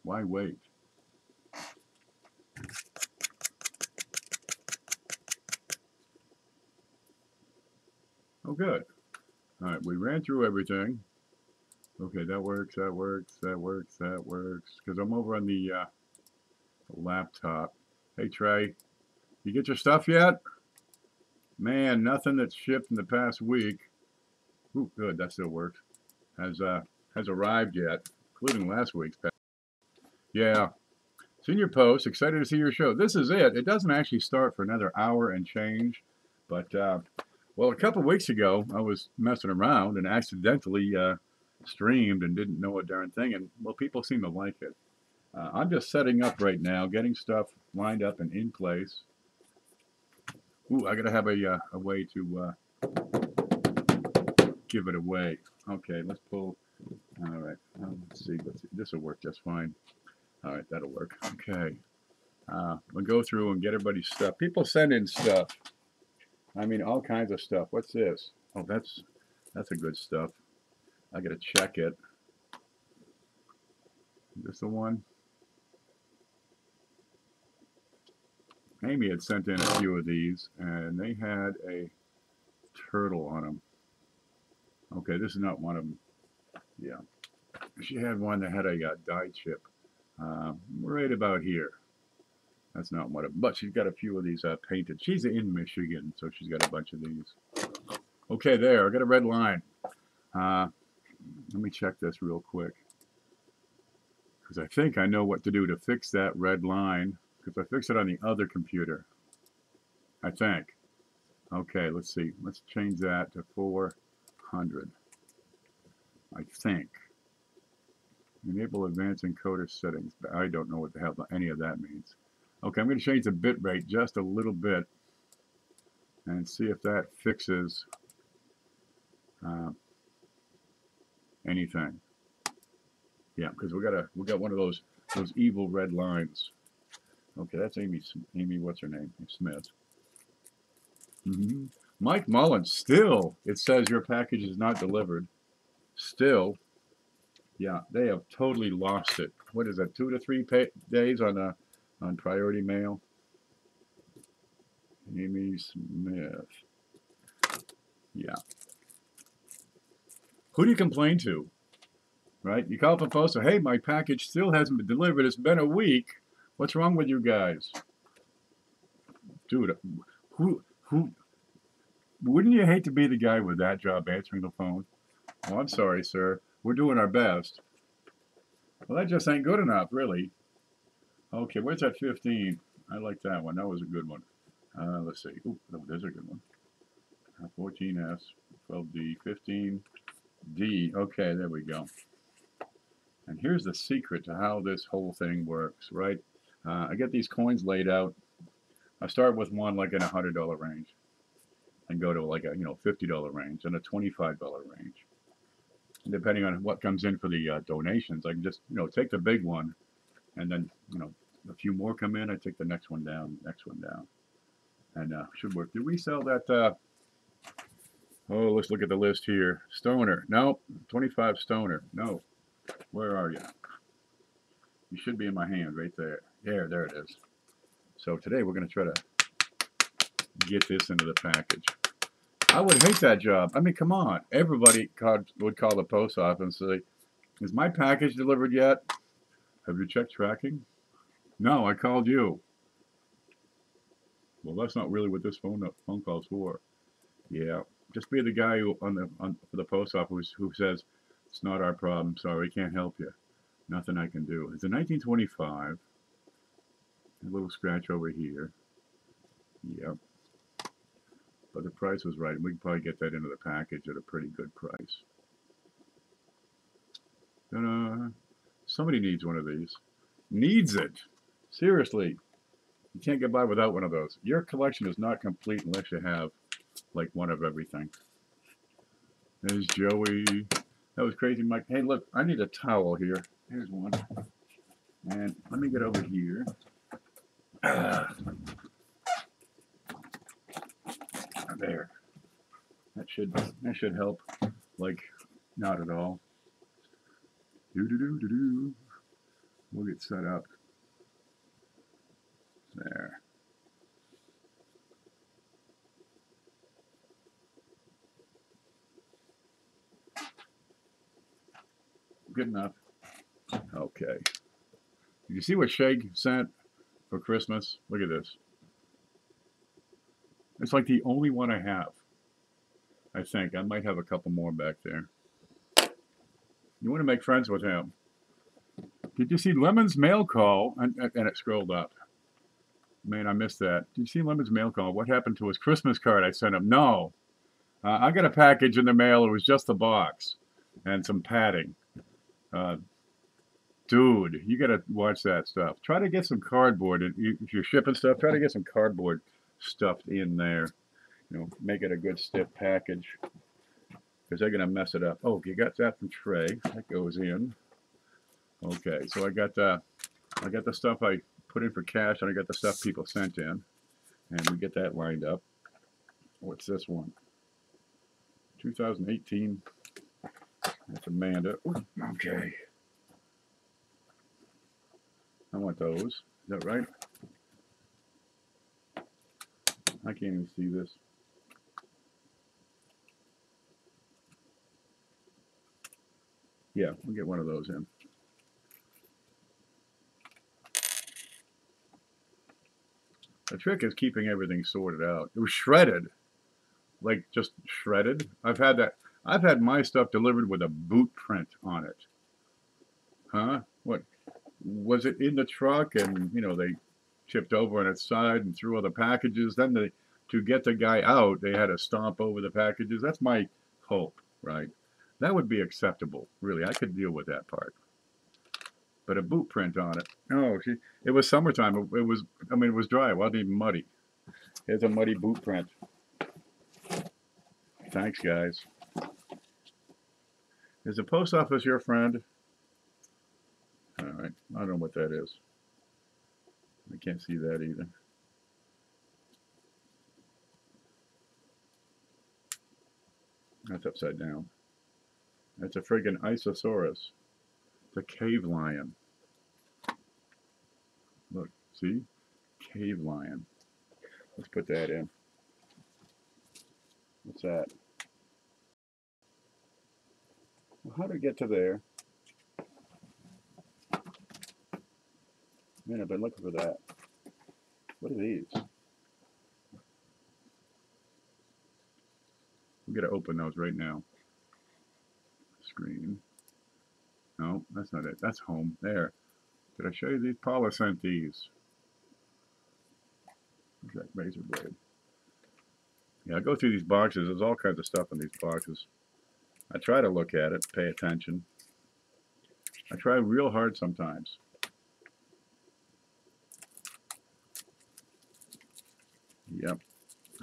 Why wait? Oh, good. All right, we ran through everything. Okay, that works, that works, that works, that works. Because I'm over on the laptop. Hey, Trey, you get your stuff yet? Man, nothing that's shipped in the past week. Ooh, good, that still works. Has arrived yet, including last week's pack. Yeah, seen your post. Excited to see your show. This is it. It doesn't actually start for another hour and change, but well, a couple weeks ago, I was messing around and accidentally streamed and didn't know a darn thing, and well, people seem to like it. I'm just setting up right now, getting stuff lined up and in place. Ooh, I gotta have a way to give it away. Okay, let's pull. All right, let's see. This will work just fine. All right, that'll work. Okay, we'll go through and get everybody's stuff. People send in stuff. I mean, all kinds of stuff. What's this? Oh, that's a good stuff. I gotta check it. Is this the one? Amy had sent in a few of these, and they had a turtle on them. Okay, this is not one of them. Yeah, she had one that had a dye chip right about here. That's not one of them, but she's got a few of these painted. She's in Michigan, so she's got a bunch of these. Okay, there, I got a red line. Let me check this real quick, because I think I know what to do to fix that red line, because I fixed it on the other computer, I think. Okay, let's see. Let's change that to 400, I think. Enable advanced encoder settings, but I don't know what the hell any of that means. Okay, I'm going to change the bit rate just a little bit and see if that fixes anything. Yeah, because we got one of those evil red lines. Okay, that's Amy. What's her name? Smith. Mike Mullins. Still, it says your package is not delivered. Still, yeah, they have totally lost it. What is that? 2 to 3 days on priority mail. Amy Smith. Yeah. Who do you complain to? Right? You call up a post, hey, my package still hasn't been delivered. It's been a week. What's wrong with you guys? Dude, who wouldn't you hate to be the guy with that job answering the phone? Oh, I'm sorry, sir. We're doing our best. Well, that just ain't good enough, really. Okay, where's that 15? I like that one. That was a good one. Let's see. Ooh, there's a good one. 14S, 12D, 15D. Okay, there we go. And here's the secret to how this whole thing works, right? I get these coins laid out. I start with one like in a $100 range and go to like a $50 range and a $25 range. And depending on what comes in for the donations, I can just take the big one, and then a few more come in. I take the next one down, and should work. Did we sell that? Oh, let's look at the list here. Stoner, no. 25 Stoner, no. Where are you? You should be in my hand right there. There it is. So today we're going to try to get this into the package. I would hate that job. I mean, come on. Everybody would call the post office and say, is my package delivered yet? Have you checked tracking? No, I called you. Well, that's not really what this phone call's for. Yeah, just be the guy who for the post office who says, it's not our problem. Sorry, can't help you. Nothing I can do. It's a 1925. A little scratch over here. Yep. But the price was right. We can probably get that into the package at a pretty good price. Somebody needs one of these. Needs it. Seriously. You can't get by without one of those. Your collection is not complete unless you have like one of everything. There's Joey. That was crazy, Mike. Hey, look, I need a towel here. Here's one. And let me get over here. There. That should help. Like, not at all. We'll get set up. There. Good enough. Okay. Did you see what Shag sent for Christmas? Look at this. It's like the only one I have. I think. I might have a couple more back there. You want to make friends with him. Did you see Lemon's mail call? And it scrolled up. Man, I missed that. Did you see Lemon's mail call? What happened to his Christmas card I sent him? No. I got a package in the mail. It was just a box and some padding. Dude, you got to watch that stuff. Try to get some cardboard. If you're shipping stuff, try to get some cardboard stuffed in there. You know, make it a good stiff package. Because they're going to mess it up. Oh, you got that from Trey. That goes in. Okay, so I got the stuff I put in for cash, and I got the stuff people sent in. And we get that lined up. What's this one? 2018. That's Amanda. Ooh, okay. I want those. Is that right? I can't even see this. Yeah, we'll get one of those in. The trick is keeping everything sorted out. It was shredded. Like just shredded. I've had that. I've had my stuff delivered with a boot print on it. Huh? What? Was it in the truck and, you know, they chipped over on its side and threw all the packages? Then to get the guy out, they had to stomp over the packages. That's my hope, right? That would be acceptable, really. I could deal with that part. But a boot print on it. Oh, it was summertime. It was, I mean, it was dry. It wasn't even muddy. Here's a muddy boot print. Thanks, guys. Is the post office your friend? All right. I don't know what that is. I can't see that either. That's upside down. That's a friggin' Isosaurus. It's a cave lion. Look, see? Cave lion. Let's put that in. What's that? Well, how to get to there? Man, I've been looking for that. What are these? We're going to open those right now. Screen. No, that's not it. That's home. There. Did I show you these? Paula sent these. Where's that razor blade? Yeah, I go through these boxes. There's all kinds of stuff in these boxes. I try to look at it, pay attention. I try real hard sometimes. Yep.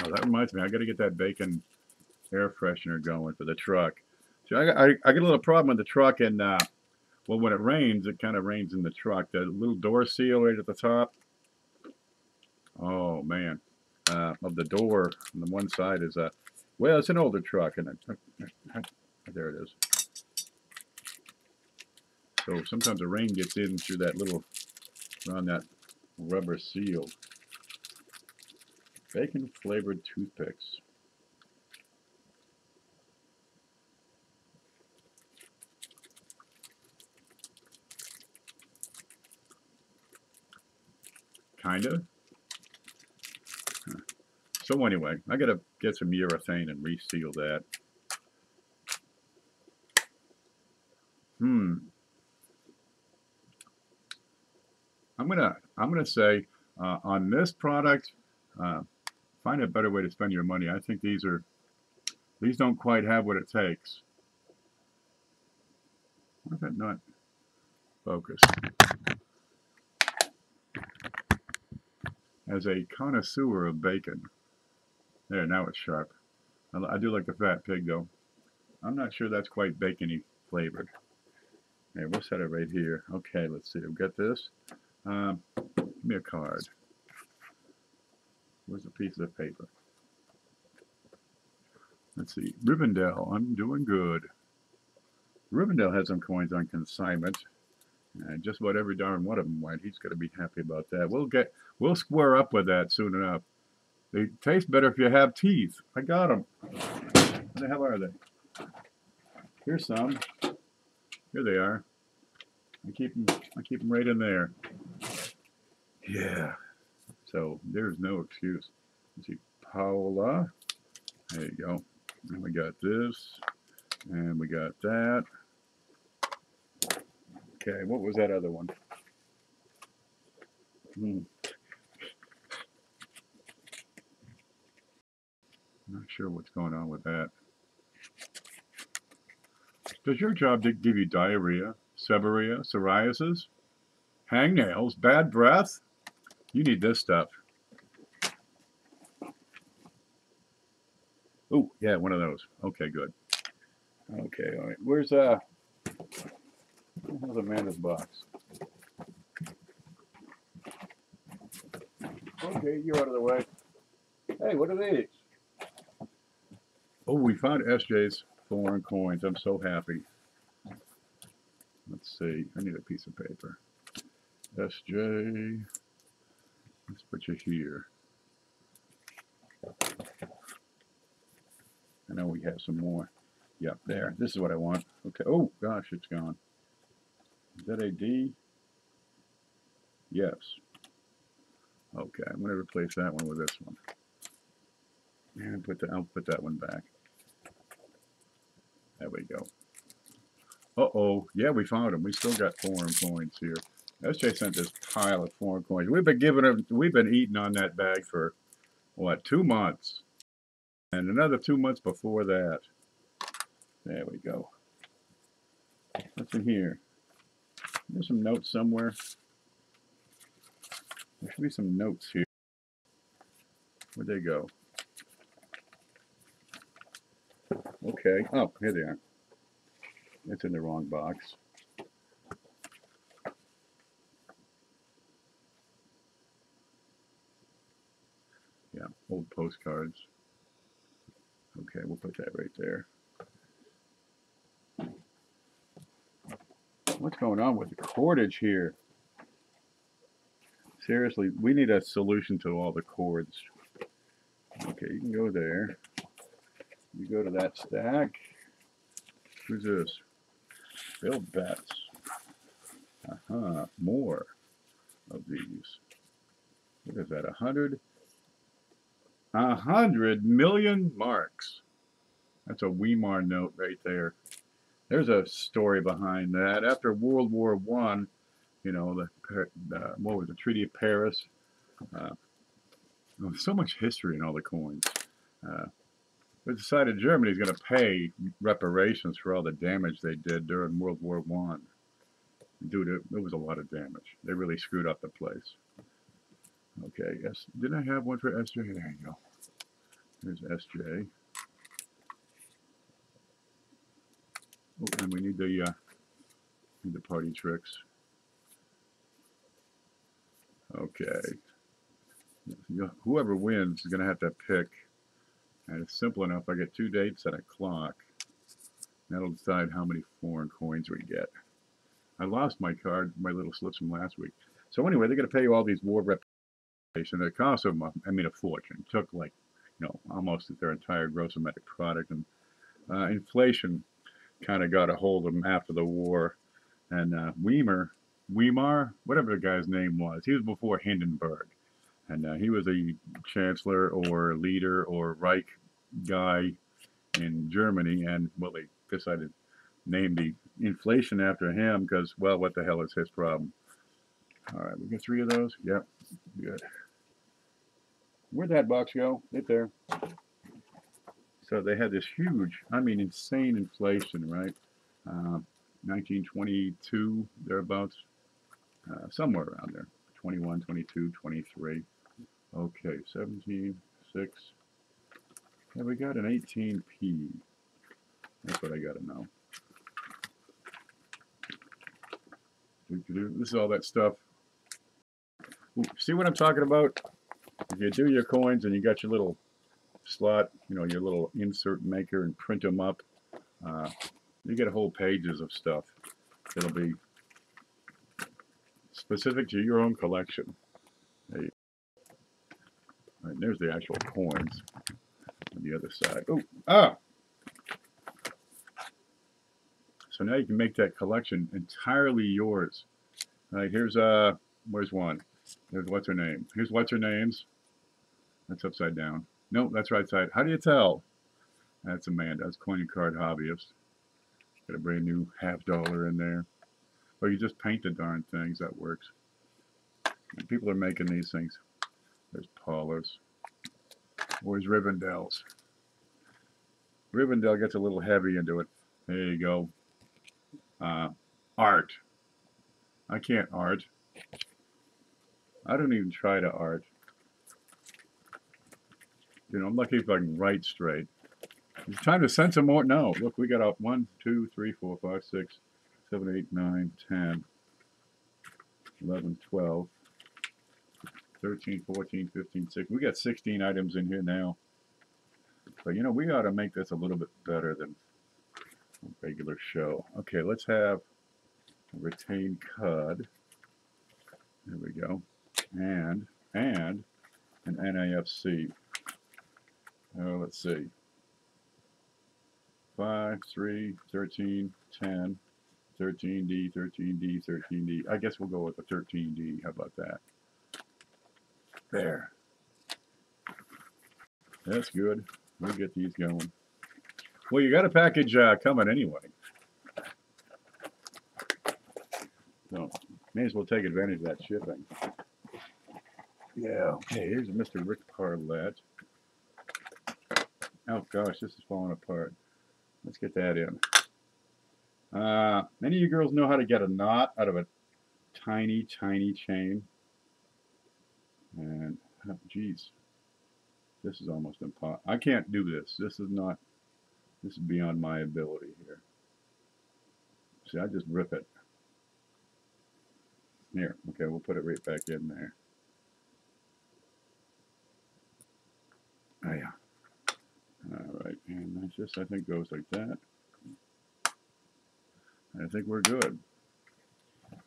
Oh, that reminds me. I got to get that bacon air freshener going for the truck. So I get a little problem with the truck, and well, when it rains, it kind of rains in the truck. The little door seal right at the top. Oh man, of the door on the one side is well, it's an older truck, and there it is. So sometimes the rain gets in through that little, around that rubber seal. Bacon flavored toothpicks. Kind of. So anyway, I got to get some urethane and reseal that. I'm gonna say on this product, find a better way to spend your money. I think these don't quite have what it takes. Why is that not focused? As a connoisseur of bacon, there, now it's sharp. I do like the fat pig though. I'm not sure that's quite bacony flavored. Okay, we'll set it right here. Okay, let's see. I've got this. Give me a card. Where's the piece of paper? Let's see. Rivendell. I'm doing good. Rivendell has some coins on consignment. And just about every darn one of them went. He's going to be happy about that. We'll square up with that soon enough. They taste better if you have teeth. I got them. Where the hell are they? Here's some. Here they are. I keep them right in there. Yeah. So there's no excuse. Let's see, Paola. There you go. And we got this, and we got that. Okay, what was that other one? Not sure what's going on with that. Does your job give you diarrhea, seborrhea, psoriasis, hangnails, bad breath? You need this stuff. Oh, yeah, one of those. Okay, good. Okay, all right. Where's Amanda's box? Okay, you're out of the way. Hey, what are these? Oh, we found SJ's foreign coins. I'm so happy. Let's see. I need a piece of paper. SJ. Let's put you here. I know we have some more. Yep, there. This is what I want. Okay. Oh, gosh, it's gone. Is that a D? Yes. Okay, I'm going to replace that one with this one. And I'll put that one back. There we go. Uh-oh. Yeah, we found them. We still got foreign coins here. SJ sent this pile of foreign coins. We've been eating on that bag for, what, 2 months? And another 2 months before that. There we go. What's in here? There's some notes somewhere. There should be some notes here. Where'd they go? Okay. Oh, here they are. It's in the wrong box. Yeah, old postcards. Okay, we'll put that right there. What's going on with the cordage here? Seriously, we need a solution to all the cords. Okay, you can go there. You go to that stack. Who's this? Bill Betts. More of these. What is that? 100 million marks. That's a Weimar note right there. There's a story behind that. After World War I, you know, what was the Treaty of Paris? So much history in all the coins. It decided Germany's going to pay reparations for all the damage they did during World War I. Dude, it was a lot of damage. They really screwed up the place. Okay, yes. Didn't I have one for SJ? There you go. There's SJ. Oh, and we need the party tricks. Okay. Whoever wins is going to have to pick. And it's simple enough. I get 2 dates and a clock. That'll decide how many foreign coins we get. I lost my card, my little slips from last week. So anyway, they're going to pay you all these war reparations. It cost them, a fortune. It took like, almost their entire gross domestic product. And inflation kind of got a hold of them after the war. And Weimar, whatever the guy's name was, he was before Hindenburg. And he was a chancellor or leader or Reich guy in Germany. And, well, they decided to name the inflation after him because, well, what the hell is his problem? All right, we got 3 of those? Yep, good. Where'd that box go? Right there. So they had this huge, insane inflation, right? 1922, thereabouts, somewhere around there. 21, 22, 23. Okay, 17, 6. Yeah, we got an 18p. That's what I got to know. This is all that stuff. Ooh, see what I'm talking about? If you do your coins and you got your little slot, your little insert maker and print them up, you get whole pages of stuff. It'll be specific to your own collection. There you go. All right, there's the actual coins on the other side. Oh, ah! So now you can make that collection entirely yours. All right, here's where's one? There's what's her name. Here's what's her name's. That's upside down. No, that's right side. How do you tell? That's Amanda. That's Coin and Card Hobbyist. Got a brand new $50 in there. Or you just paint the darn things. That works. And people are making these things. There's Paula's. Where's Rivendell's? Rivendell gets a little heavy into it. There you go. Art. I can't art. I don't even try to art. You know, I'm lucky if I can write straight. It's time to send some more. No, look, we got 1, 2, 3, 4, 5, 6, 7, 8, 9, 10, 11, 12, 13, 14, 15, 16. We got 16 items in here now. But, you know, we ought to make this a little bit better than a regular show. Okay, let's have a retained cud. There we go. And an NAFC. Let's see. 5, 3, 13, 10, 13D, 13D, 13D. I guess we'll go with the 13D. How about that? There. That's good. We'll get these going. Well, you got a package coming anyway. So, may as well take advantage of that shipping. Yeah. Okay, here's Mr. Rick Parlett. Oh, gosh, this is falling apart. Let's get that in. Many of you girls know how to get a knot out of a tiny, tiny chain. And, oh, geez, this is almost impossible. I can't do this. This is beyond my ability here. See, I just rip it. Here, okay, we'll put it right back in there. Oh, yeah. All right, and that just, I think, goes like that. I think we're good.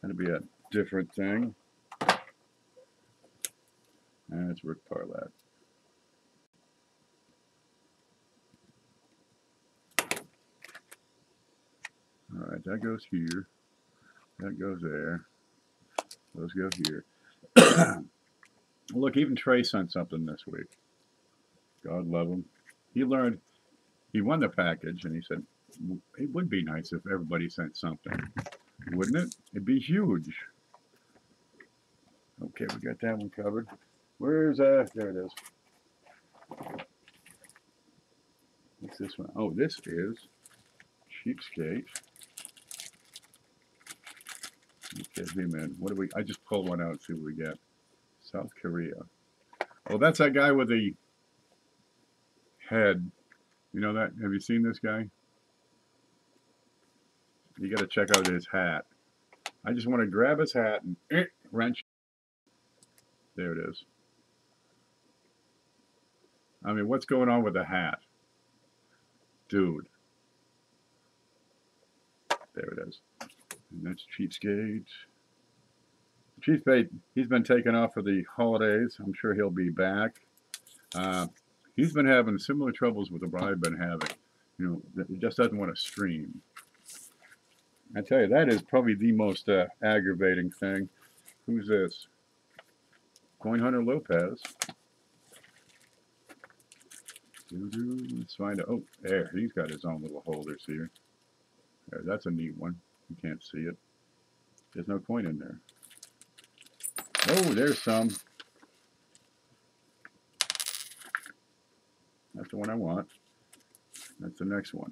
That'll be a different thing. And it's Rick Parlett. All right, that goes here. That goes there. Those go here. Look, even Trey sent something this week. God love him. He learned, he won the package, and he said, it would be nice if everybody sent something. Wouldn't it? It'd be huge. Okay, we got that one covered. Where's, there it is. What's this one? Oh, this is Cheapskate. Let's get him in. What do we, I just pulled one out and see what we get. South Korea. Oh, that's that guy with the head. You know that? Have you seen this guy? You got to check out his hat. I just want to grab his hat and wrench. There it is. I mean, what's going on with the hat? Dude. There it is. And that's Cheapskate. Cheapskate, he's been taken off for the holidays. I'm sure he'll be back. He's been having similar troubles with what I've been having. You know, he just doesn't want to stream. I tell you, that is probably the most aggravating thing. Who's this? Coin Hunter Lopez. Let's find out. Oh, there. He's got his own little holders here. There, that's a neat one. You can't see it. There's no coin in there. Oh, there's some. That's the one I want. That's the next one.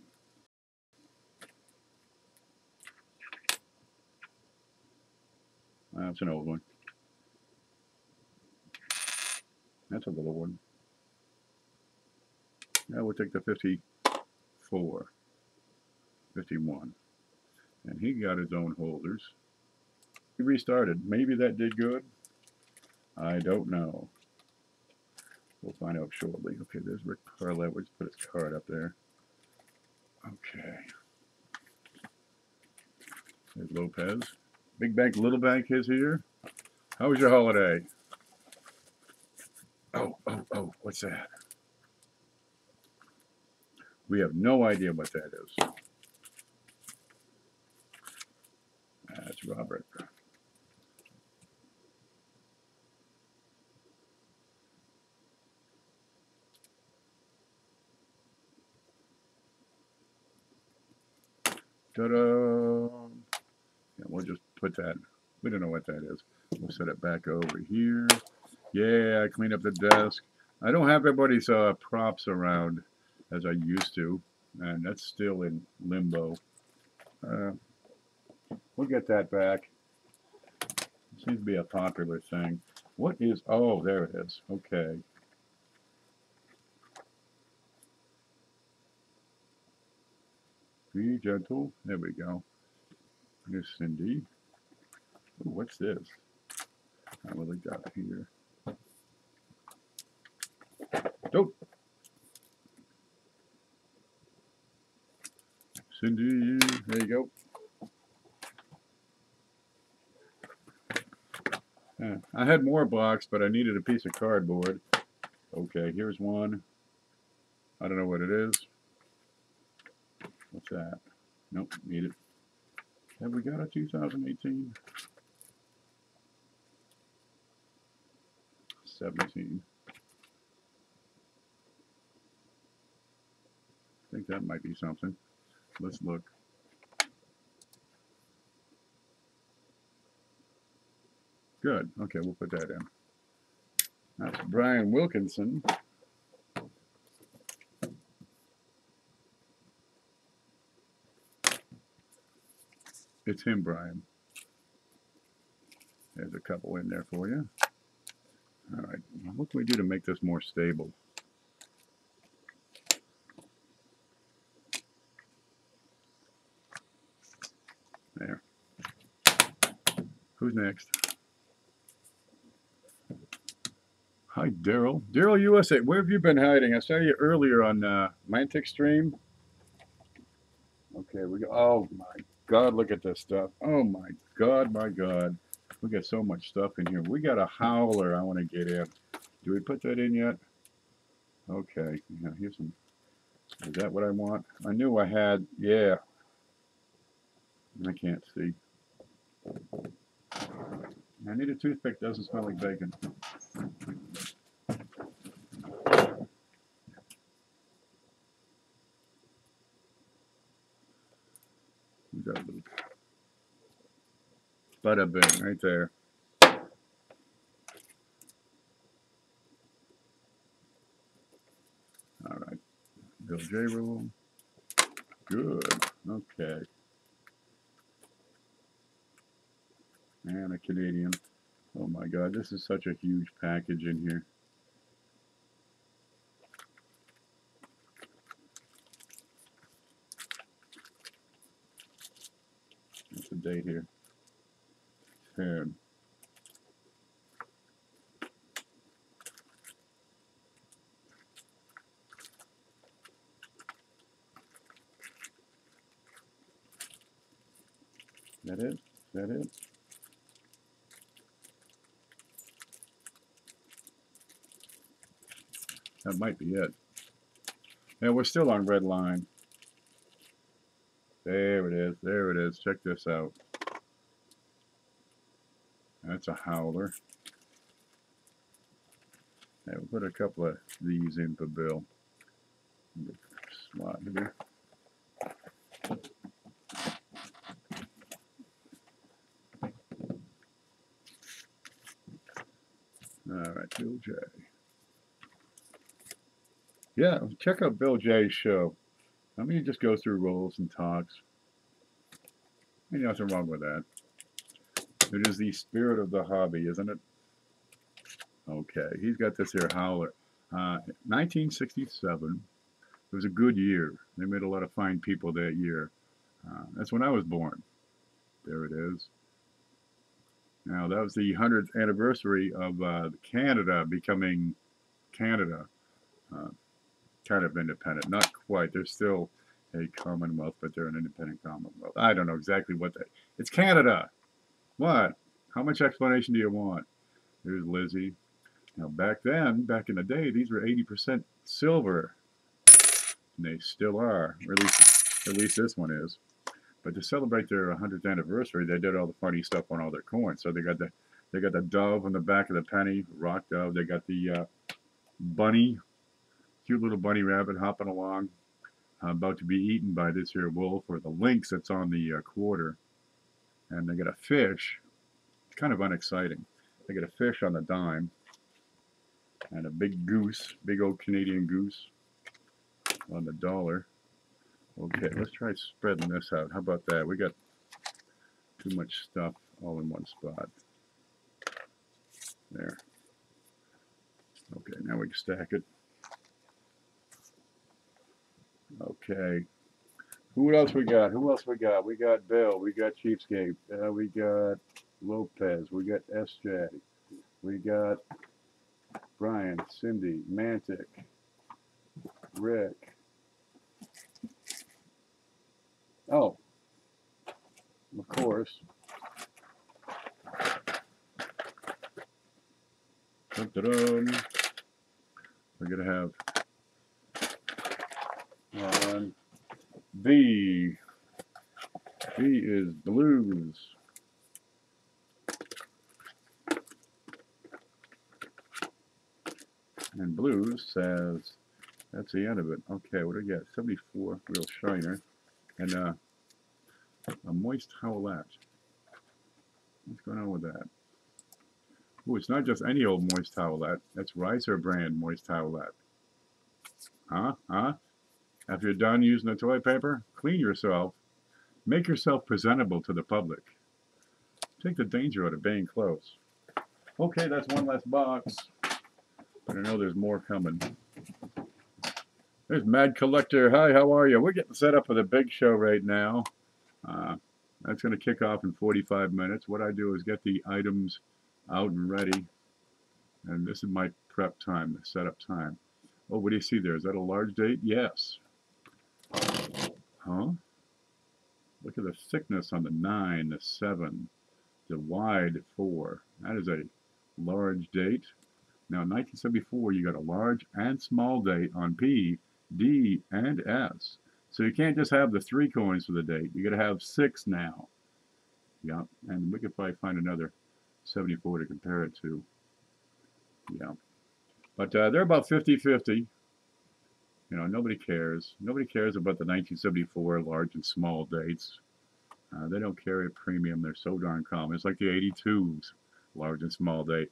That's an old one. That's a little one. Now we'll take the 54, 51. And he got his own holders. He restarted. Maybe that did good. I don't know. We'll find out shortly. Okay, there's Rick Parlett. We'll just put his card up there. Okay. There's Lopez. Big Bank, Little Bank is here. How was your holiday? Oh, what's that? We have no idea what that is. That's Robert. Ta-da! Yeah, we'll just put that. We don't know what that is. We'll set it back over here. Yeah, I cleaned up the desk. I don't have everybody's props around as I used to, and that's still in limbo. We'll get that back. It seems to be a popular thing. What is, oh, there it is. Okay. Be gentle. There we go. Here's Cindy. Ooh, what's this? I really got here. Nope. Cindy, there you go. I had more blocks, but I needed a piece of cardboard. Okay, here's one. I don't know what it is. What's that? Nope, need it. Have we got a 2018? 17. I think that might be something. Let's look. Good. Okay, we'll put that in. That's Brian Wilkinson. It's him, Brian. There's a couple in there for you. All right. What can we do to make this more stable? There. Who's next? Hi, Daryl. Daryl USA. Where have you been hiding? I saw you earlier on Mantic stream. Okay, we go. Oh my God, look at this stuff. Oh my God, my God. We got so much stuff in here. We got a howler I want to get in. Do we put that in yet? Okay. Yeah, here's some. Is that what I want? I knew I had. Yeah. I can't see. I need a toothpick. Doesn't smell like bacon. We got a little bada bing right there. All right. Bill J rule. Good. Okay. And a Canadian. Oh my God, this is such a huge package in here. What's the date here? 10. That it? Is that it? That might be it. Yeah, we're still on red line. There it is. There it is. Check this out. That's a howler. Yeah, we'll put a couple of these in for Bill. Slot here. All right, Bill J. Yeah, check out Bill J's show. I mean, he just goes through roles and talks. Ain't nothing wrong with that. It is the spirit of the hobby, isn't it? Okay, he's got this here howler. 1967. It was a good year. They made a lot of fine people that year. That's when I was born. There it is. Now, that was the 100th anniversary of Canada becoming Canada. Kind of independent. Not quite. They're still a Commonwealth, but they're an independent Commonwealth. I don't know exactly what that. It's Canada. What? How much explanation do you want? Here's Lizzie. Now back then, back in the day, these were 80% silver. And they still are, or at least this one is. But to celebrate their 100th anniversary, they did all the funny stuff on all their coins. So they got the dove on the back of the penny, rock dove. They got the bunny, cute little bunny rabbit hopping along, about to be eaten by this here wolf, or the lynx that's on the quarter. And they got a fish. It's kind of unexciting. They got a fish on the dime, and a big goose, big old Canadian goose on the dollar. Okay, let's try spreading this out. How about that? We got too much stuff all in one spot. There. Okay, now we can stack it. Okay. Who else we got? Who else we got? We got Bill. We got Cheapskate. We got Lopez. We got SJ. We got Brian, Cindy, Mantic, Rick. Oh, of course. Dun-dun-dun. We're going to have B. B is blues. And blues says, that's the end of it. Okay, what do we get? 74 real shiner. And a moist towelette. What's going on with that? Oh, it's not just any old moist towelette. That's Ricer brand moist towelette. Huh? Huh? After you're done using the toilet paper, clean yourself. Make yourself presentable to the public. Take the danger out of being close. Okay, that's one less box. But I know there's more coming. There's Mad Collector. Hi, how are you? We're getting set up for the big show right now. That's going to kick off in 45 minutes. What I do is get the items out and ready. And this is my prep time, the setup time. Oh, what do you see there? Is that a large date? Yes. Huh? Look at the thickness on the 9, the 7, the wide 4. That is a large date. Now, in 1974, you got a large and small date on P, D, and S. So you can't just have the 3 coins for the date. You got to have 6 now. Yeah, and we could probably find another 74 to compare it to. Yeah, but they're about 50-50. You know, nobody cares. Nobody cares about the 1974 large and small dates. They don't carry a premium. They're so darn common. It's like the 82s, large and small date.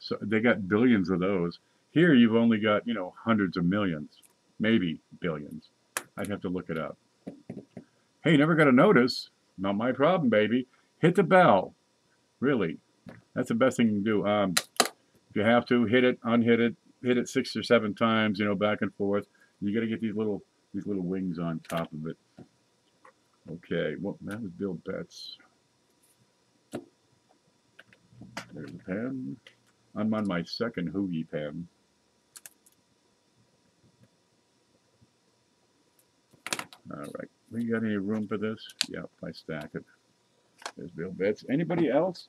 So they got billions of those. Here you've only got, you know, hundreds of millions, maybe billions. I'd have to look it up. Hey, never got a notice. Not my problem, baby. Hit the bell. Really, that's the best thing you can do. If you have to, hit it, unhit it, hit it 6 or 7 times, you know, back and forth. You got to get these little wings on top of it. Okay, well, that was Bill Betts. There's a pen. I'm on my second Hoogie pen. All right, we got any room for this? Yep, I stack it. There's Bill Betts. Anybody else?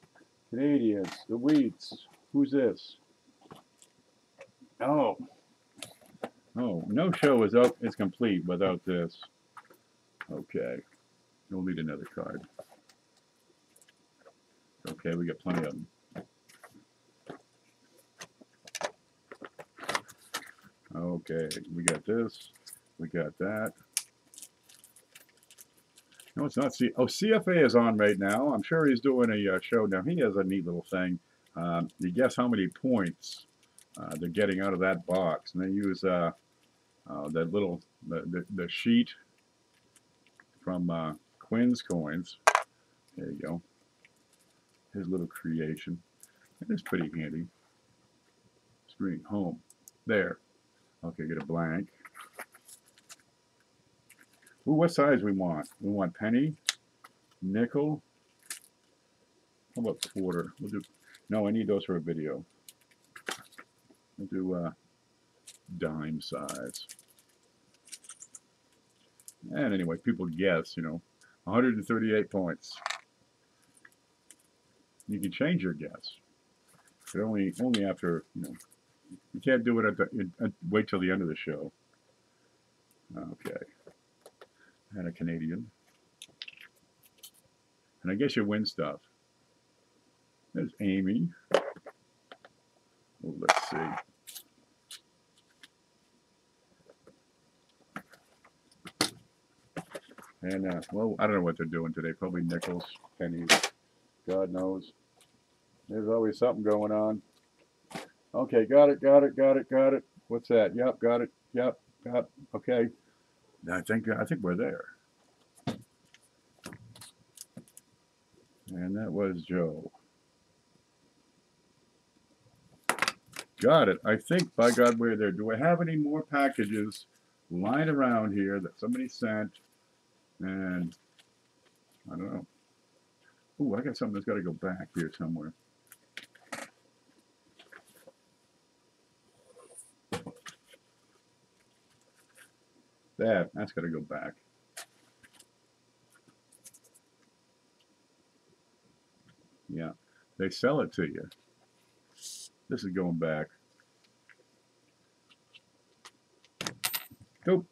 Canadians, the Wheats. Who's this? Oh, no show is complete without this. Okay, we'll need another card. Okay, we got plenty of them. Okay, we got this. We got that. No, it's not CFA is on right now. I'm sure he's doing a show now. He has a neat little thing. You guess how many points they're getting out of that box, and they use that little the sheet from Quinn's Coins. There you go. His little creation. It is pretty handy. Screen home. There. Okay, get a blank. Ooh, what size we want? We want penny, nickel. How about quarter? We'll do. No, I need those for a video. We'll do dime size. And anyway, people guess. You know, 138 points. You can change your guess, but only after, you know, you can't do it wait till the end of the show. Okay, and a Canadian, and I guess you win stuff. There's Amy. Oh, let's see. And well, I don't know what they're doing today. Probably nickels, pennies, God knows. There's always something going on. Okay, got it. What's that? Yep, got it. Yep. Okay. I think we're there. And that was Joe. Got it. I think, by God, we're there. Do I have any more packages lying around here that somebody sent? And I don't know. Ooh, I got something that's got to go back here somewhere. That's got to go back. Yeah, they sell it to you. This is going back. Nope.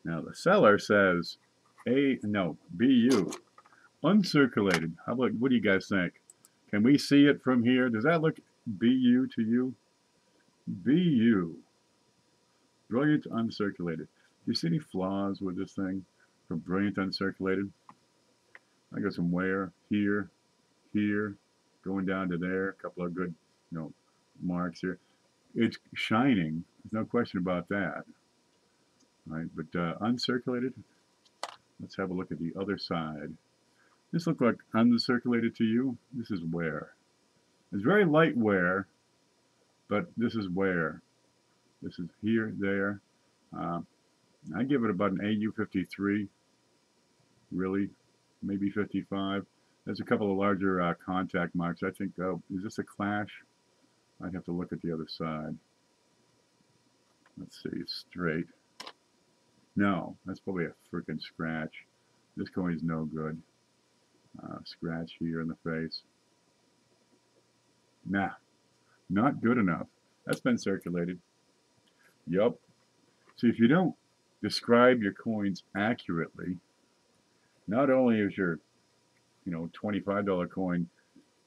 Now the seller says BU. Uncirculated. How about, what do you guys think? Can we see it from here? Does that look BU to you? BU. Brilliant uncirculated. Do you see any flaws with this thing for brilliant uncirculated? I got some wear here, going down to there. A couple of good, you know, marks here. It's shining. There's no question about that. Right, but uncirculated. Let's have a look at the other side. This looks like uncirculated to you. This is wear. It's very light wear, but this is wear. This is here, there. I give it about an AU 53, really, maybe 55. There's a couple of larger contact marks. I think, is this a clash? I'd have to look at the other side. Let's see, it's straight. No, that's probably a freaking scratch. This coin's no good. Scratch here in the face. Nah, not good enough. That's been circulated. Yup. See, if you don't describe your coins accurately, not only is your, you know, $25 coin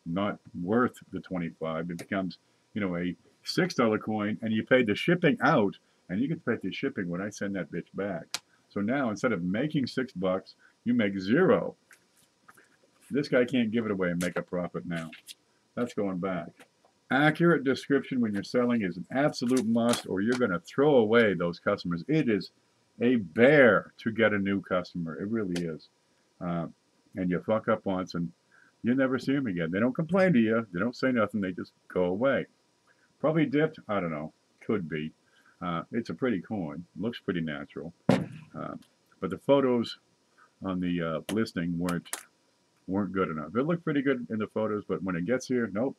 not worth the 25, it becomes, you know, a $6 coin, and you paid the shipping out, and you get to pay the shipping when I send that bitch back. So now, instead of making $6, you make $0. This guy can't give it away and make a profit now. That's going back. Accurate description when you're selling is an absolute must, or you're going to throw away those customers. It is a bear to get a new customer. It really is. And you fuck up once, and you never see them again. They don't complain to you. They don't say nothing. They just go away. Probably dipped. I don't know. Could be. It's a pretty coin. Looks pretty natural. But the photos on the listing weren't good enough. It looked pretty good in the photos, but when it gets here, nope.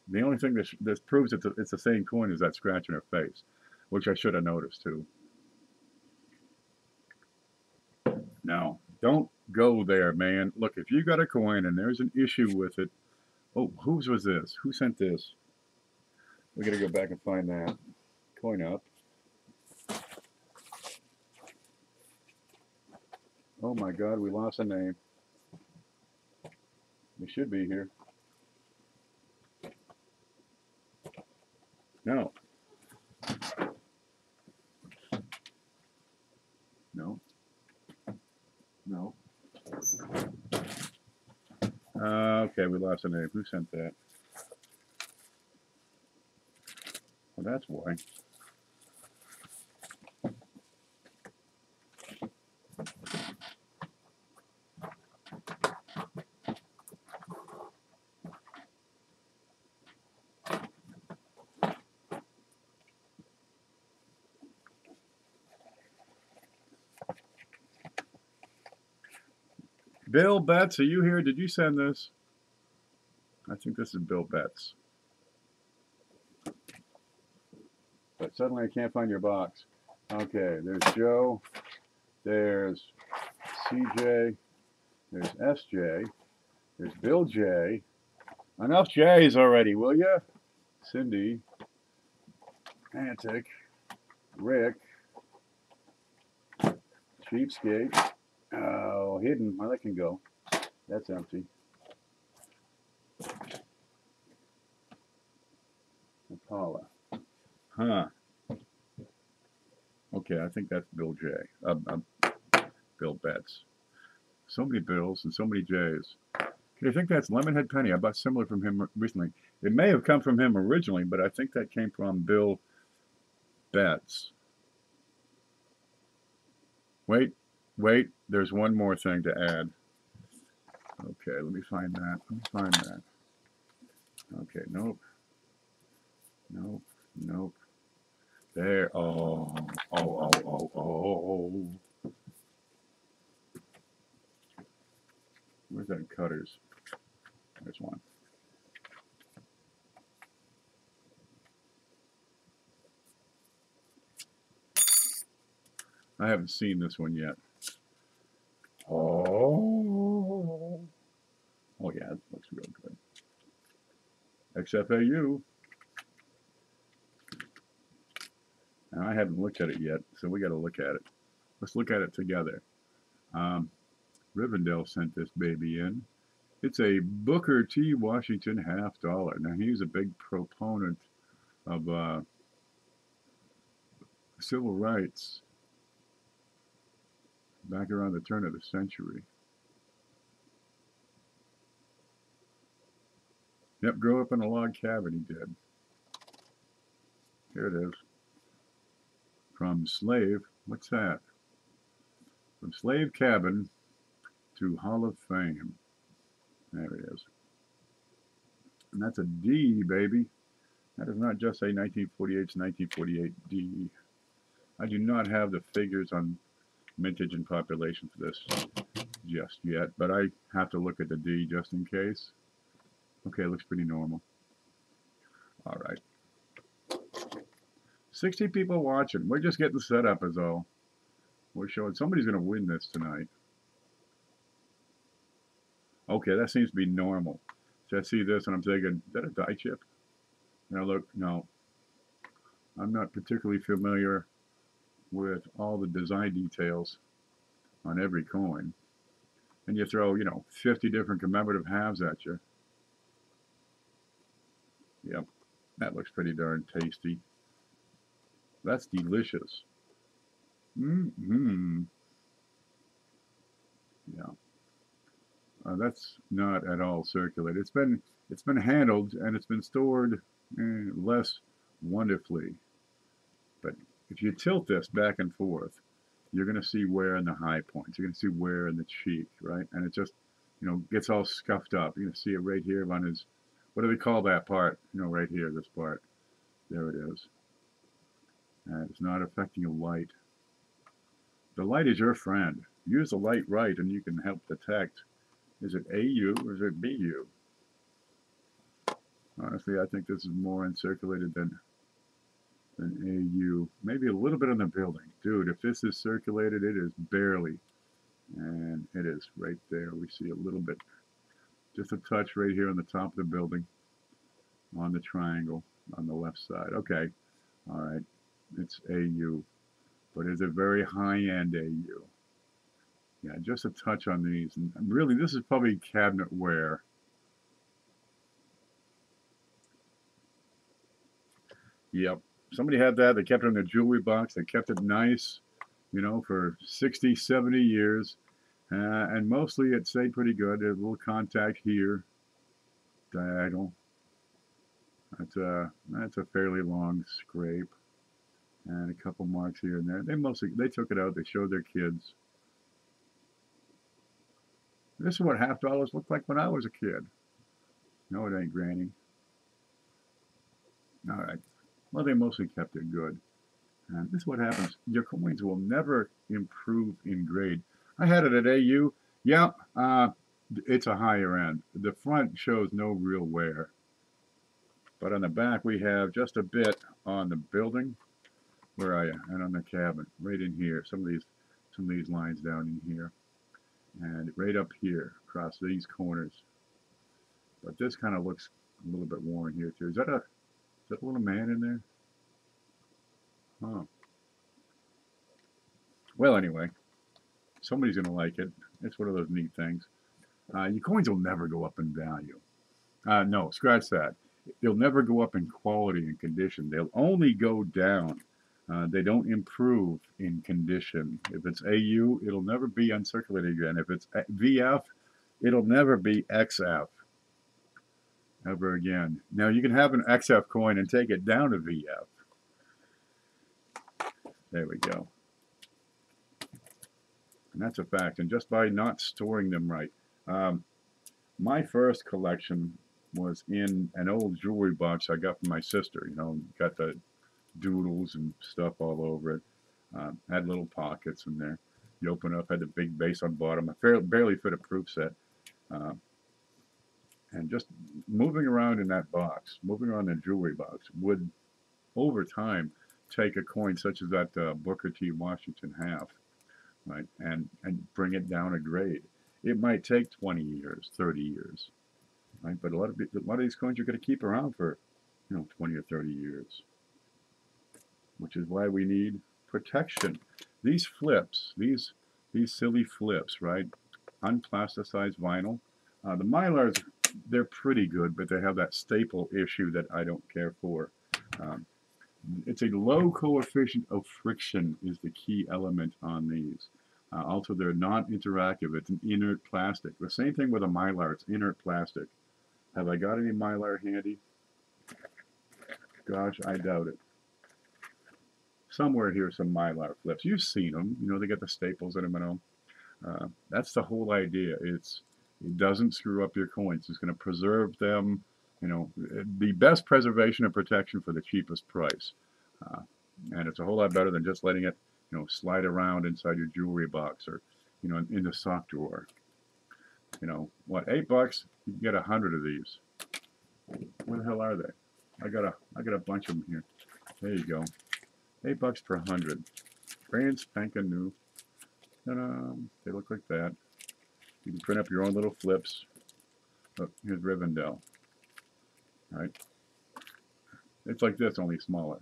The only thing that proves it's the same coin is that scratch in her face, which I should have noticed too. Now, don't go there, man. Look, if you got a coin and there's an issue with it, oh, whose was this? Who sent this? We got to go back and find that. Coin up. Oh my God, we lost a name. We should be here. No. No. No. Okay, we lost a name. Who sent that? Well, that's why. Bill Betts, are you here? Did you send this? I think this is Bill Betts. But suddenly I can't find your box. Okay, there's Joe. There's CJ. There's SJ. There's Bill J. Enough J's already, will ya? Cindy. Antic. Rick. Cheapskate. Oh, hidden. Well, that can go. That's empty. Paula. Huh. Okay, I think that's Bill J. Bill Betts. So many Bills and so many J's. Okay, I think that's Lemonhead Penny. I bought similar from him recently. It may have come from him originally, but I think that came from Bill Betts. Wait. There's one more thing to add. Okay, let me find that. Okay, nope. There. Oh. Where's that cutters? There's one. I haven't seen this one yet. Oh yeah, it looks real good. XFAU. Now, I haven't looked at it yet, so we got to look at it. Let's look at it together. Rivendell sent this baby in. It's a Booker T. Washington $50. Now, he's a big proponent of civil rights back around the turn of the century. Yep, grew up in a log cabin, he did. Here it is. From slave, what's that? From slave cabin to Hall of Fame. There it is. And that's a D, baby. That is not just a 1948 to 1948 D. I do not have the figures on mintage and population for this just yet, but I have to look at the D just in case. Okay, it looks pretty normal. All right. 60 people watching. We're just getting set up is all. We're showing somebody's going to win this tonight. Okay, that seems to be normal. So I see this and I'm thinking, is that a die chip? Now look, no. I'm not particularly familiar with all the design details on every coin. And you throw, 50 different commemorative halves at you. Yep, that looks pretty darn tasty. That's delicious. Yeah. That's not at all circulated. It's been handled and it's been stored less wonderfully. But if you tilt this back and forth, you're going to see wear in the high points. You're going to see wear in the cheek, right? And it just, gets all scuffed up. You're going to see it right here on his, what do they call that part? Right here, this part. There it is. And it's not affecting a light. The light is your friend. Use the light right and you can help detect, is it AU or is it BU? Honestly, I think this is more uncirculated than AU. Maybe a little bit on the building. Dude, if this is circulated, it is barely. And it is right there. We see a little bit, just a touch right here on the top of the building, on the triangle, on the left side. Okay, all right, it's AU, but it's a very high-end AU. Yeah, just a touch on these. And really, this is probably cabinet wear. Yep. Somebody had that. They kept it in their jewelry box. They kept it nice, for 60, 70 years. And mostly it stayed pretty good. There's a little contact here, diagonal. That's a fairly long scrape. And a couple marks here and there. They took it out. They showed their kids. This is what $50 looked like when I was a kid. No, it ain't, Granny. All right. Well, they mostly kept it good. And this is what happens. Your coins will never improve in grade. I had it at AU. Yeah, it's a higher end. The front shows no real wear. But on the back, we have just a bit on the building. Where are you? And on the cabin, right in here. Some of these lines down in here. And right up here, across these corners. But this kind of looks a little bit worn here too. Is that a little man in there? Huh. Well, anyway, somebody's gonna like it. It's one of those neat things. Your coins will never go up in value. No, scratch that. They'll never go up in quality and condition. They'll only go down. They don't improve in condition. If it's AU, it'll never be uncirculated again. If it's VF, it'll never be XF ever again. Now, you can have an XF coin and take it down to VF. There we go. And that's a fact. And just by not storing them right. My first collection was in an old jewelry box I got from my sister. You know, got the doodles and stuff all over it. Had little pockets in there. You open up, had the big base on bottom. I barely fit a proof set. And just moving around in that box, moving around the jewelry box, would, over time, take a coin such as that Booker T. Washington half, right, and bring it down a grade. It might take 20 years, 30 years, right? But a lot of these coins you're going to keep around for, 20 or 30 years, which is why we need protection. These flips, these silly flips, right? Unplasticized vinyl. The Mylars, they're pretty good, but they have that staple issue that I don't care for. It's a low coefficient of friction is the key element on these. Also, they're non-interactive. It's an inert plastic. The same thing with a Mylar. It's inert plastic. Have I got any Mylar handy? Gosh, I doubt it. Somewhere here, some Mylar flips. You've seen them. They got the staples in them and all. That's the whole idea. It doesn't screw up your coins. It's going to preserve them. The best preservation and protection for the cheapest price. And it's a whole lot better than just letting it, slide around inside your jewelry box or, in the sock drawer. What, $8? You can get 100 of these. Where the hell are they? I got a bunch of them here. There you go. $8 per 100. Brand spanking new. They look like that. You can print up your own little flips. Look, here's Rivendell. Right? It's like this, only smaller.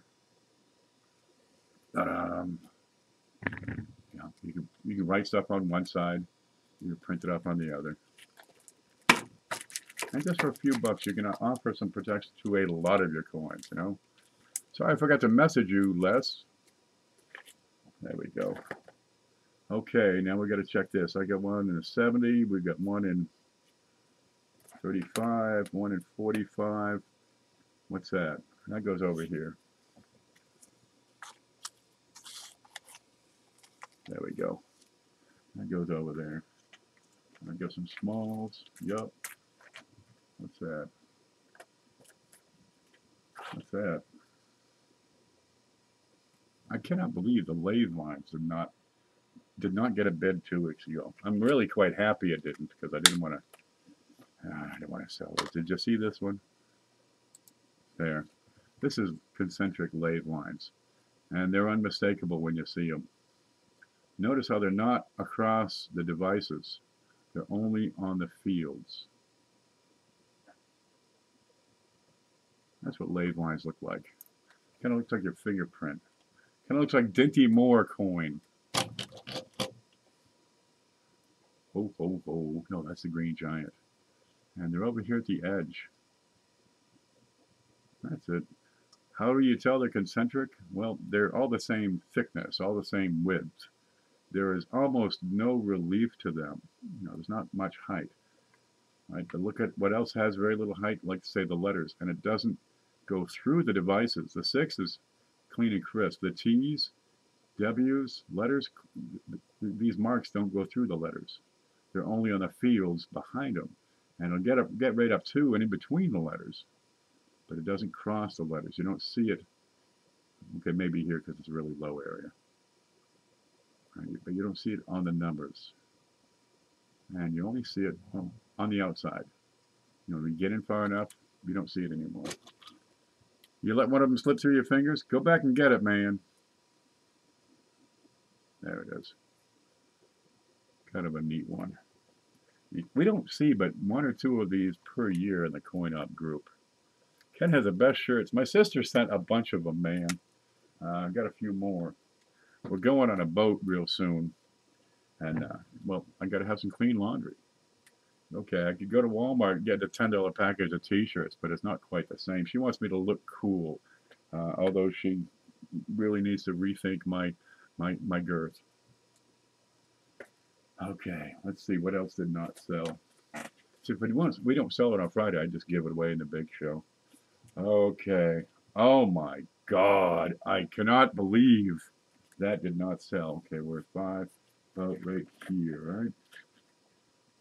You can write stuff on one side. You can print it up on the other. And just for a few bucks, you can offer some protection to a lot of your coins, Sorry, I forgot to message you, Les. There we go. Okay, now we got to check this. I got one in the 70. We got one in 35, one in 45. What's that? That goes over here. There we go. That goes over there. I got some smalls. Yup. What's that? What's that? I cannot believe the lathe lines did not get a bid 2 weeks ago. I'm really quite happy it didn't, because I didn't want to sell it. Did you see this one? There. This is concentric lathe lines, and they're unmistakable when you see them. Notice how they're not across the devices. They're only on the fields. That's what lathe lines look like. Kind of looks like your fingerprint. Kind of looks like Dinty Moore coin. Oh, oh, oh. No, that's the Green Giant. And they're over here at the edge. That's it. How do you tell they're concentric? Well, they're all the same thickness, all the same width. There is almost no relief to them. There's not much height. Right? But look at what else has very little height, like say the letters, and it doesn't go through the devices. The 6 is clean and crisp. The T's, W's, letters, these marks don't go through the letters. They're only on the fields behind them. And it'll get right up to and in between the letters. But it doesn't cross the letters. You don't see it. Okay, maybe here because it's a really low area. Right? But you don't see it on the numbers. And you only see it on the outside. When you get in far enough, you don't see it anymore. You let one of them slip through your fingers, go back and get it, man. There it is. Kind of a neat one. We don't see but 1 or 2 of these per year in the coin op group. Ken has the best shirts. My sister sent a bunch of them, man. I've got a few more. We're going on a boat real soon. And, well, I got to have some clean laundry. Okay, I could go to Walmart and get a $10 package of t-shirts, but it's not quite the same. She wants me to look cool, although she really needs to rethink my girth. Okay, let's see, what else did not sell? So if we don't sell it on Friday, I just give it away in the big show. Okay, oh my God, I cannot believe that did not sell. Okay, we're at 5, about right here, right?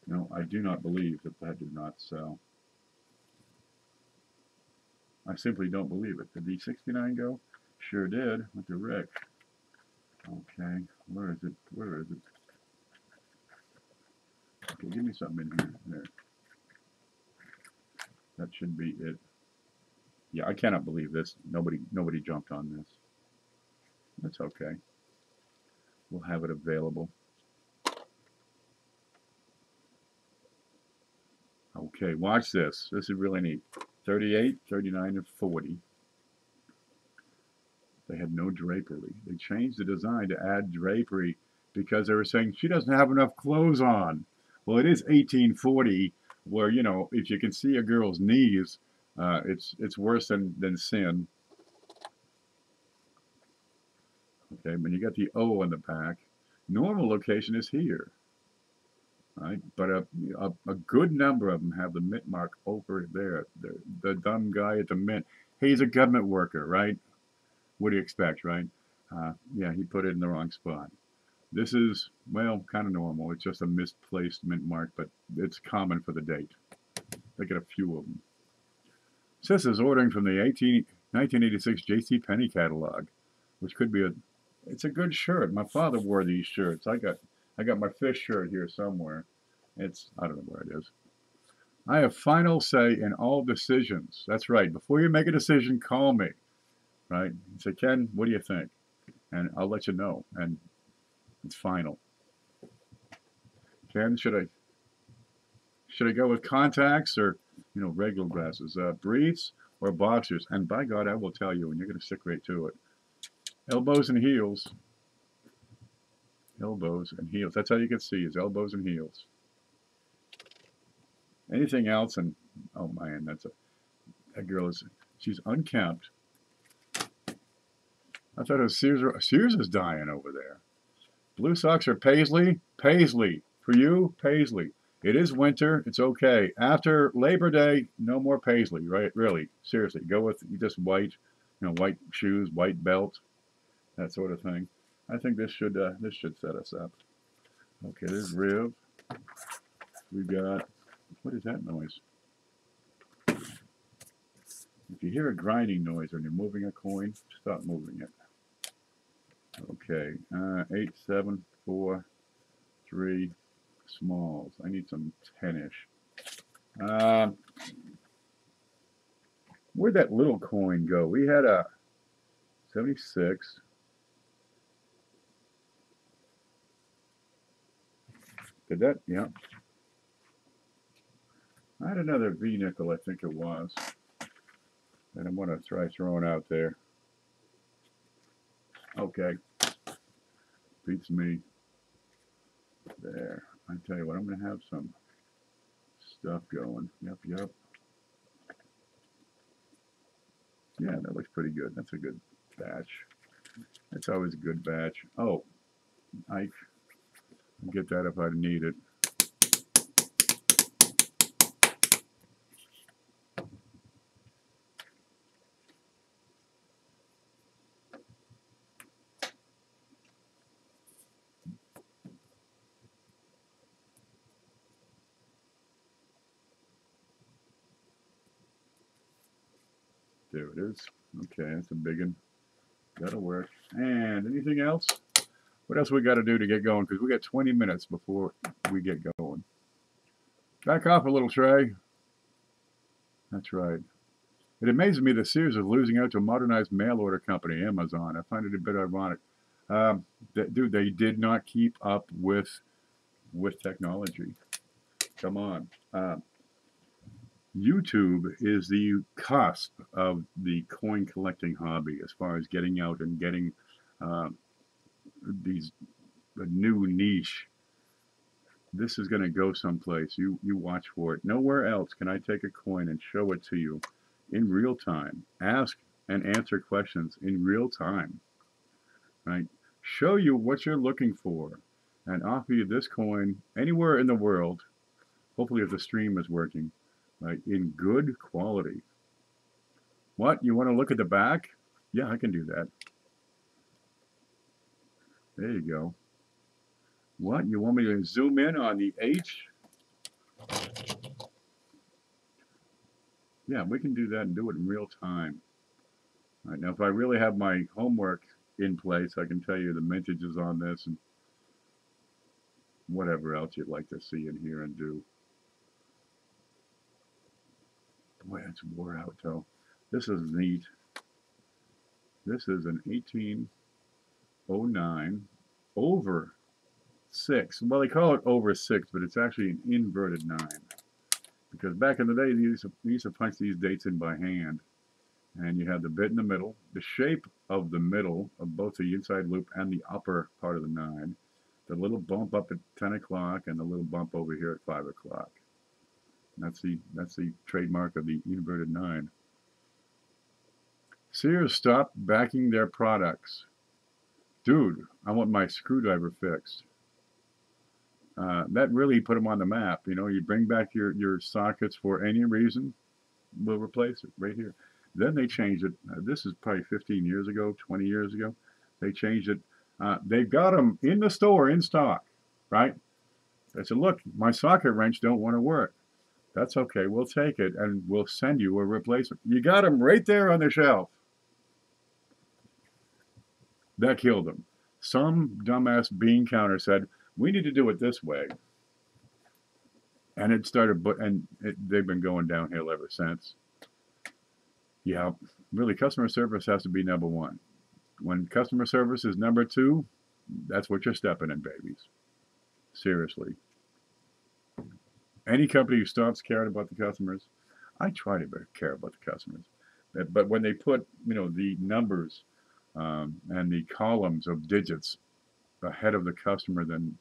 No, I do not believe that did not sell. I simply don't believe it. Did the 69 go? Sure did. Went to Rick. Okay, where is it? Where is it? Okay, give me something in here. There. That should be it. Yeah, I cannot believe this. Nobody jumped on this. That's okay. We'll have it available. Okay, watch this. This is really neat. 38, 39, and 40. They had no drapery. They changed the design to add drapery because they were saying she doesn't have enough clothes on. Well, it is 1840, where, you know, if you can see a girl's knees, it's worse than sin. Okay, but you got the O on the back. Normal location is here. Right, but a good number of them have the mint mark over there. The dumb guy at the mint, he's a government worker, right? What do you expect, right? Yeah, he put it in the wrong spot. This is, well, kind of normal. It's just a misplaced mint mark, but it's common for the date. Look at a few of them. Sis is ordering from the 1986 J.C. Penney catalog, which could be it's a good shirt. My father wore these shirts. I got my fish shirt here somewhere. I don't know where it is. I have final say in all decisions. That's right. Before you make a decision, call me. Right? You say, Ken, what do you think? And I'll let you know. And it's final. Ken, should I go with contacts or, you know, regular glasses, briefs or boxers? And by God, I will tell you, and you're going to stick right to it. Elbows and heels. Elbows and heels. That's how you can see is elbows and heels. Anything else, and oh man, that girl she's unkempt. I thought it was Sears is dying over there. Blue socks are Paisley. Paisley for you, Paisley. It is winter. It's okay. After Labor Day, no more Paisley. Right? Really, seriously, go with just white, you know, white shoes, white belt, that sort of thing. I think this should set us up. Okay, there's Riv. We got, what is that noise? If you hear a grinding noise when you're moving a coin, stop moving it. Okay, 8, 7, 4, 3 smalls. I need some 10-ish. Where'd that little coin go? We had a 76. Did that? Yeah. I had another V nickel, I think it was. And I'm going to try throwing out there. Okay. Beats me. There. I tell you what, I'm going to have some stuff going. Yep. Yeah, that looks pretty good. That's a good batch. That's always a good batch. Oh, I'll get that if I need it. There it is. Okay, that's a big one. That'll work. And anything else? What else we got to do to get going? Because we got 20 minutes before we get going. Back off a little, Trey. That's right. It amazes me that Sears is losing out to a modernized mail order company, Amazon. I find it a bit ironic. Dude, they did not keep up with technology. Come on. YouTube is the cusp of the coin collecting hobby as far as getting out and getting uh, these a new niche. This is going to go someplace. You watch for it. Nowhere else can I take a coin and show it to you in real time. Ask and answer questions in real time. Right? Show you what you're looking for and offer you this coin anywhere in the world. Hopefully, if the stream is working, right, in good quality. What? You want to look at the back? Yeah, I can do that. There you go. What? You want me to zoom in on the H? Yeah, we can do that and do it in real time. All right, now, if I really have my homework in place, I can tell you the mintages on this and whatever else you'd like to see and hear and do. Boy, it's wore out, though. This is neat. This is an 1809 over 6. Well, they call it over 6, but it's actually an inverted 9. Because back in the day, they used to punch these dates in by hand. And you have the bit in the middle, the shape of the middle of both the inside loop and the upper part of the 9, the little bump up at 10 o'clock and the little bump over here at 5 o'clock. That's the trademark of the inverted 9. Sears stopped backing their products. Dude, I want my screwdriver fixed. That really put them on the map. You know, you bring back your sockets for any reason, we'll replace it right here. Then they changed it. This is probably 15 years ago, 20 years ago. They changed it. They've got them in the store in stock, right? They said, look, my socket wrench don't want to work. That's okay. We'll take it and we'll send you a replacement. You got them right there on the shelf. That killed them. Some dumbass bean counter said, we need to do it this way. And it started, they've been going downhill ever since. Yeah, really, customer service has to be number one. When customer service is number two, that's what you're stepping in, babies. Seriously. Any company who stops caring about the customers, I try to care about the customers. But when they put, the numbers and the columns of digits ahead of the customer, then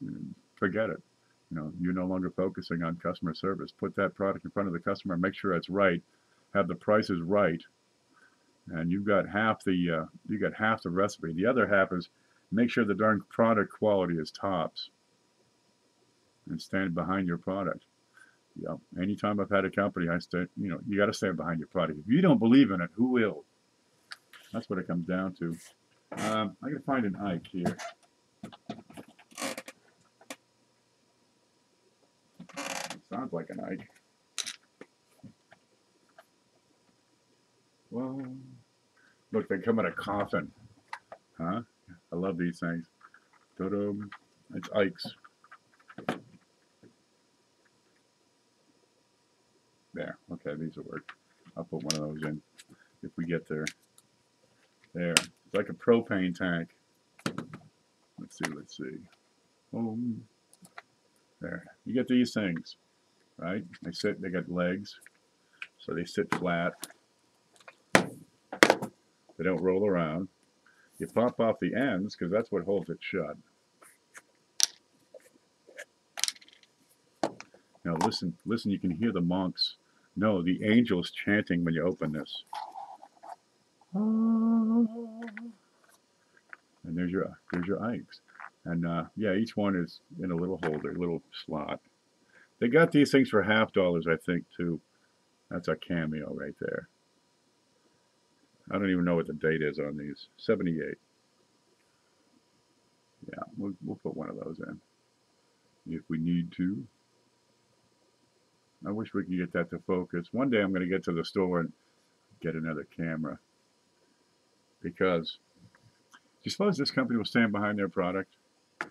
forget it. You're no longer focusing on customer service. Put that product in front of the customer, make sure it's right, have the prices right, and you've got half the recipe. The other half is make sure the darn product quality is tops, and stand behind your product. Yeah, anytime I've had a company, you got to stand behind your product. If you don't believe in it, who will? That's what it comes down to. I gotta find an Ike here. It sounds like an Ike. Well, look, they come in a coffin. Huh? I love these things. It's Ikes. There. Okay, these will work. I'll put one of those in if we get there. There. It's like a propane tank. Let's see. There. You get these things, right? They got legs, so they sit flat. They don't roll around. You pop off the ends because that's what holds it shut. Now listen, you can hear the monks. No, the angels chanting when you open this. And there's your Ikes. And yeah, each one is in a little holder, little slot. They got these things for $50, I think, too. That's a cameo right there. I don't even know what the date is on these. 78. Yeah, we'll put one of those in if we need to. I wish we could get that to focus. One day I'm going to get to the store and get another camera. Because do you suppose this company will stand behind their product? How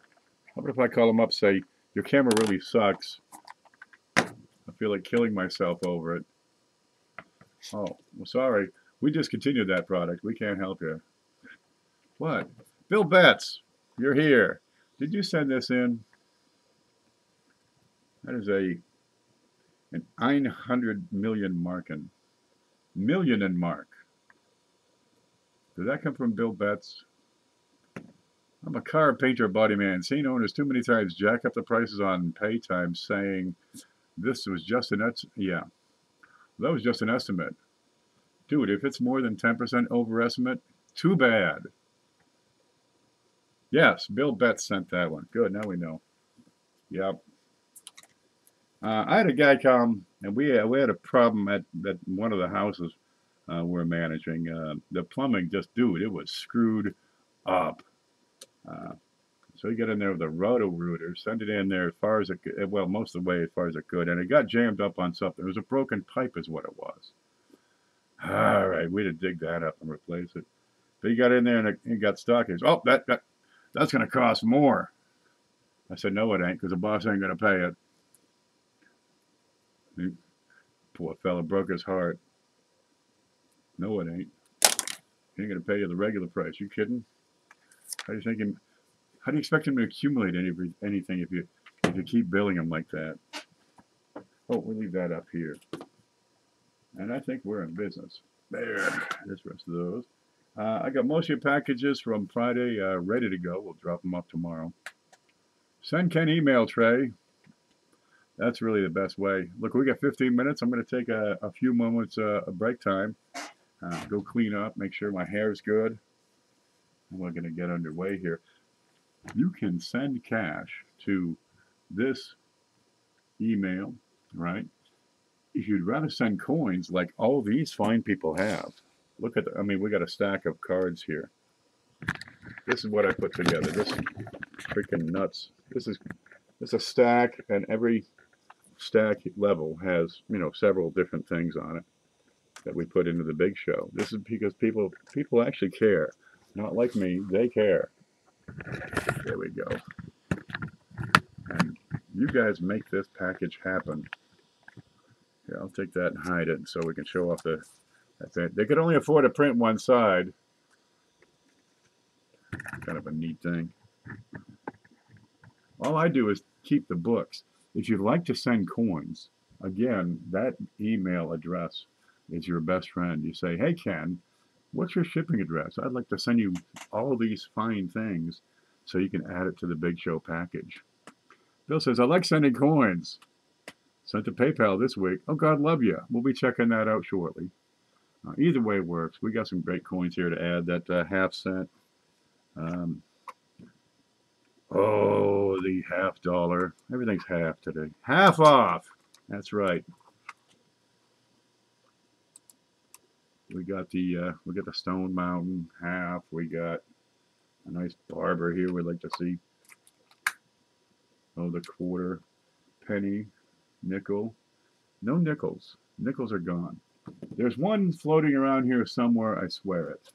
about if I call them up and say, your camera really sucks. I feel like killing myself over it. Oh, well, sorry. We discontinued that product. We can't help you. What? Bill Betts, you're here. Did you send this in? That is a And 100 million Marken. Millionen Mark. Did that come from Bill Betts? I'm a car painter body man. Seen owners too many times jack up the prices on pay time saying this was just an yeah, that was just an estimate. Dude, if it's more than 10% overestimate, too bad. Yes, Bill Betts sent that one. Good, now we know. Yep. I had a guy come, and we had a problem at one of the houses we're managing. The plumbing just, dude, it was screwed up. So he got in there with a roto-rooter, sent it in there as far as it could, well, most of the way as far as it could, and it got jammed up on something. It was a broken pipe is what it was. All right, we had to dig that up and replace it. But he got in there and it got stuck. He goes, oh, that's going to cost more. I said, no, it ain't, because the boss ain't going to pay it. Poor fella broke his heart. No, it ain't. He ain't going to pay you the regular price. You kidding? How do you expect him to accumulate anything if you keep billing him like that? Oh, we'll leave that up here. And I think we're in business. There. This rest of those. I got most of your packages from Friday ready to go. We'll drop them off tomorrow. Send Ken email tray. That's really the best way. Look, we got 15 minutes. I'm going to take a few moments of break time. Go clean up, make sure my hair's good. And we're going to get underway here. You can send cash to this email, right? If you'd rather send coins like all these fine people have. Look at I mean, we got a stack of cards here. This is what I put together. This is freaking nuts. This is a stack, and every stack level has, you know, several different things on it that we put into the big show. This is because people actually care. Not like me, they care. There we go. And you guys make this package happen. Here, I'll take that and hide it so we can show off that's it. They could only afford to print one side. Kind of a neat thing. All I do is keep the books. If you'd like to send coins, again, that email address is your best friend. You say, hey, Ken, what's your shipping address? I'd like to send you all these fine things so you can add it to the Big Show package. Bill says, I like sending coins. Sent to PayPal this week. Oh, God love you. We'll be checking that out shortly. Either way works. We got some great coins here to add. That half cent. Oh, the $50. Everything's half today. Half off. That's right. We got the Stone Mountain half. We got a nice barber here we'd like to see. Oh, the quarter, penny, nickel. No nickels. Nickels are gone. There's one floating around here somewhere, I swear it.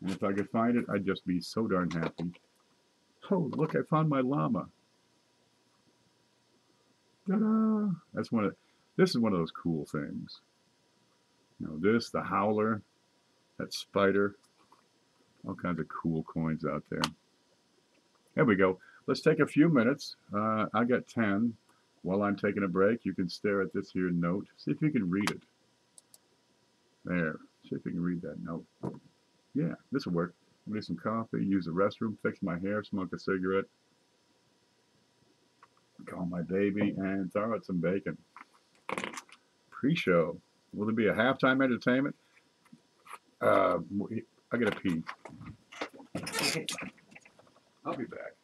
And if I could find it, I'd just be so darn happy. Oh, look, I found my llama. Ta-da! This is one of those cool things. You know, this, the howler, that spider, all kinds of cool coins out there. There we go. Let's take a few minutes. I got 10. While I'm taking a break, you can stare at this here note. See if you can read it. There. See if you can read that note. Yeah, this will work. I'm going to get some coffee, use the restroom, fix my hair, smoke a cigarette, call my baby, and throw out some bacon. Pre-show. Will there be a halftime entertainment? I got to pee. I'll be back.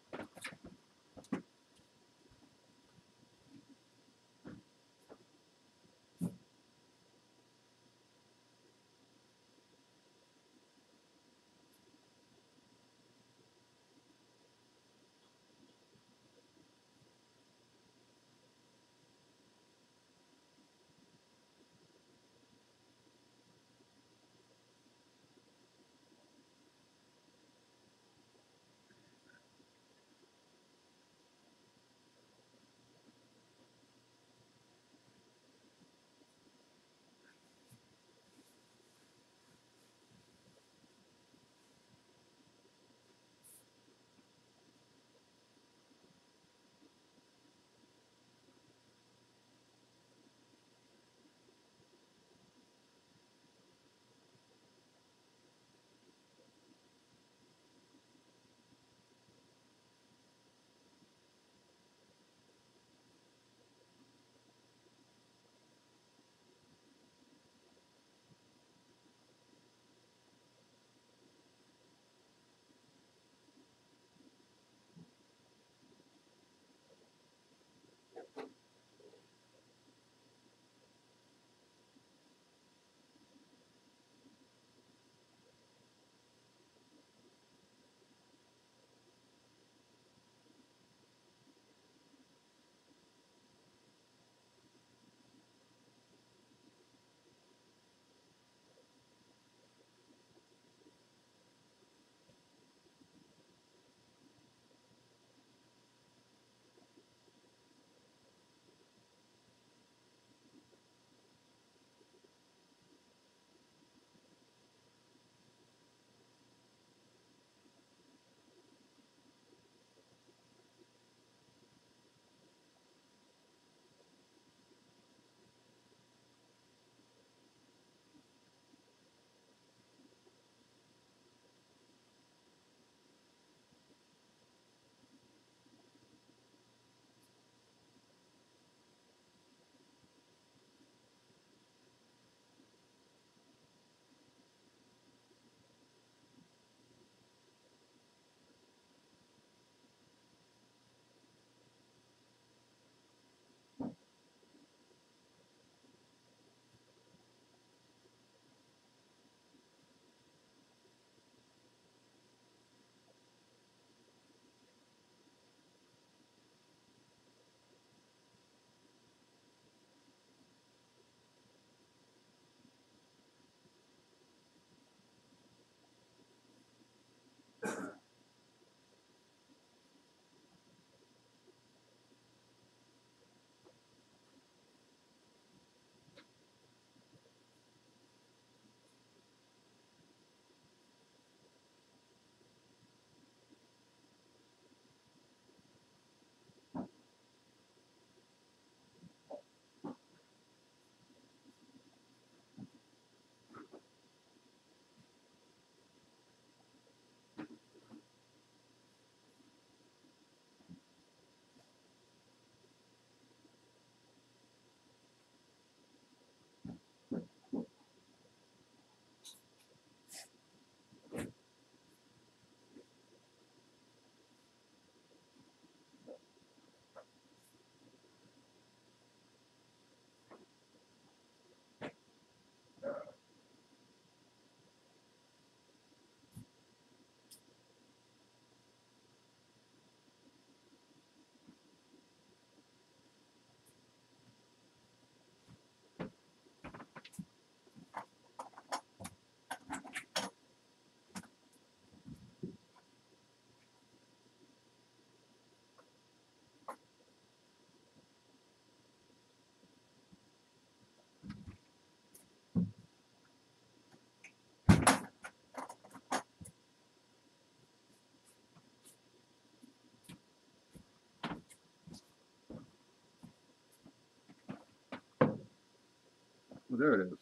Well, there it is.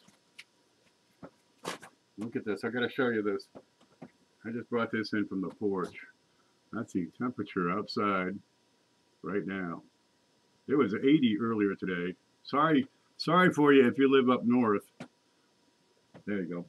Look at this. I got to show you this. I just brought this in from the porch. That's the temperature outside right now. It was 80 earlier today. Sorry for you if you live up north. There you go.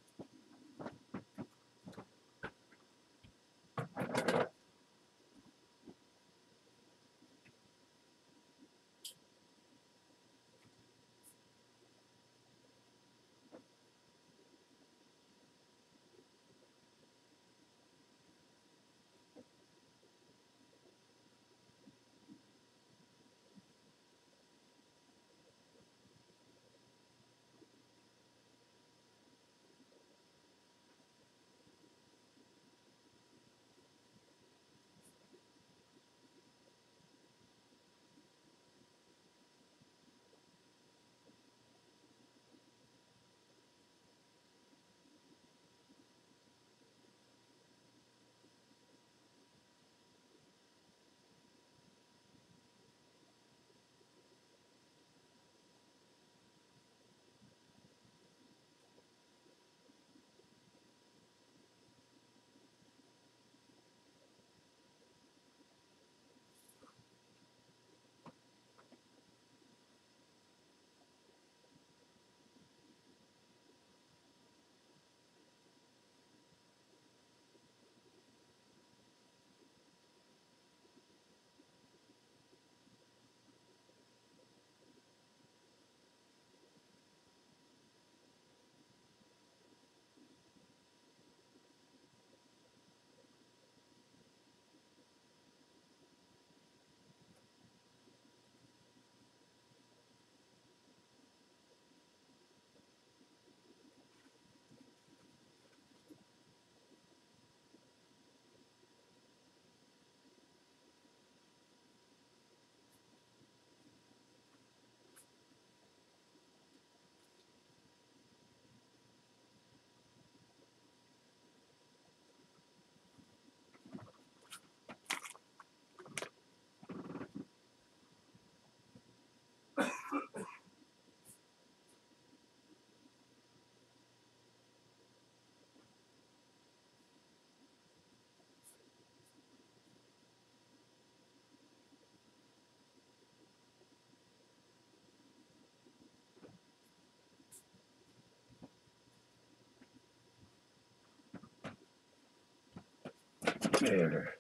There.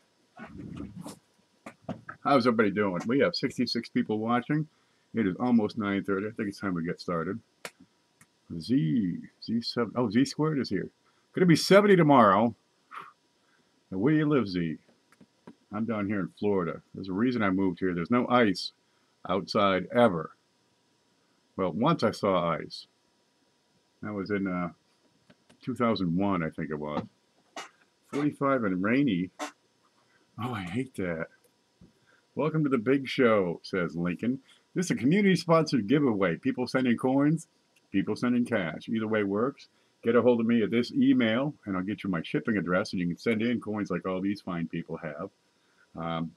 How's everybody doing? We have 66 people watching. It is almost 9:30. I think it's time we get started. Z7. Oh, Z squared is here. Going to be 70 tomorrow. Now, where do you live, Z? I'm down here in Florida. There's a reason I moved here. There's no ice outside ever. Well, once I saw ice. That was in 2001, I think it was. 45 and rainy. Oh, I hate that. Welcome to the big show, says Lincoln. This is a community-sponsored giveaway. People sending coins, people sending cash. Either way works. Get a hold of me at this email, and I'll get you my shipping address, and you can send in coins like all these fine people have,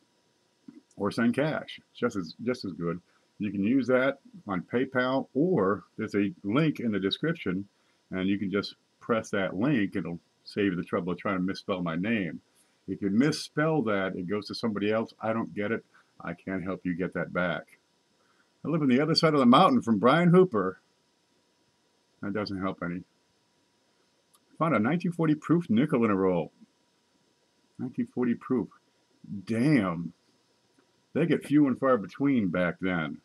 or send cash. Just as good. You can use that on PayPal, or there's a link in the description, and you can just press that link. It'll save you the trouble of trying to misspell my name. If you misspell that, it goes to somebody else. I don't get it. I can't help you get that back. I live on the other side of the mountain from Brian Hooper. That doesn't help any. Found a 1940 proof nickel in a roll. 1940 proof. Damn. They get few and far between back then.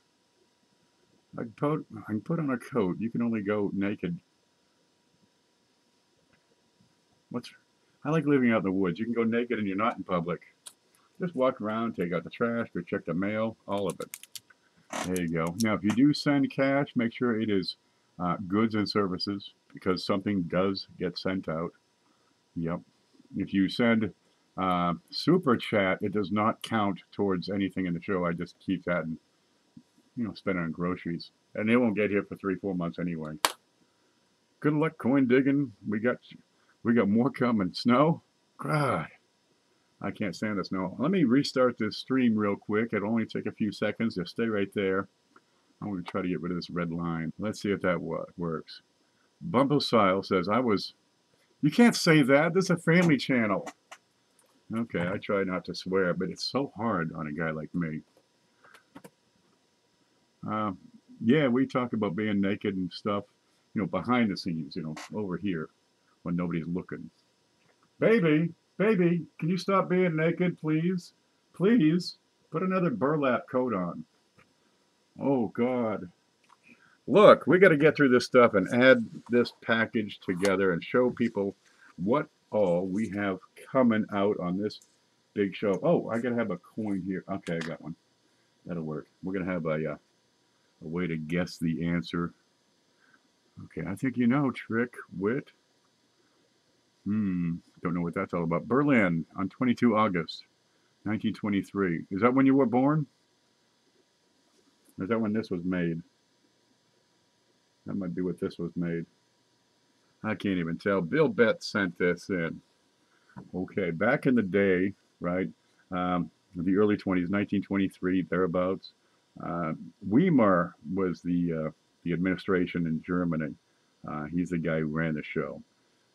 I can put on a coat. You can only go naked. I like living out in the woods. You can go naked and you're not in public. Just walk around, take out the trash, go check the mail, all of it. There you go. Now, if you do send cash, make sure it is goods and services, because something does get sent out. Yep. If you send super chat, it does not count towards anything in the show. I just keep that and spend it on groceries, and it won't get here for 3-4 months anyway. Good luck coin digging. We got more coming. Snow? God, I can't stand the snow. Let me restart this stream real quick. It'll only take a few seconds. Just stay right there. I'm going to try to get rid of this red line. Let's see if that works. Bumblesile says, you can't say that. This is a family channel. Okay, I try not to swear, but it's so hard on a guy like me. Yeah, we talk about being naked and stuff, behind the scenes, over here when nobody's looking. Baby, can you stop being naked, please? Please, put another burlap coat on. Oh, God. Look, we got to get through this stuff and add this package together and show people what all we have coming out on this big show. Oh, I got to have a coin here. Okay, I got one. That'll work. We're going to have a way to guess the answer. Okay, I think you know, Trick Wit. Don't know what that's all about. Berlin on 22 August 1923. Is that when you were born? Or is that when this was made? That might be what this was made. I can't even tell. Bill Betts sent this in. Okay, back in the day, right, the early 20s, 1923, thereabouts, Weimar was the administration in Germany. He's the guy who ran the show.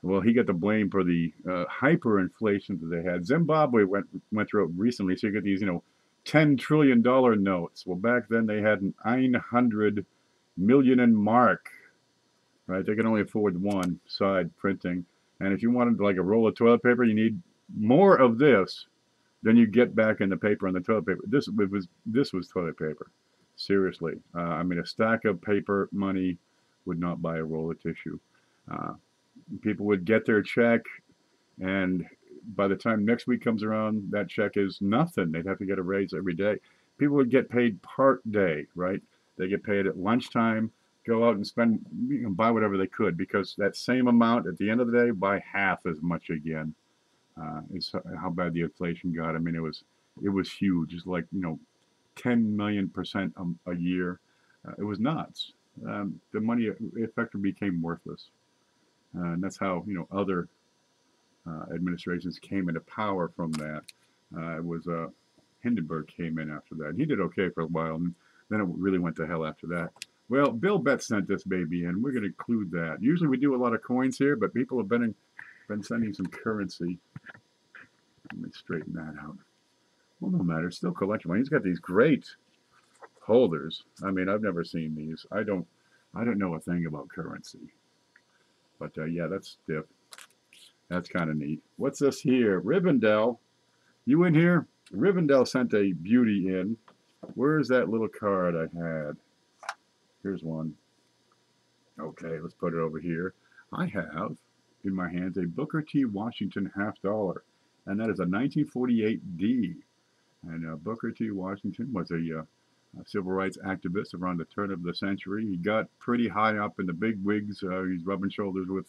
Well, he got the blame for the hyperinflation that they had. Zimbabwe went through it recently, so you get these, $10 trillion notes. Well, back then they had 900 million mark, right? They could only afford one side printing. And if you wanted like a roll of toilet paper, you need more of this than you get back in the paper on the toilet paper. This was toilet paper. Seriously. I mean, a stack of paper money would not buy a roll of tissue. People would get their check, and by the time next week comes around, that check is nothing. They'd have to get a raise every day. People would get paid part day, right? They get paid at lunchtime, go out and spend, buy whatever they could, because that same amount at the end of the day, buy half as much again. Is how bad the inflation got. I mean, it was huge. It's like 10 million% a year. It was nuts. The money effectively became worthless. And that's how, other administrations came into power from that. It was Hindenburg came in after that. He did okay for a while, and then it really went to hell after that. Well, Bill Betts sent this baby in. We're going to include that. Usually we do a lot of coins here, but people have been sending some currency. Let me straighten that out. Well, no matter. Still collectible. He's got these great holders. I mean, I've never seen these. I don't know a thing about currency. But yeah, that's stiff. That's kind of neat. What's this here? Rivendell. You in here? Rivendell sent a beauty in. Where's that little card I had? Here's one. Okay, let's put it over here. I have in my hands a Booker T. Washington $50. And that is a 1948 D. And Booker T. Washington was a civil rights activist around the turn of the century. He got pretty high up in the big wigs. He's rubbing shoulders with,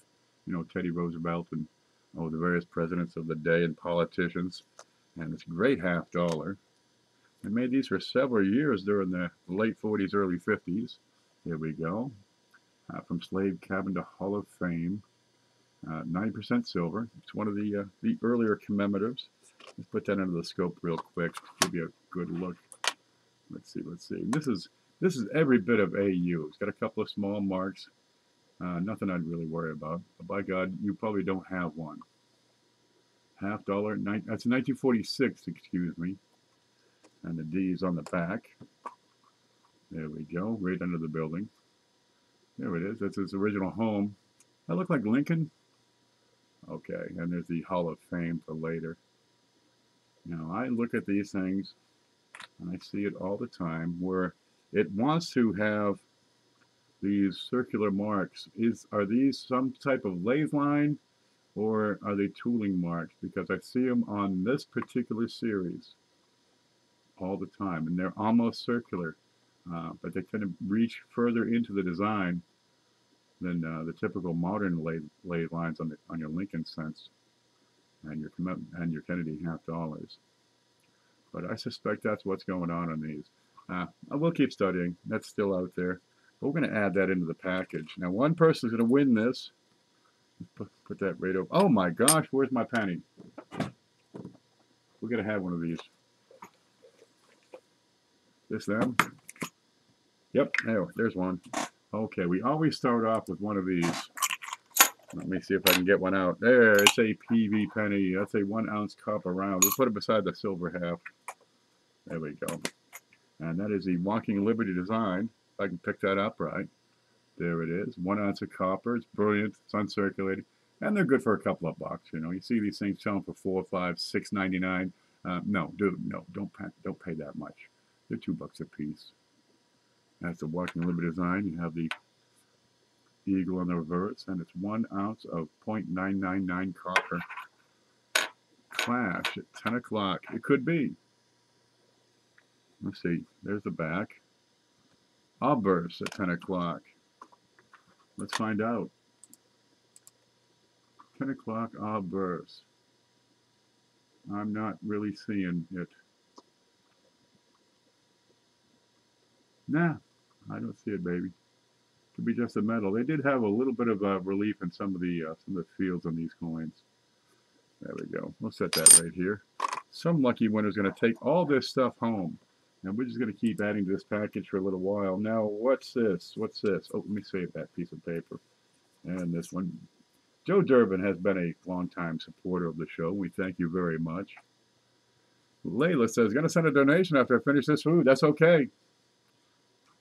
Teddy Roosevelt and the various presidents of the day and politicians. And it's a great $50. They made these for several years during the late 40s, early 50s. Here we go. From Slave Cabin to Hall of Fame. 90% silver. It's one of the earlier commemoratives. Let's put that into the scope real quick. Give you a good look. Let's see. This is every bit of AU. It's got a couple of small marks. Nothing I'd really worry about. But by God, you probably don't have one. $50. That's 1946, excuse me. And the D is on the back. There we go, right under the building. There it is. That's his original home. That look like Lincoln? Okay, and there's the Hall of Fame for later. I look at these things, and I see it all the time, where it wants to have these circular marks. Are these some type of lathe line, or are they tooling marks? Because I see them on this particular series all the time, and they're almost circular, but they tend to reach further into the design than the typical modern lathe lines on your Lincoln cents and your Kennedy $50. But I suspect that's what's going on these. I will keep studying. That's still out there. But we're going to add that into the package. Now, one person's going to win this. Put that right over. Oh my gosh, where's my penny? We're going to have one of these. This them? Yep, there's one. Okay, we always start off with one of these. Let me see if I can get one out. There, it's a PV penny. That's a 1 ounce copper round. We'll put it beside the silver half. There we go. And that is the Walking Liberty design. If I can pick that up right. There it is. 1 ounce of copper. It's brilliant. It's uncirculated. And they're good for a couple of bucks. You know, you see these things selling for $4, $5, $6.99. No, dude, no, don't pay that much. They're $2 a piece. That's the Walking Liberty design. You have the eagle on the reverse, and it's 1 ounce of 0.999 copper. Clash at 10 o'clock. It could be. Let's see. There's the back. Obverse at 10 o'clock. Let's find out. 10 o'clock obverse. I'm not really seeing it. Nah, I don't see it, baby. Could be just a metal. They did have a little bit of relief in some of the fields on these coins. There we go. We'll set that right here. Some lucky winner's going to take all this stuff home. And we're just going to keep adding to this package for a little while. Now, what's this? What's this? Oh, let me save that piece of paper. And this one. Joe Durbin has been a long-time supporter of the show. We thank you very much. Layla says, going to send a donation after I finish this food. That's okay.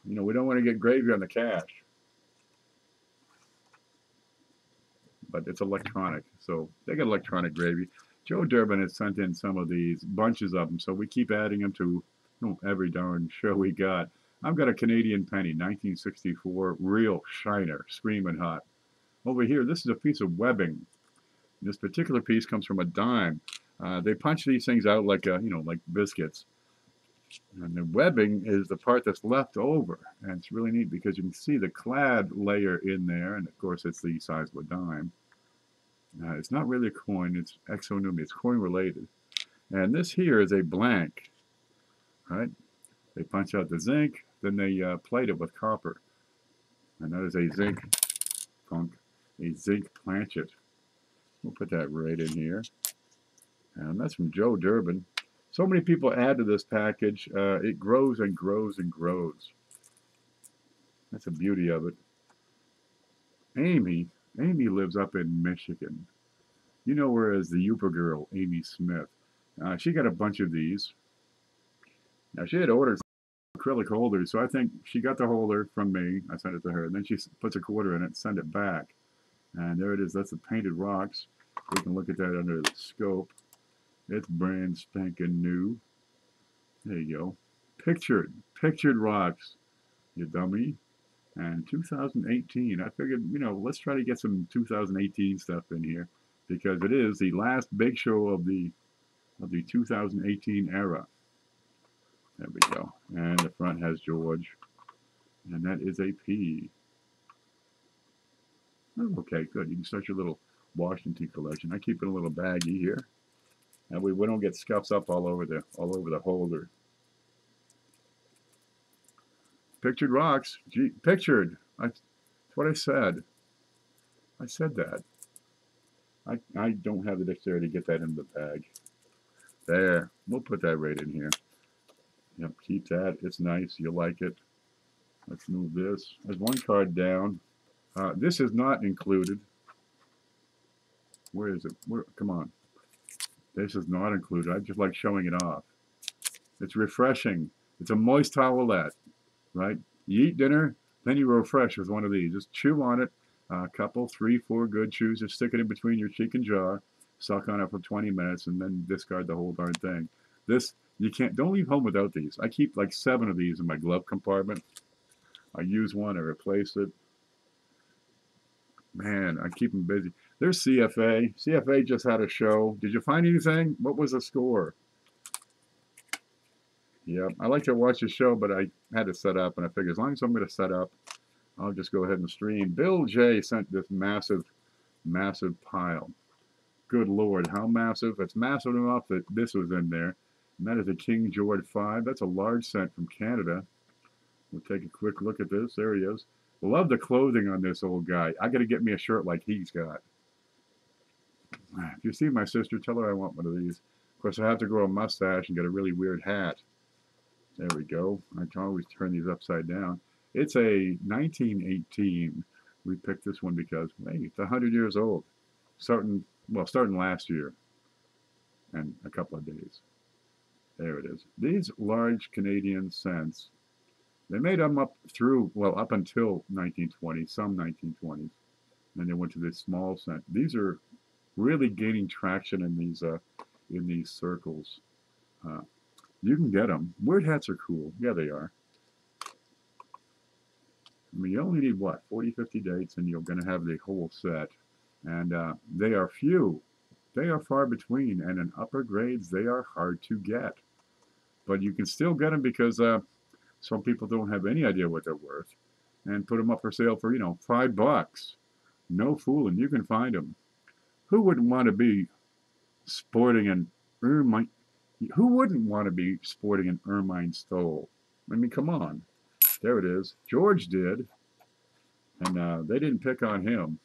You know, we don't want to get gravy on the cash. But it's electronic, so they got electronic gravy. Joe Durbin has sent in some of these, bunches of them, so we keep adding them to every darn show we got. I've got a Canadian penny, 1964, real shiner, screaming hot. Over here, this is a piece of webbing. This particular piece comes from a dime. They punch these things out like, like biscuits. And the webbing is the part that's left over. And it's really neat because you can see the clad layer in there. And of course, it's the size of a dime. It's not really a coin. It's exonumi. It's coin related. And this here is a blank. Right? They punch out the zinc. Then they plate it with copper. And that is a zinc a zinc planchet. We'll put that right in here. And that's from Joe Durbin. So many people add to this package. It grows and grows and grows. That's the beauty of it. Amy lives up in Michigan. You know her as the Youper girl, Amy Smith. She got a bunch of these. Now, she had ordered acrylic holders, so I think she got the holder from me. I sent it to her. And then she puts a quarter in it and send it back. And there it is. That's the painted rocks. We can look at that under the scope. It's brand spanking new. There you go. Pictured rocks, you dummy. And 2018. I figured, let's try to get some 2018 stuff in here because it is the last big show of the 2018 era. There we go. And the front has George. And that is a P. Oh, okay, good. You can start your little Washington collection. I keep it in a little baggie here. And we don't get scuffs up all over the holder. Pictured rocks. Gee, pictured. That's what I said. I said that. I don't have the dexterity to get that in the bag. There. We'll put that right in here. Yep, keep that. It's nice. You'll like it. Let's move this. There's one card down. This is not included. Where is it? Come on. This is not included. I just like showing it off. It's refreshing. It's a moist towelette, right? You eat dinner, then you refresh with one of these. Just chew on it. A couple, 3, 4 good chews. Just stick it in between your cheek and jaw. Suck on it for 20 minutes and then discard the whole darn thing. Don't leave home without these. I keep like 7 of these in my glove compartment. I use one, I replace it. Man, I keep them busy. There's CFA. CFA just had a show. Did you find anything? What was the score? Yep, I like to watch the show, but I had to set up, and I figured as long as I'm going to set up, I'll just go ahead and stream. Bill J sent this massive pile. Good Lord, how massive? It's massive enough that this was in there. And that is a King George V. That's a large set from Canada. We'll take a quick look at this. There he is. Love the clothing on this old guy. I got to get me a shirt like he's got. If you see my sister, tell her I want one of these. Of course, I have to grow a mustache and get a really weird hat. There we go. I can always turn these upside down. It's a 1918. We picked this one because, hey, it's 100 years old. Starting last year and a couple of days. There it is. These large Canadian cents, they made them up until 1920, some 1920s. And they went to this small cent. These are really gaining traction in these circles. Uh, you can get them. Weird hats are cool. Yeah, they are. I mean, you only need what, 40, 50 dates, and you're going to have the whole set. And they are few. They are far between, and in upper grades, they are hard to get. But you can still get them because some people don't have any idea what they're worth, and put them up for sale for $5. No fooling, you can find them. Who wouldn't want to be sporting an ermine? Who wouldn't want to be sporting an ermine stole? I mean, come on. There it is. George did, and they didn't pick on him.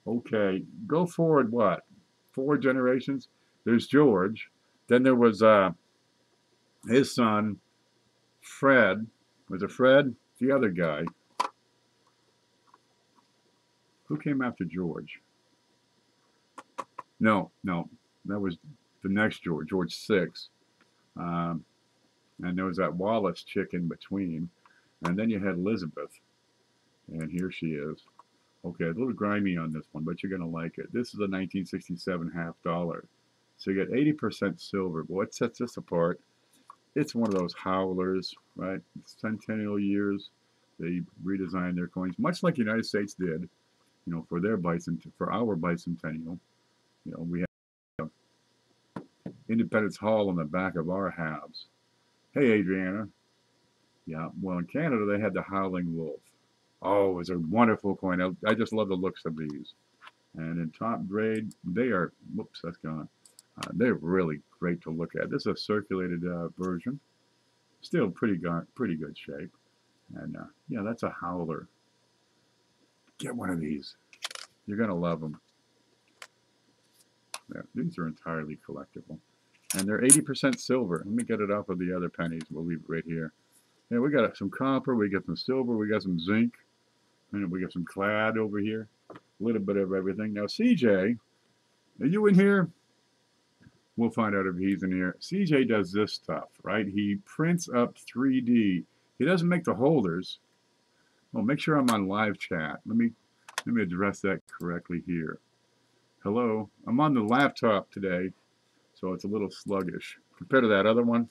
Okay, go forward what? 4 generations? There's George. Then there was his son, Fred. Was it Fred? The other guy. Who came after George? No, that was the next George, George VI. And there was that Wallace chick in between. And then you had Elizabeth. And here she is. Okay, a little grimy on this one, but you're going to like it. This is a 1967 half dollar. So you get 80% silver. But what sets this apart? It's one of those howlers, right? Centennial years. They redesigned their coins, much like the United States did, for their for our bicentennial. We have Independence Hall on the back of our halves. Hey, Adriana. Yeah, well, in Canada, they had the Howling Wolf. Oh, it's a wonderful coin. I just love the looks of these. And in top grade, they are, whoops, that's gone. They're really great to look at. This is a circulated version. Still pretty good shape. And yeah, that's a howler. Get one of these. You're going to love them. Yeah, these are entirely collectible. And they're 80% silver. Let me get it off of the other pennies. We'll leave it right here. Yeah, we got some copper, we got some silver, we got some zinc, and we got some clad over here. A little bit of everything. Now, CJ, are you in here? We'll find out if he's in here. CJ does this stuff, right? He prints up 3D. He doesn't make the holders. Well, make sure I'm on live chat. Let me address that correctly here. Hello, I'm on the laptop today, so it's a little sluggish compared to that other one.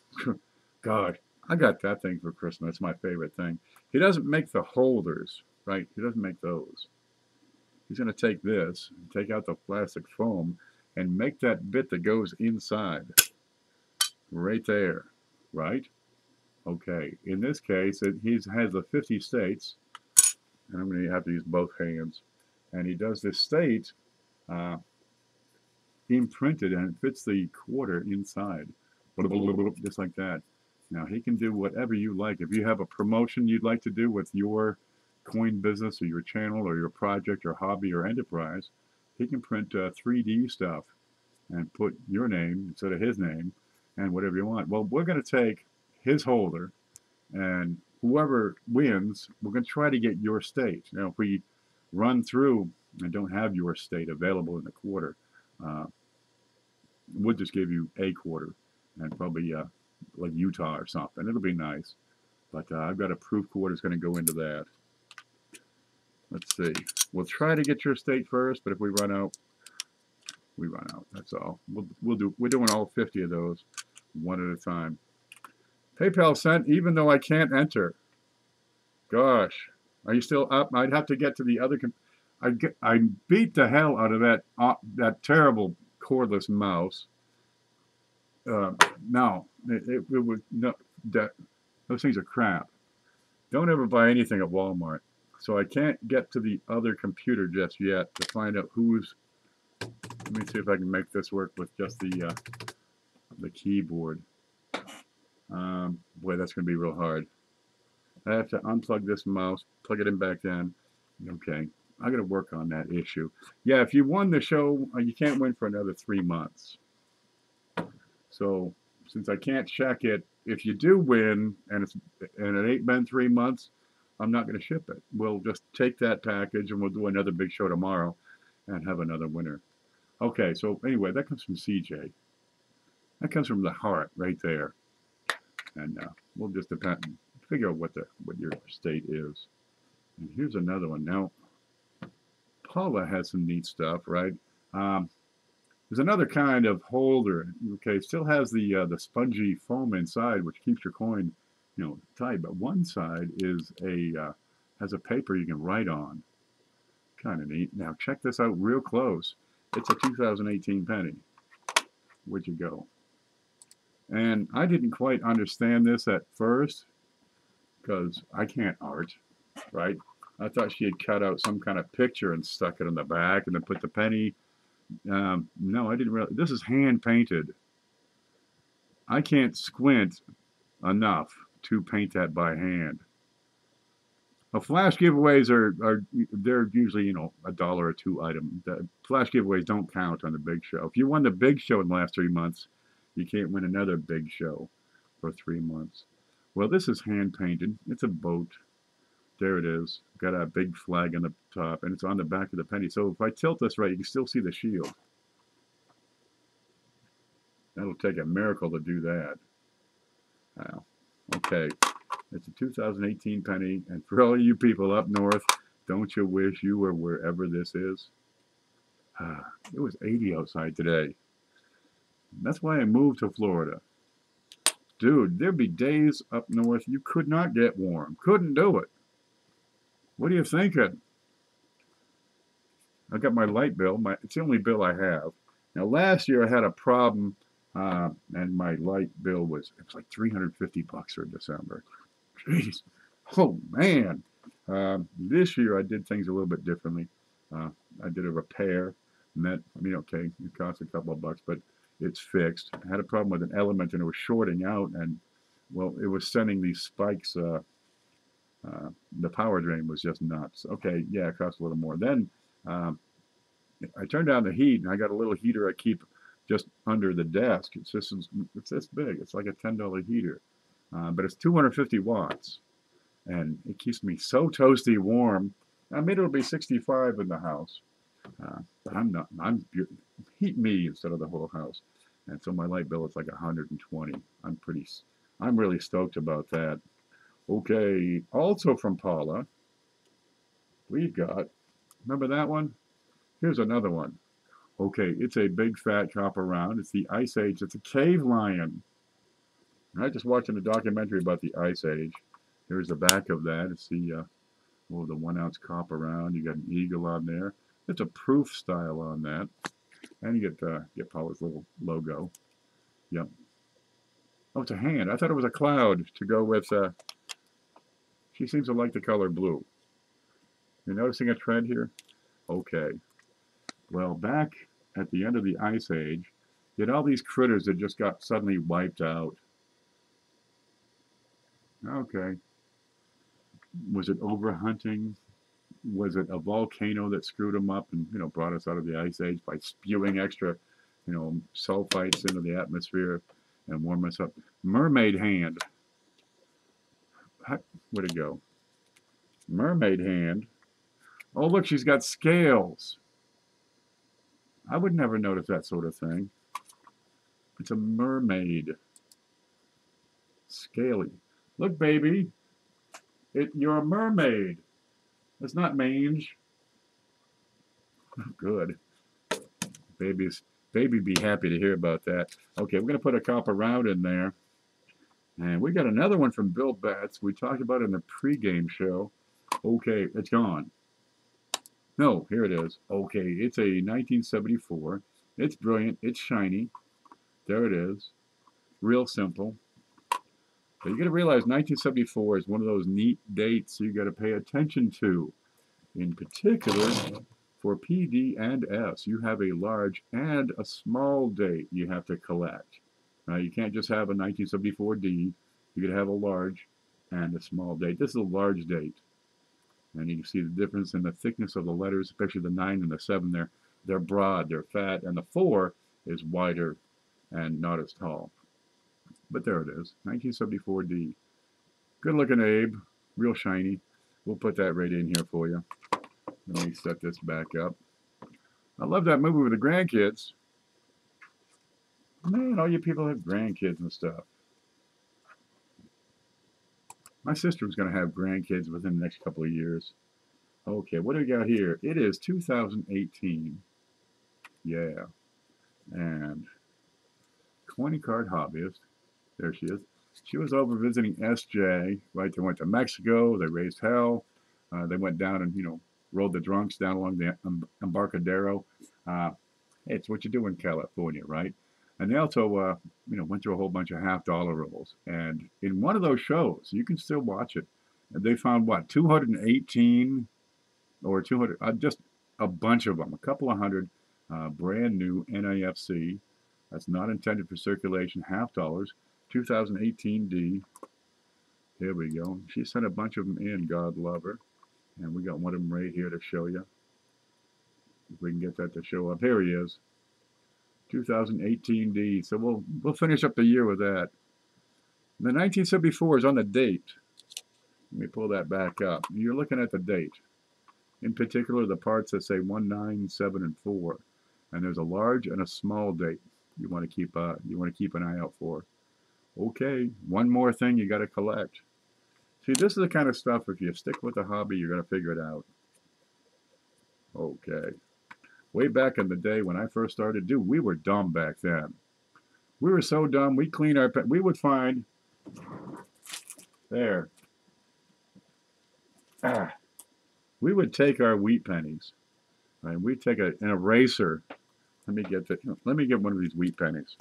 God, I got that thing for Christmas. It's my favorite thing. He doesn't make the holders, right? He doesn't make those. He's going to take this, take out the plastic foam, and make that bit that goes inside. Right there, right? Okay, in this case, he has the 50 states, and I'm going to have to use both hands. And he does this state imprinted, and it fits the quarter inside, just like that. Now, he can do whatever you like. If you have a promotion you'd like to do with your coin business or your channel or your project or hobby or enterprise, he can print 3D stuff and put your name instead of his name and whatever you want. Well, we're going to take his holder, and whoever wins, we're going to try to get your state. Now, if we run through and don't have your state available in the quarter, we'll just give you a quarter and probably like Utah or something. It'll be nice. But I've got a proof quarter that's going to go into that. Let's see. We'll try to get your state first, but if we run out, we run out. That's all. We're doing all 50 of those one at a time. PayPal sent, even though I can't enter. Gosh, are you still up? I'd have to get to the other. I beat the hell out of that terrible cordless mouse. No, it was no. Those things are crap. Don't ever buy anything at Walmart. So I can't get to the other computer just yet to find out who's. Let me see if I can make this work with just the keyboard. Boy, that's going to be real hard. I have to unplug this mouse, plug it in back in. Okay, I got to work on that issue. Yeah, if you won the show, you can't win for another 3 months. So since I can't check it, if you do win and it ain't been 3 months, I'm not going to ship it. We'll just take that package and we'll do another big show tomorrow and have another winner. Okay, so anyway, that comes from CJ. That comes from the heart right there. And we'll just figure out what your state is. And here's another one. Now, Paula has some neat stuff, right? There's another kind of holder. Okay, it still has the spongy foam inside, which keeps your coin, tight. But one side is has a paper you can write on. Kind of neat. Now check this out real close. It's a 2018 penny. Where'd you go? And I didn't quite understand this at first because I can't art, right? I thought she had cut out some kind of picture and stuck it in the back and then put the penny. No, I didn't realize. This is hand painted. I can't squint enough to paint that by hand. Flash giveaways they're usually $1 or $2 item. The flash giveaways don't count on the big show. If you won the big show in the last 3 months, you can't win another big show for 3 months. Well, this is hand painted. It's a boat. There it is. Got a big flag on the top, and it's on the back of the penny. So if I tilt this right, you can still see the shield. That'll take a miracle to do that. Wow. Okay. It's a 2018 penny, and for all you people up north, don't you wish you were wherever this is? It was 80 outside today. That's why I moved to Florida. Dude, there'd be days up north you could not get warm. Couldn't do it. What are you thinking? I got my light bill. It's the only bill I have. Now, last year I had a problem, and my light bill was like $350 for December. Jeez. Oh, man. This year I did things a little bit differently. I did a repair. Okay, it cost a couple of bucks, but it's fixed. I had a problem with an element and it was shorting out, and, well, it was sending these spikes. The power drain was just nuts. Okay, yeah, it cost a little more. Then I turned down the heat, and I got a little heater I keep just under the desk. It's this big. It's like a $10 heater, but it's 250 watts, and it keeps me so toasty warm. I mean, it'll be 65 in the house, but I'm heat me instead of the whole house, and so my light bill is like 120. I'm really stoked about that. Okay, also from Paula, we've got, remember that one? Here's another one. Okay, it's a big fat copper round. It's the Ice Age. It's a cave lion. I just watching a documentary about the Ice Age. Here's the back of that. It's the 1 ounce copper round. You got an eagle on there. It's a proof style on that. And you get Paula's little logo. Yep. Oh, it's a hand. I thought it was a cloud to go with. She seems to like the color blue. You're noticing a trend here? Okay. Well, back at the end of the Ice Age, you had all these critters that just got suddenly wiped out. Okay. Was it overhunting? Was it a volcano that screwed them up and, brought us out of the Ice Age by spewing extra, sulfites into the atmosphere and warm us up? Mermaid hand. Where'd it go? Mermaid hand. Oh, look, she's got scales. I would never notice that sort of thing. It's a mermaid. Scaly. Look, baby. You're a mermaid. It's not mange. Good. Baby be happy to hear about that. Okay, we're going to put a copper round in there. And we got another one from Bill Betts. We talked about it in the pregame show. Okay, it's gone. No, here it is. Okay, it's a 1974. It's brilliant. It's shiny. There it is. Real simple. But you got to realize 1974 is one of those neat dates you got to pay attention to. In particular, for P, D, and S, you have a large and a small date you have to collect. Now, you can't just have a 1974 D. You got to have a large and a small date. This is a large date. And you can see the difference in the thickness of the letters, especially the 9 and the 7 there. They're broad, they're fat, and the 4 is wider and not as tall. But there it is, 1974 D. Good looking Abe, real shiny. We'll put that right in here for you. Let me set this back up. I love that movie with the grandkids. Man, all you people have grandkids and stuff. My sister was going to have grandkids within the next couple of years. Okay, what do we got here? It is 2018. Yeah. And coin card hobbyist. There she is. She was over visiting SJ. Right, they went to Mexico. They raised hell. They went down and, rode the drunks down along the Embarcadero. It's what you do in California, right? And they also, went through a whole bunch of half-dollar rolls. And in one of those shows, you can still watch it. They found, 218 or 200, just a bunch of them, a couple of hundred brand new NIFC. That's not intended for circulation, $half, 2018 D. Here we go. She sent a bunch of them in, God love her. And we got one of them right here to show you. If we can get that to show up. Here he is. 2018 D. So we'll finish up the year with that. The 1974 is on the date. Let me pull that back up. You're looking at the date. In particular, the parts that say 1, 9, 7, and 4. And there's a large and a small date you want to keep an eye out for. Okay, one more thing you got to collect. See, this is the kind of stuff, if you stick with the hobby, you're going to figure it out. Okay. Way back in the day when I first started, dude, we were dumb back then. We were so dumb, we would find, there. We would take our wheat pennies, right? We'd take an eraser. Let me get one of these wheat pennies.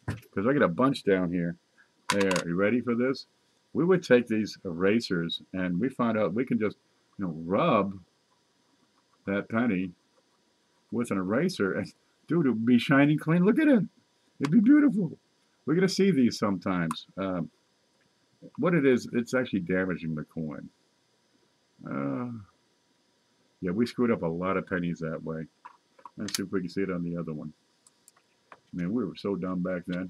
Because I got a bunch down here. There, you ready for this? We would take these erasers and we found out we can just, rub that penny with an eraser and, dude, it would be shining clean. Look at it. It'd be beautiful. We're going to see these sometimes. What it is, it's actually damaging the coin. Yeah, we screwed up a lot of pennies that way. Let's see if we can see it on the other one. Man, we were so dumb back then.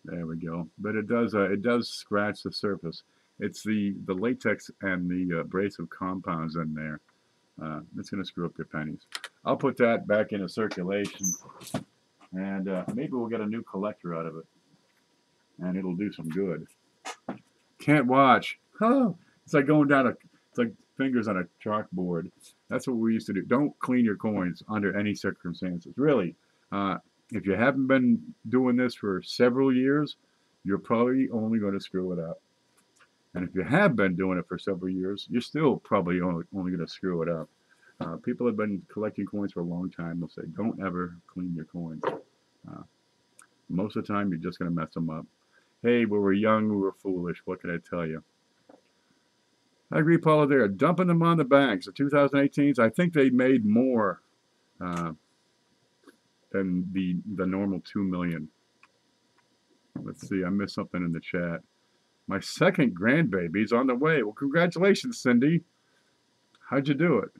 There we go. But it does scratch the surface. It's the latex and the abrasive compounds in there. It's going to screw up your pennies. I'll put that back into circulation, and maybe we'll get a new collector out of it, and it'll do some good. Can't watch. Oh, it's like it's like fingers on a chalkboard. That's what we used to do. Don't clean your coins under any circumstances. Really, if you haven't been doing this for several years, you're probably only going to screw it up. And if you have been doing it for several years, you're still probably only going to screw it up. People have been collecting coins for a long time. They'll say, don't ever clean your coins. Most of the time, you're just going to mess them up. Hey, we were young, we were foolish. What can I tell you? I agree, Paula, they're dumping them on the banks. The 2018s, I think they made more than the normal 2 million. Let's see, I missed something in the chat. My second grandbaby's on the way. Well, congratulations, Cindy. How'd you do it?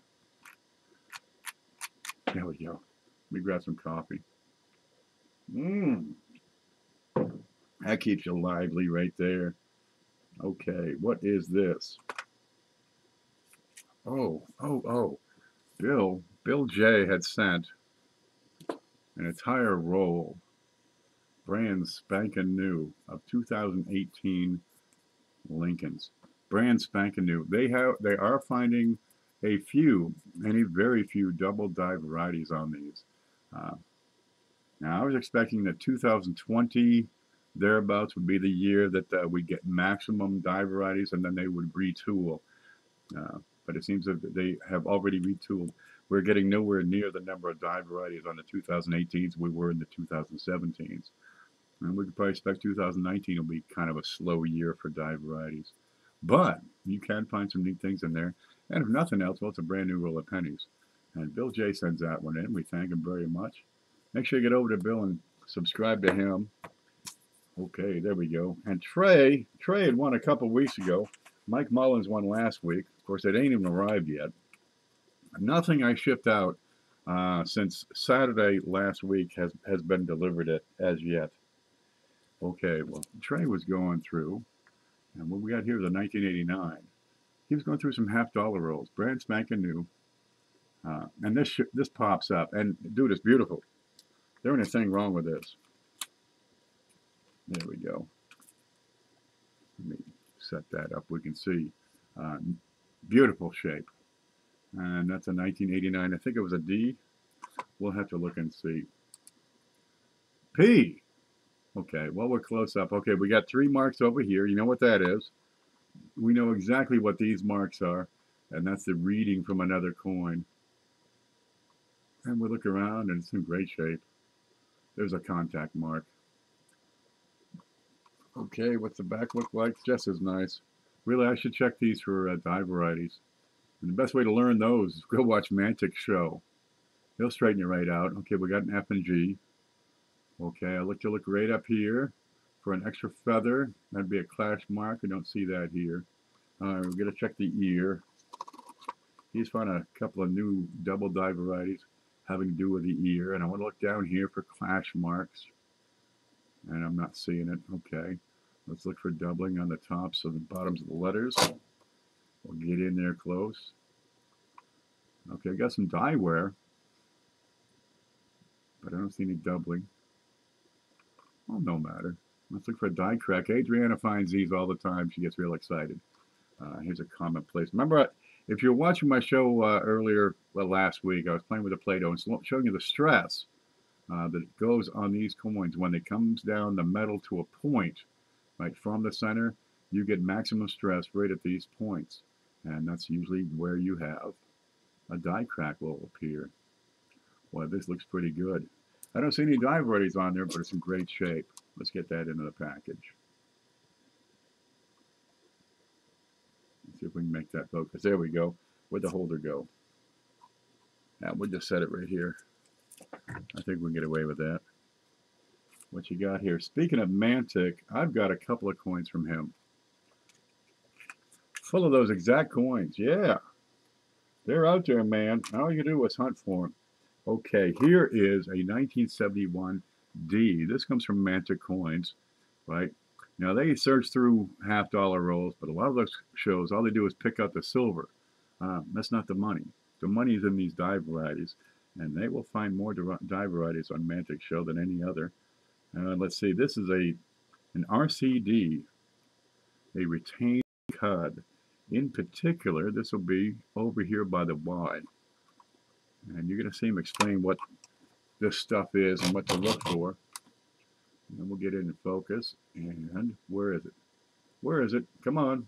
There we go. Let me grab some coffee. That keeps you lively right there. Okay, what is this? Oh. Bill J had sent an entire roll, brand spanking new, of 2018 Lincolns. Brand spanking new. They are finding a very few double die varieties on these. Now I was expecting that 2020 thereabouts would be the year that we get maximum die varieties, and then they would retool. But it seems that they have already retooled. We're getting nowhere near the number of die varieties on the 2018s we were in the 2017s. And we could probably expect 2019 will be kind of a slow year for die varieties. But you can find some neat things in there. And if nothing else, well, it's a brand new roll of pennies. And Bill J sends that one in. We thank him very much. Make sure you get over to Bill and subscribe to him. Okay, there we go. And Trey had won a couple weeks ago. Mike Mullins won last week. Of course, it ain't even arrived yet. Nothing I shipped out since Saturday last week has been delivered as yet. Okay, well, Trey was going through. And what we got here is a 1989. He was going through some half-dollar rolls, brand spanking new. And this pops up, and dude, it's beautiful. There ain't a thing wrong with this. There we go. Let me set that up. We can see. Beautiful shape. And that's a 1989. I think it was a D. We'll have to look and see. P. Okay, well, we're close up. Okay, we got 3 marks over here. You know what that is. We know exactly what these marks are, and that's the reading from another coin. And we look around, and it's in great shape. There's a contact mark. Okay, what's the back look like? Just as nice. Really, I should check these for die varieties. And the best way to learn those is go watch Mantic's show. He'll straighten you right out. Okay, we got an F and G. Okay, I look to look right up here for an extra feather. That'd be a clash mark. I don't see that here. We're going to check the ear. He's found a couple of new double die varieties having to do with the ear. And I want to look down here for clash marks. And I'm not seeing it. Okay, let's look for doubling on the tops of the bottoms of the letters. We'll get in there close. Okay, I got some die wear, but I don't see any doubling. Well, no matter. Let's look for a die crack. Adriana finds these all the time. She gets real excited. Here's a commonplace. Remember, if you're watching my show earlier, last week, I was playing with the Play-Doh and showing you the stress that goes on these coins. When it comes down the metal to a point, right from the center, you get maximum stress right at these points. And that's usually where you have a die crack will appear. Well, this looks pretty good. I don't see any die varieties on there, but it's in great shape. Let's get that into the package. Let's see if we can make that focus. There we go. Where'd the holder go? Now, we'll just set it right here. I think we can get away with that. What you got here? Speaking of Mantic, I've got a couple of coins from him. Full of those exact coins. Yeah. They're out there, man. All you do is hunt for them. Okay, here is a 1971 D. This comes from Mantic Coins, right? Now, they search through half-dollar rolls, but a lot of those shows, all they do is pick out the silver. That's not the money. The money is in these die varieties, and they will find more die varieties on Mantic show than any other. Let's see, this is an RCD, a retained cud. In particular, this will be over here by the Y. And you're going to see him explain what this stuff is and what to look for. And we'll get into focus. And where is it? Where is it? Come on.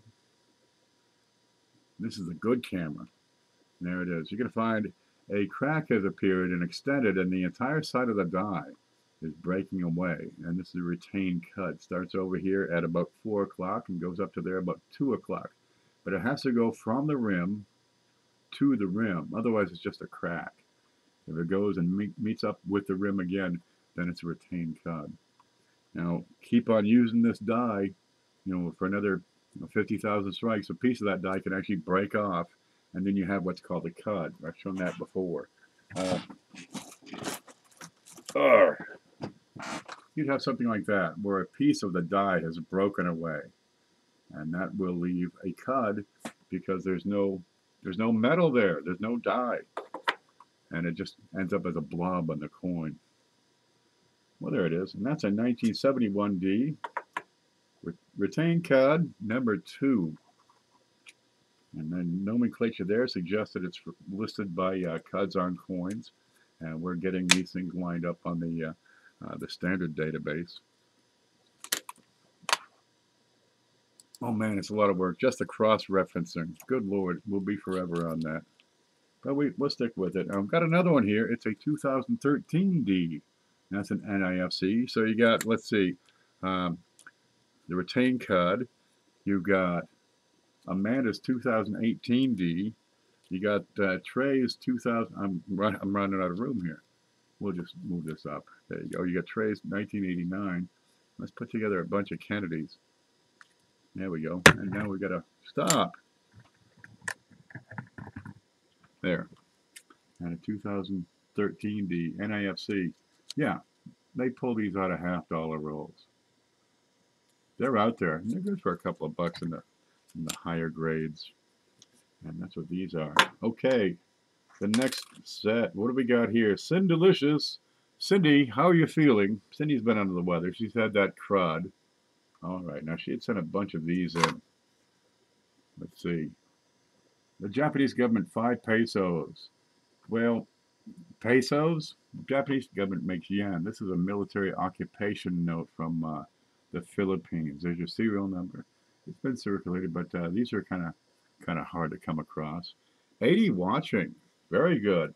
This is a good camera. And there it is. You're going to find a crack has appeared and extended, and the entire side of the die is breaking away. And this is a retained cut. Starts over here at about 4 o'clock and goes up to there about 2 o'clock. But it has to go from the rim to the rim. Otherwise, it's just a crack. If it goes and meets up with the rim again, then it's a retained cud. Now, keep on using this die, for another 50,000 strikes. A piece of that die can actually break off, and then you have what's called a cud. I've shown that before. You'd have something like that, where a piece of the die has broken away, and that will leave a cud because there's no metal there. There's no die. And it just ends up as a blob on the coin. Well, there it is. And that's a 1971 D. Retained cud number 2. And then nomenclature there suggests that it's listed by cuds on coins. And we're getting these things lined up on the standard database. Oh, man, it's a lot of work. Just the cross-referencing. Good Lord, we'll be forever on that. But we'll stick with it. I've got another one here. It's a 2013 D. That's an NIFC. So you got, let's see, the retained cud. You've got Amanda's 2018 D. You got Trey's 2000. I'm running out of room here. We'll just move this up. There you go. You got Trey's 1989. Let's put together a bunch of Kennedys. There we go. And now we got to stop. There. And a 2013 D NIFC. Yeah, they pull these out of half-dollar rolls. They're out there. And they're good for a couple of bucks in the higher grades. And that's what these are. Okay, the next set. What do we got here? Cindelicious. Cindy, how are you feeling? Cindy's been under the weather. She's had that crud. All right, now she had sent a bunch of these in. Let's see. The Japanese government, 5 pesos. Well, pesos? The Japanese government makes yen. This is a military occupation note from the Philippines. There's your serial number. It's been circulated, but these are kind of hard to come across. 80 watching. Very good.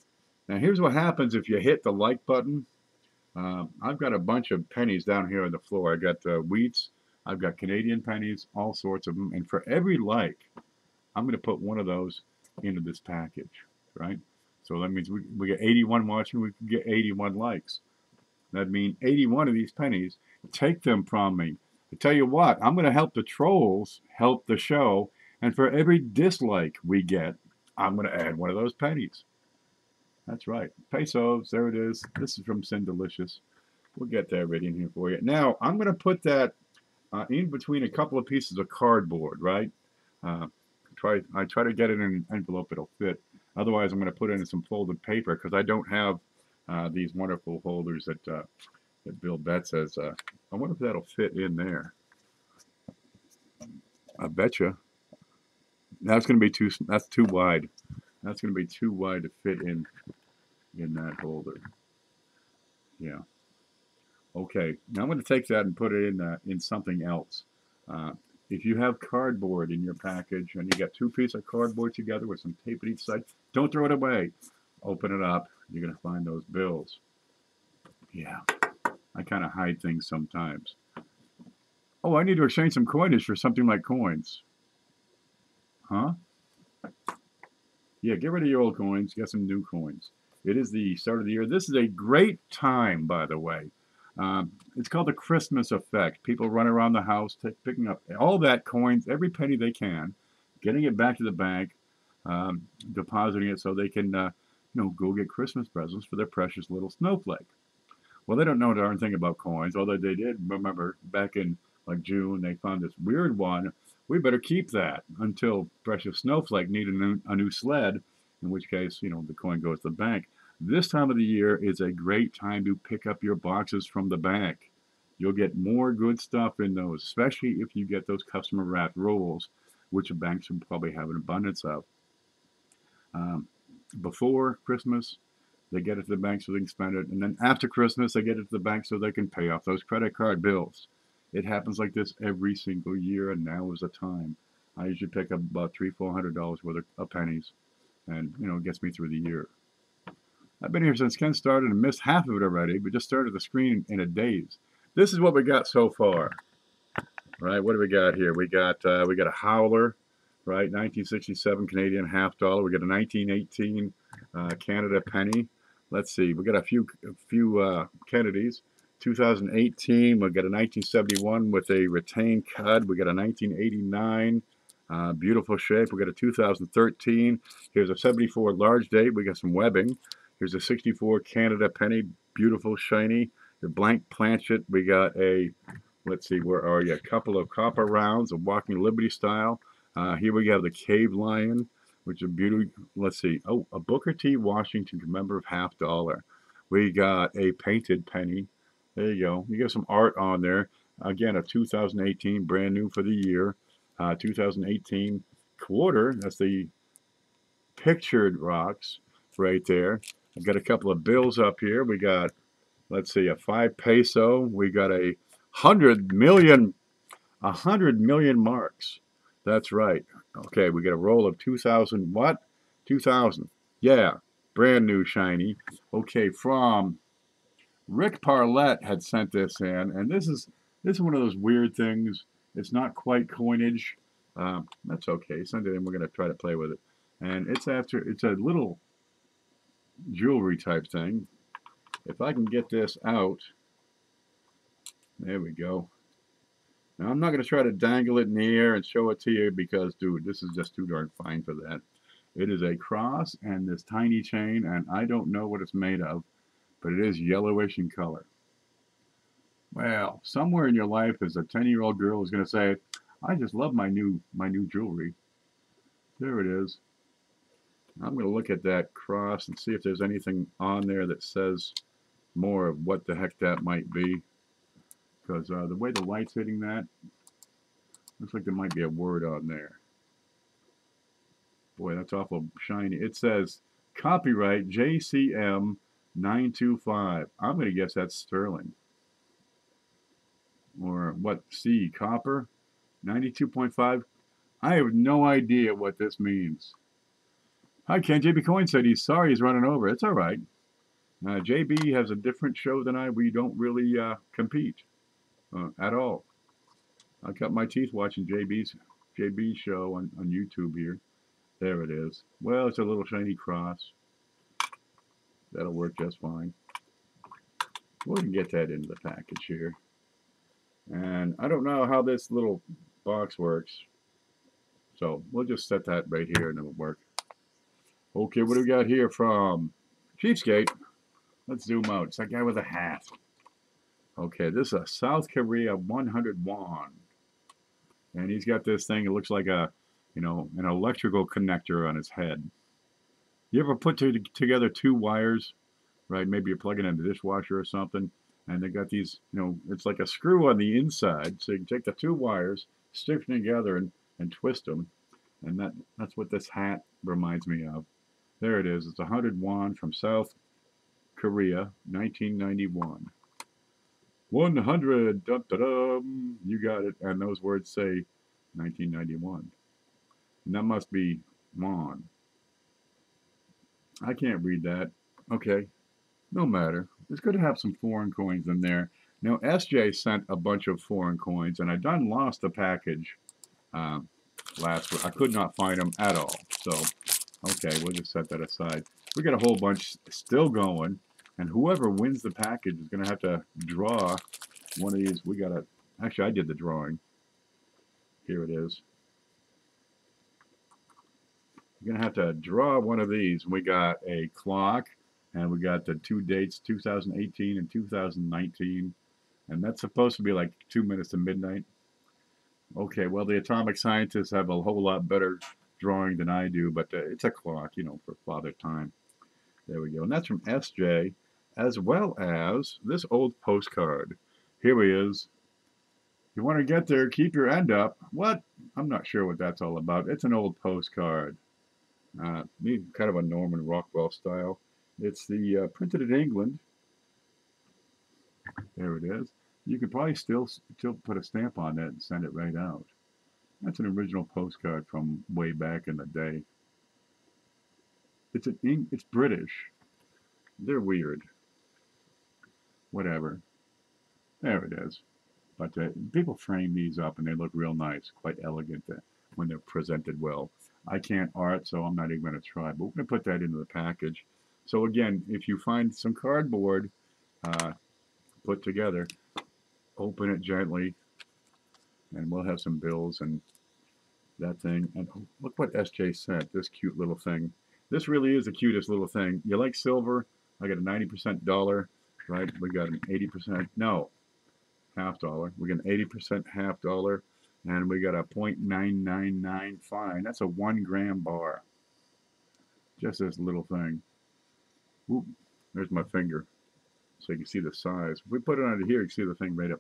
Now here's what happens if you hit the like button. I've got a bunch of pennies down here on the floor. I got wheats. I've got Canadian pennies, all sorts of them. And for every like, I'm going to put one of those into this package, right? So that means we get 81 watching, we can get 81 likes. That means 81 of these pennies, take them from me. I tell you what, I'm going to help the trolls help the show. And for every dislike we get, I'm going to add one of those pennies. That's right. Pesos, there it is. This is from Cindelicious. We'll get that ready in here for you. Now, I'm going to put that in between a couple of pieces of cardboard, right? I try to get it in an envelope that'll fit. Otherwise, I'm going to put it in some folded paper because I don't have these wonderful holders that Bill Betts says. I wonder if that'll fit in there. I betcha. That's going to be that's too wide. That's going to be too wide to fit in that holder. Yeah. Okay. Now I'm going to take that and put it in something else. If you have cardboard in your package and you got 2 pieces of cardboard together with some tape at each side, don't throw it away. Open it up. You're going to find those bills. Yeah. I kind of hide things sometimes. Oh, I need to exchange some coinage for something like coins. Huh? Yeah, get rid of your old coins. Get some new coins. It is the start of the year. This is a great time, by the way. It's called the Christmas effect. People run around the house picking up all that coins, every penny they can, getting it back to the bank, depositing it so they can, go get Christmas presents for their precious little snowflake. Well, they don't know a darn thing about coins, although they did remember back in like June, they found this weird one. We better keep that until precious snowflake needed a new sled, in which case, the coin goes to the bank. This time of the year is a great time to pick up your boxes from the bank. You'll get more good stuff in those, especially if you get those customer wrapped rolls, which banks will probably have an abundance of. Before Christmas, they get it to the bank so they can spend it. And then after Christmas, they get it to the bank so they can pay off those credit card bills. It happens like this every single year, and now is the time. I usually pick up about $300-400 worth of pennies, and it gets me through the year. I've been here since Ken started and missed half of it already, but just started the screen in a daze. This is what we got so far. Right? What do we got here? We got a howler, right? 1967 Canadian $half. We got a 1918 Canada penny. Let's see. We got a few Kennedys. 2018, we got a 1971 with a retained cud. We got a 1989, beautiful shape. We got a 2013. Here's a 74 large date. We got some webbing. Here's a 64 Canada penny, beautiful, shiny. The blank planchet. We got a, let's see, where are you? A couple of copper rounds, a Walking Liberty style. Here we have the Cave Lion, which is beautiful. Let's see. Oh, a Booker T. Washington commemorative $half. We got a painted penny. There you go. You got some art on there. Again, a 2018, brand new for the year. 2018 quarter. That's the pictured rocks right there. I've got a couple of bills up here. We got, let's see, a 5 peso. We got 100 million marks. That's right. Okay, we got a roll of 2,000. What? 2,000. Yeah, brand new shiny. Okay, from Rick Parlett had sent this in, and this is one of those weird things. It's not quite coinage. That's okay. Send it in. We're going to try to play with it. And it's a little jewelry type thing. If I can get this out, there we go. Now I'm not going to try to dangle it in the air and show it to you because, dude, this is just too darn fine for that. It is a cross and this tiny chain, and I don't know what it's made of, but it is yellowish in color. Well, somewhere in your life as a 10-year-old girl is going to say, I just love my new jewelry. There it is. I'm going to look at that cross and see if there's anything on there that says more of what the heck that might be. Because the way the light's hitting that, looks like there might be a word on there. Boy, that's awful shiny. It says copyright JCM 925. I'm going to guess that's sterling. Or what, C, copper? 92.5? I have no idea what this means. Hi, Ken. JB Coin said he's sorry he's running over. It's all right. JB has a different show than I. We don't really compete at all. I cut my teeth watching JB's show on YouTube here. There it is. Well, it's a little shiny cross. That'll work just fine. We can get that into the package here. And I don't know how this little box works. So we'll just set that right here and it'll work. Okay, what do we got here from Cheapskate? Let's zoom out. It's that guy with a hat. Okay, this is a South Korea 100 won. And he's got this thing, it looks like an electrical connector on his head. You ever put together two wires, right? Maybe you're plugging in the dishwasher or something, and they got these, it's like a screw on the inside. So you can take the two wires, stick them together and twist them. And that's what this hat reminds me of. There it is. It's 100 won from South Korea, 1991. 100, dum, da, dum. You got it. And those words say 1991. And that must be won. I can't read that. Okay, no matter. It's good to have some foreign coins in there. Now, SJ sent a bunch of foreign coins, and I done lost a package last week. I could not find them at all. So, okay, we'll just set that aside. We got a whole bunch still going, and whoever wins the package is going to have to draw one of these. Actually, I did the drawing. Here it is. You're going to have to draw one of these. We got a clock, and we got the two dates, 2018 and 2019. And that's supposed to be like 2 minutes to midnight. Okay, well, the atomic scientists have a whole lot better drawing than I do, but it's a clock, for Father Time. There we go. And that's from SJ, as well as this old postcard. Here he is. You want to get there, keep your end up. What? I'm not sure what that's all about. It's an old postcard. Kind of a Norman Rockwell style. It's the printed in England. There it is. You could probably still put a stamp on that and send it right out. That's an original postcard from way back in the day. It's British. They're weird. Whatever. There it is. But people frame these up and they look real nice, quite elegant when they're presented well. I can't art, so I'm not even going to try. But we're going to put that into the package. So again, if you find some cardboard put together, open it gently, and we'll have some bills and that thing. And look what SJ sent, this cute little thing. This really is the cutest little thing. You like silver? I got a 90% dollar, right? We got an 80%, no, half dollar. We got an 80% half dollar. And we got a 0.999 fine. That's a 1 gram bar. Just this little thing. Oop, there's my finger. So you can see the size. If we put it under here, you can see the thing right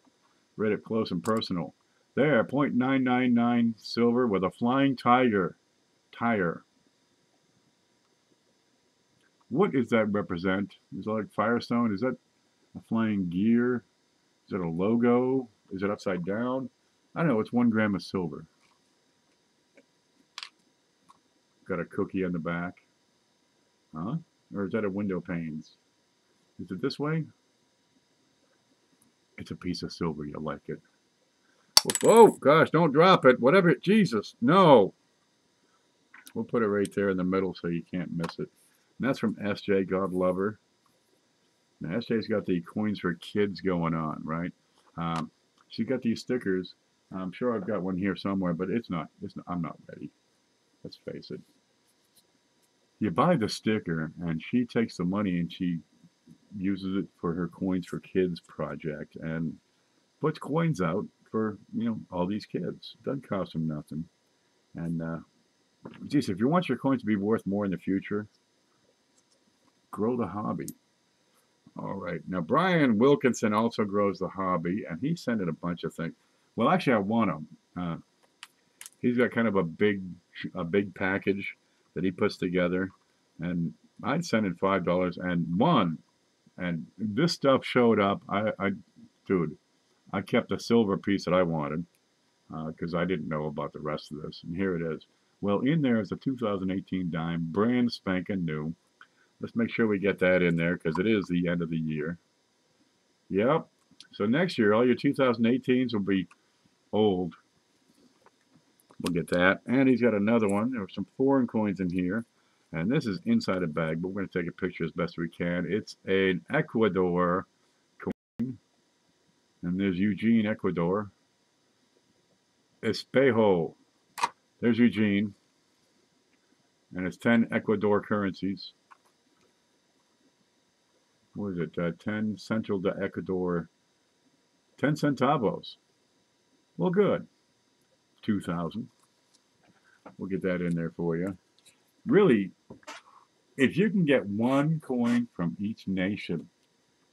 up close and personal. There, 0.999 silver with a flying tiger tire. What does that represent? Is that like Firestone? Is that a flying gear? Is that a logo? Is it upside down? I don't know. It's 1 gram of silver. Got a cookie on the back. Huh? Or is that a window panes? Is it this way? It's a piece of silver. You'll like it. Whoa, gosh, don't drop it. Whatever. Jesus, no. We'll put it right there in the middle so you can't miss it. And that's from SJ, God love her. Now, SJ's got the coins for kids going on, right? She's got these stickers. I'm sure I've got one here somewhere, but I'm not ready. Let's face it. You buy the sticker, and she takes the money and she uses it for her Coins for Kids project. And puts coins out for, all these kids. Doesn't cost them nothing. And, geez, if you want your coins to be worth more in the future, grow the hobby. All right. Now, Brian Wilkinson also grows the hobby, and he sent in a bunch of things. Well, actually, I want them. He's got kind of a big package that he puts together, and I'd send in $5 and one, and this stuff showed up. Dude, I kept the silver piece that I wanted because I didn't know about the rest of this, and here it is. Well, in there is a 2018 dime, brand spanking new. Let's make sure we get that in there because it is the end of the year. Yep. So next year, all your 2018s will be old. We'll get that. And he's got another one. There are some foreign coins in here. And this is inside a bag, but we're going to take a picture as best we can. It's an Ecuador coin. And there's Eugene, Ecuador. Espejo. There's Eugene. And it's 10 Ecuador currencies. What is it? 10 Central de Ecuador. 10 centavos. Well, good. 2,000. We'll get that in there for you. Really, if you can get one coin from each nation,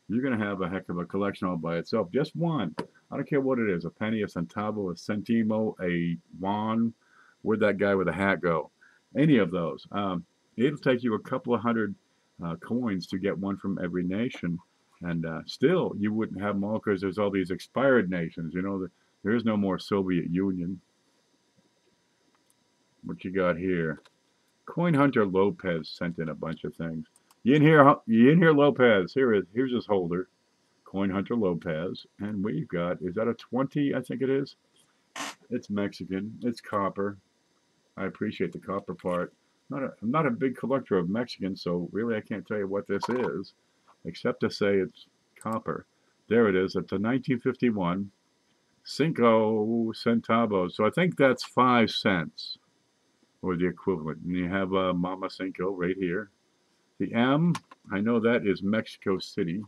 you're going to have a heck of a collection all by itself. Just one. I don't care what it is. A penny, a centavo, a centimo, a yuan. Where'd that guy with a hat go? Any of those. It'll take you a couple of hundred coins to get one from every nation. And still, you wouldn't have them all because there's all these expired nations. There is no more Soviet Union. What you got here? Coin Hunter Lopez sent in a bunch of things. You in here, Lopez? Here's his holder. Coin Hunter Lopez. And we've got, is that a 20? I think it is. It's Mexican. It's copper. I appreciate the copper part. I'm not a big collector of Mexicans, so really I can't tell you what this is, except to say it's copper. There it is. It's a 1951 cinco centavos. So I think that's 5 cents, or the equivalent. And you have Mama Cinco right here. The M, I know that is Mexico City.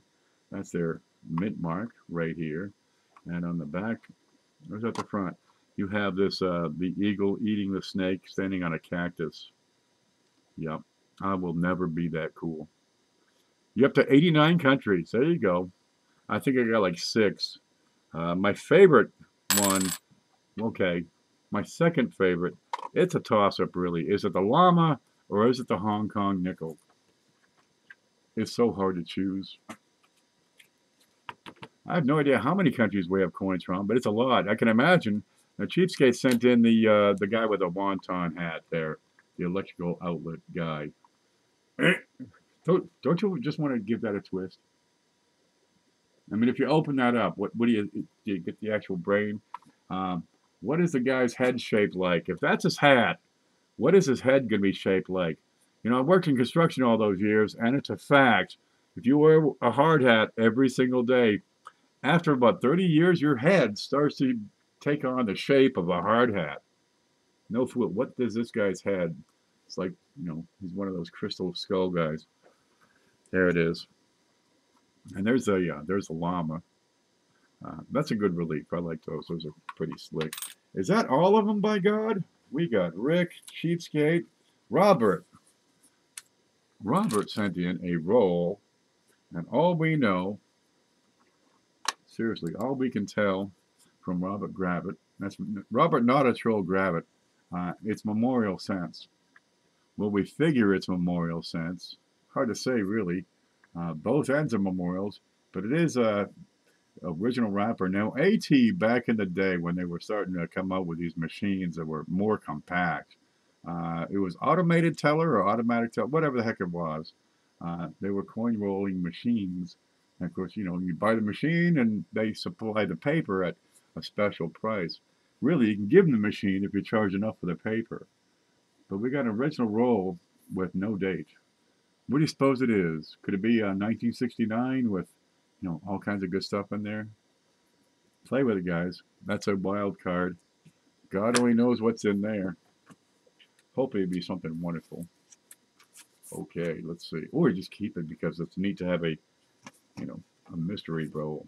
That's their mint mark right here. And on the back, where's at the front? You have this, the eagle eating the snake standing on a cactus. Yep, I will never be that cool. You're up to 89 countries. There you go. I think I got like 6. My favorite one, okay, my second favorite, it's a toss-up really. Is it the llama or is it the Hong Kong nickel? It's so hard to choose. I have no idea how many countries we have coins from, but it's a lot. I can imagine. Now, Cheapskate sent in the guy with a wonton hat there, the electrical outlet guy. Don't you just want to give that a twist? I mean, if you open that up, what do you get the actual brain? What is the guy's head shaped like? If that's his hat, what is his head going to be shaped like? I worked in construction all those years, and it's a fact. If you wear a hard hat every single day, after about 30 years, your head starts to take on the shape of a hard hat. No fool. What does this guy's head? It's like, he's one of those crystal skull guys. There it is. And there's the llama. That's a good relief. I like those. Those are pretty slick. Is that all of them, by God? We got Rick, Cheapskate, Robert. Robert sent in a roll, and all we know, seriously, all we can tell from Robert Gravitt, that's Robert Not a Troll Gravitt, it's memorial cents. Well, we figure it's memorial cents. Hard to say, really. Both ends are memorials, but it is a original wrapper. Now, AT back in the day when they were starting to come out with these machines that were more compact, it was automated teller or automatic teller, whatever the heck it was. They were coin rolling machines. And of course, you buy the machine and they supply the paper at a special price. Really, you can give them the machine if you charge enough for the paper. But we got an original roll with no date. What do you suppose it is? Could it be 1969 with, all kinds of good stuff in there? Play with it, guys. That's a wild card. God only knows what's in there. Hopefully it'll be something wonderful. Okay, let's see. Or just keep it because it's neat to have a mystery roll.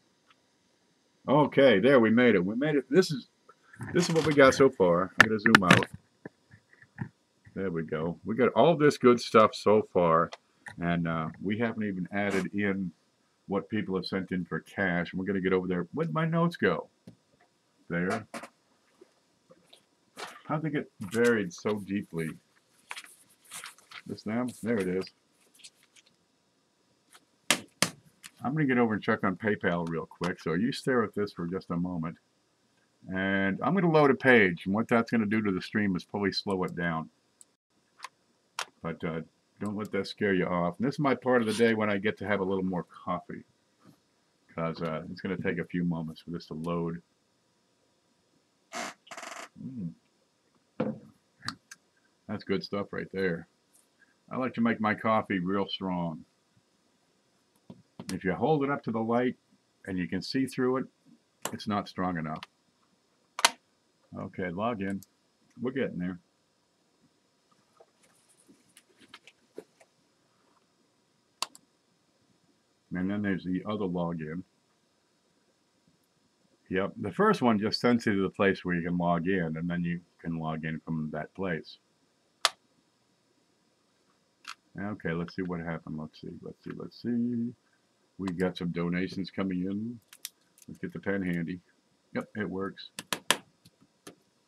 Okay, there, we made it. We made it. This is what we got so far. I'm gonna zoom out. There we go. We got all this good stuff so far, and we haven't even added in what people have sent in for cash. And we're gonna get over there. Where'd my notes go? There. How'd they get buried so deeply? This them? There it is. I'm going to get over and check on PayPal real quick. So you stare at this for just a moment. And I'm going to load a page. And what that's going to do to the stream is probably slow it down. But don't let that scare you off. And this is my part of the day when I get to have a little more coffee. Because it's going to take a few moments for this to load. That's good stuff right there. I like to make my coffee real strong. If you hold it up to the light and you can see through it, it's not strong enough. Okay, log in. We're getting there. And then there's the other login. Yep, the first one just sends you to the place where you can log in, and then you can log in from that place. Okay, let's see what happened. Let's see. We got some donations coming in. Let's get the pen handy. Yep, it works.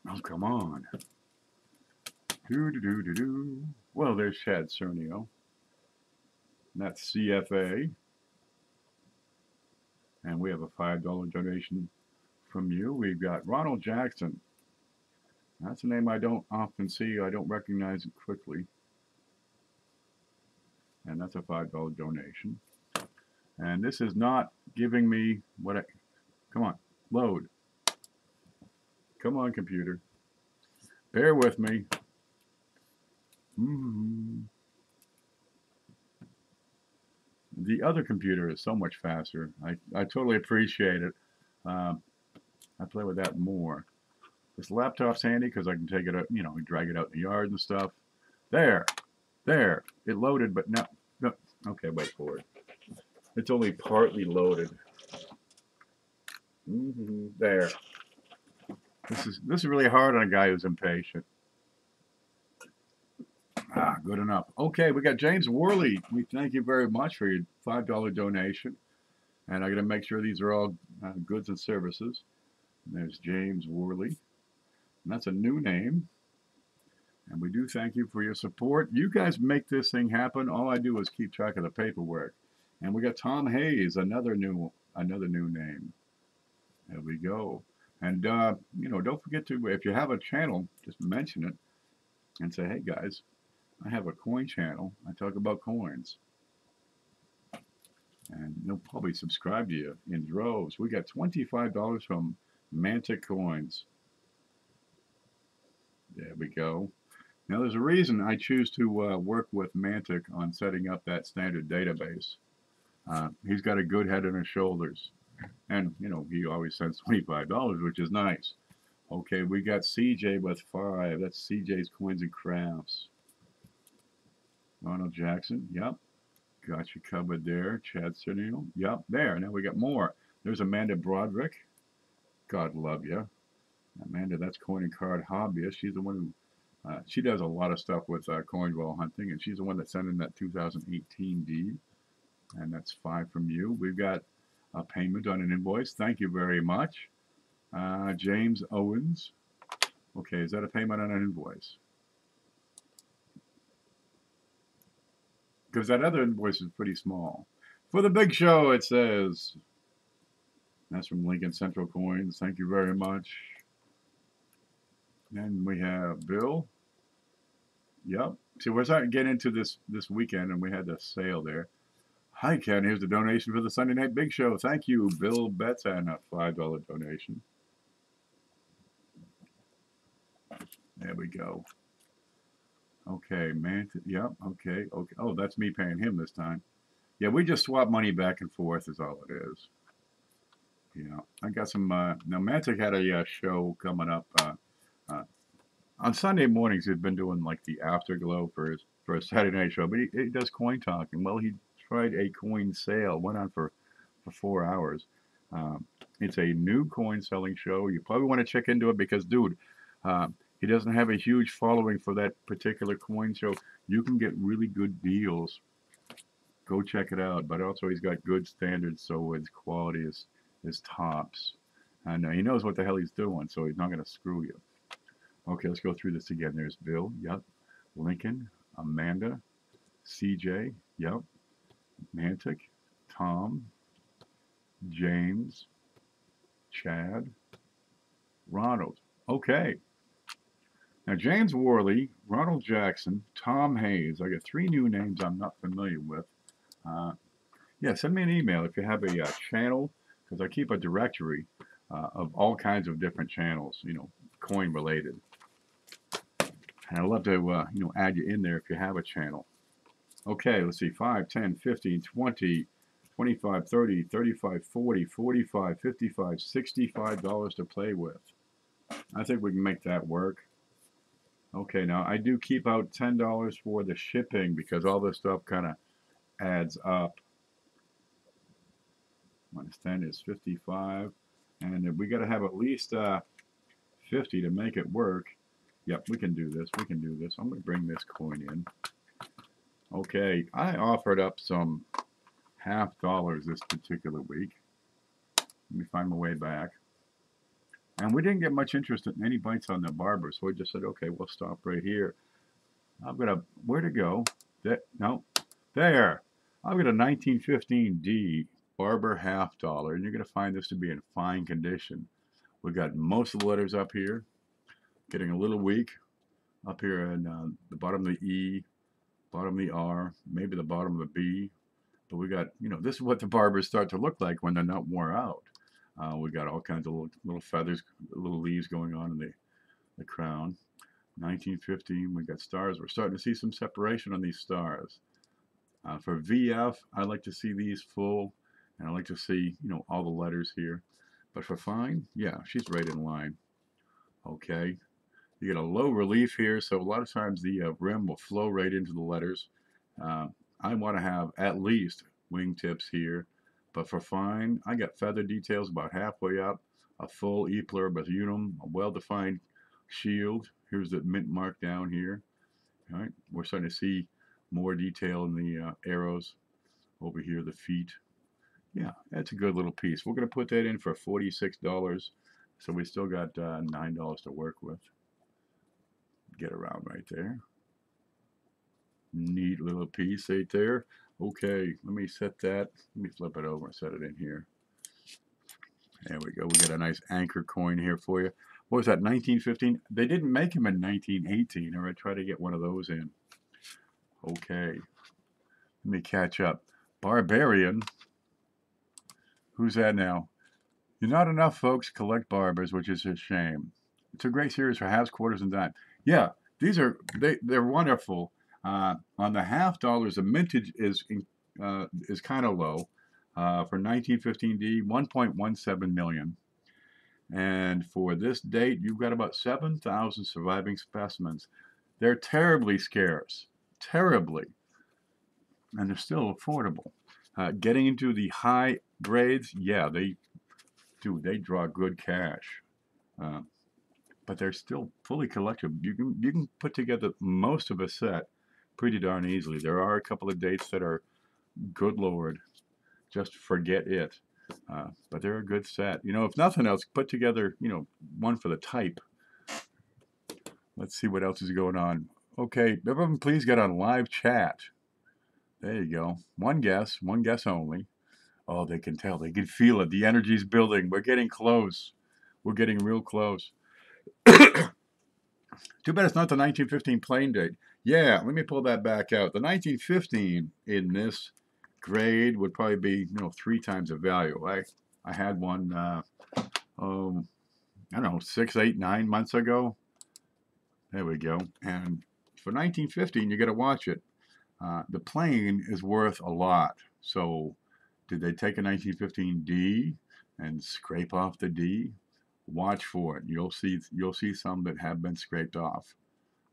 Oh, come on. Well, there's Chad Cernio. That's CFA. And we have a $5 donation from you. We've got Ronald Jackson. That's a name I don't often see. I don't recognize it quickly. And that's a $5 donation. And this is not giving me what I... Come on, load. Come on, computer. Bear with me. The other computer is so much faster. I totally appreciate it. I play with that more. This laptop's handy because I can take it out, you know, drag it out in the yard and stuff. There. It loaded, but no. Okay, wait for it. It's only partly loaded. There. This is really hard on a guy who's impatient. Good enough. Okay, we got James Worley. We thank you very much for your $5 donation. And I got to make sure these are all goods and services. And there's James Worley. And that's a new name. And we do thank you for your support. You guys make this thing happen. All I do is keep track of the paperwork. And we got Tom Hayes, another new name. There we go. And you know, don't forget to, if you have a channel, just mention it and say, hey guys, I have a coin channel. I talk about coins. And they'll probably subscribe to you in droves. We got $25 from Mantic Coins. There we go. Now there's a reason I choose to work with Mantic on setting up that standard database. He's got a good head on his shoulders. And, you know, he always sends $25, which is nice. Okay, we got CJ with 5. That's CJ's Coins and Crafts. Ronald Jackson, yep. Got you covered there. Chad Cernio, yep, there. Now we got more. There's Amanda Broderick. God love you. Amanda, that's Coin and Card Hobbyist. She's the one who, she does a lot of stuff with coin wall hunting, and she's the one that sent in that 2018 deed. And that's 5 from you. We've got a payment on an invoice. Thank you very much. James Owens. Okay, is that a payment on an invoice? Because that other invoice is pretty small. For the big show, it says. That's from Lincoln Central Coins. Thank you very much. Then we have Bill. Yep. See, we're starting to get into this weekend, and we had the sale there. Hi, Ken. Here's the donation for the Sunday Night Big Show. Thank you, Bill Betts, and a $5 donation. There we go. Okay, man. Yep. Okay. Oh, that's me paying him this time. Yeah, we just swap money back and forth is all it is. Yeah, I got some. Now, Mantic had a show coming up on Sunday mornings. He's been doing like the afterglow for a Saturday night show, but he does coin talking. Well, he tried a coin sale, went on for 4 hours. It's a new coin selling show. You probably want to check into it because, dude, uh, he doesn't have a huge following for that particular coin show. You can get really good deals. Go check it out. But also, he's got good standards, so his quality is tops. And he knows what the hell he's doing, so he's not going to screw you. Okay, let's go through this again. There's Bill, yep. Lincoln, Amanda, CJ, yep. Mantic, Tom, James, Chad, Ronald. Okay. Now, James Worley, Ronald Jackson, Tom Hayes. I got 3 new names I'm not familiar with. Yeah, send me an email if you have a channel, because I keep a directory of all kinds of different channels, coin related. And I'd love to, add you in there if you have a channel. Okay, let's see, 5, 10, 15, 20, 25, 30, 35, 40, 45, 55, $65 to play with. I think we can make that work. Okay, now I do keep out $10 for the shipping because all this stuff kind of adds up. Minus 10 is 55, and we got to have at least 50 to make it work. Yep, we can do this. We can do this. I'm going to bring this coin in. Okay, I offered up some $50 this particular week. Let me find my way back. And we didn't get much interest in any bites on the barber, so we just said, okay, we'll stop right here. I've got a, where to go? No, there. I've got a 1915D barber $50, and you're going to find this to be in fine condition. We've got most of the letters up here, getting a little weak up here in the bottom of the E, bottom of the R, maybe the bottom of the B. But we got, this is what the barbers start to look like when they're not worn out. We got all kinds of little feathers, little leaves going on in the crown. 1915, we got stars. We're starting to see some separation on these stars. For VF, I like to see these full, and I like to see, all the letters here. But for fine, yeah, she's right in line. Okay. You get a low relief here, so a lot of times the rim will flow right into the letters. I want to have at least wingtips here. But for fine, I got feather details about halfway up, a full E pluribus unum, a well-defined shield. Here's the mint mark down here. All right, we're starting to see more detail in the arrows. Over here, the feet. Yeah, that's a good little piece. We're going to put that in for $46. So we still got $9 to work with. Get around right there. Neat little piece right there. Okay, let me set that. Let me flip it over and set it in here. There we go. We got a nice anchor coin here for you. What was that, 1915? They didn't make them in 1918, or I try to get one of those in. Okay. Let me catch up. Barbarian. Who's that now? You're not enough folks collect barbers, which is a shame. It's a great series for halves, quarters, and dime. Yeah, these are they're wonderful. On the $50, the mintage is kind of low. For 1915D, 1.17 million. And for this date, you've got about 7,000 surviving specimens. They're terribly scarce, terribly, and they're still affordable. Getting into the high grades, yeah, they draw good cash. But they're still fully collectible. You can put together most of a set pretty darn easily. There are a couple of dates that are, good Lord, just forget it. But they're a good set. If nothing else, put together, one for the type. Let's see what else is going on. Okay, everyone please get on live chat. There you go. One guess only. Oh, they can tell. They can feel it. The energy's building. We're getting close. We're getting real close. Too bad it's not the 1915 plain date. Yeah, let me pull that back out. The 1915 in this grade would probably be, 3 times the value. I had one, I don't know, 6, 8, 9 months ago. There we go. And for 1915, you got to watch it. The plain is worth a lot. So did they take a 1915D and scrape off the D? Watch for it. You'll see some that have been scraped off,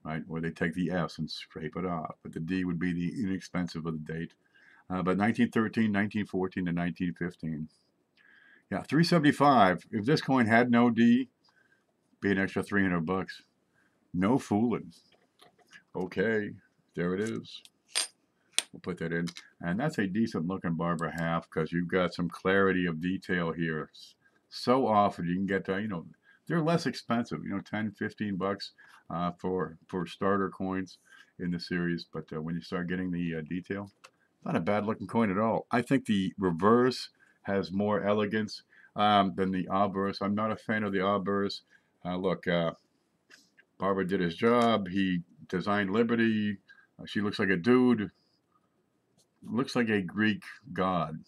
right? Or they take the S and scrape it off. But the D would be the inexpensive of the date. But 1913, 1914, and 1915. Yeah, 375. If this coin had no D, be an extra 300 bucks. No fooling. Okay, there it is. We'll put that in. And that's a decent looking Barbara half because you've got some clarity of detail here. So often you can get to, you know, they're less expensive, you know, 10, 15 bucks for starter coins in the series. But when you start getting the detail, not a bad looking coin at all. I think the reverse has more elegance than the obverse. I'm not a fan of the obverse. Look, Barbara did his job. He designed Liberty. She looks like a dude. Looks like a Greek god.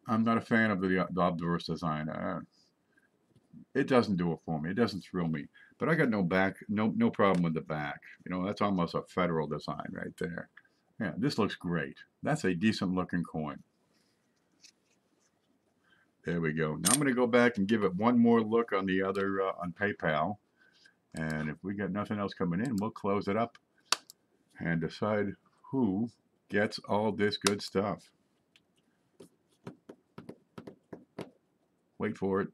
I'm not a fan of the obverse design. It doesn't do it for me. It doesn't thrill me. But I got no problem with the back. You know, that's almost a federal design right there. Yeah, this looks great. That's a decent looking coin. There we go. Now I'm going to go back and give it one more look on the other on PayPal. And if we got nothing else coming in, we'll close it up and decide who gets all this good stuff. Wait for it.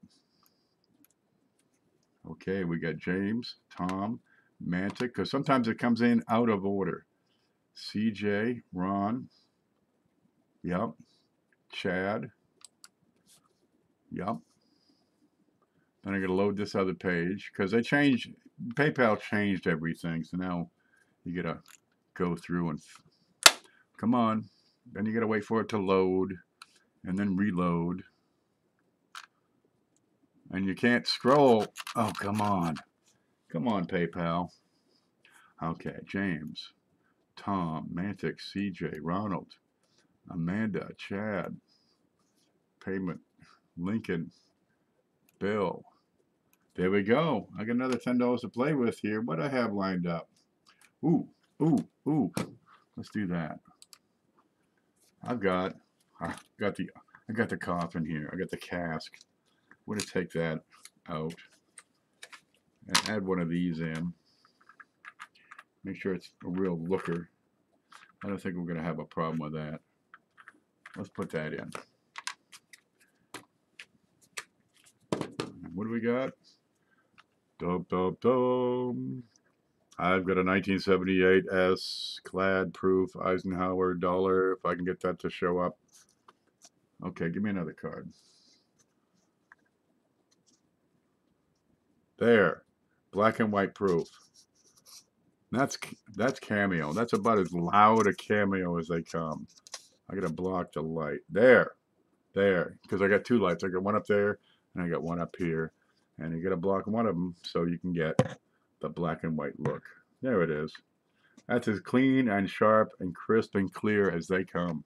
Okay, we got James, Tom, Mantic, because sometimes it comes in out of order. CJ, Ron, yep, Chad, yep. Then I got to load this other page because they changed, PayPal changed everything. So now you got to go through and, come on. Then you got to wait for it to load and then reload. And you can't scroll. Oh, come on. Come on, PayPal. Okay, James, Tom, Mantic, CJ, Ronald, Amanda, Chad, Payment, Lincoln, Bill. There we go. I got another $10 to play with here. What do I have lined up? Ooh, ooh, ooh. Let's do that. I got the coffin here. I got the cask. I'm gonna take that out and add one of these in. Make sure it's a real looker. I don't think we're gonna have a problem with that. Let's put that in. What do we got? Dum, dum, dum. I've got a 1978 S clad proof Eisenhower dollar. If I can get that to show up. Okay, give me another card. There, black and white proof. That's cameo. That's about as loud a cameo as they come. I gotta block the light. There, because I got two lights. I got one up there and I got one up here, and you gotta block one of them so you can get the black and white look. There it is. That's as clean and sharp and crisp and clear as they come.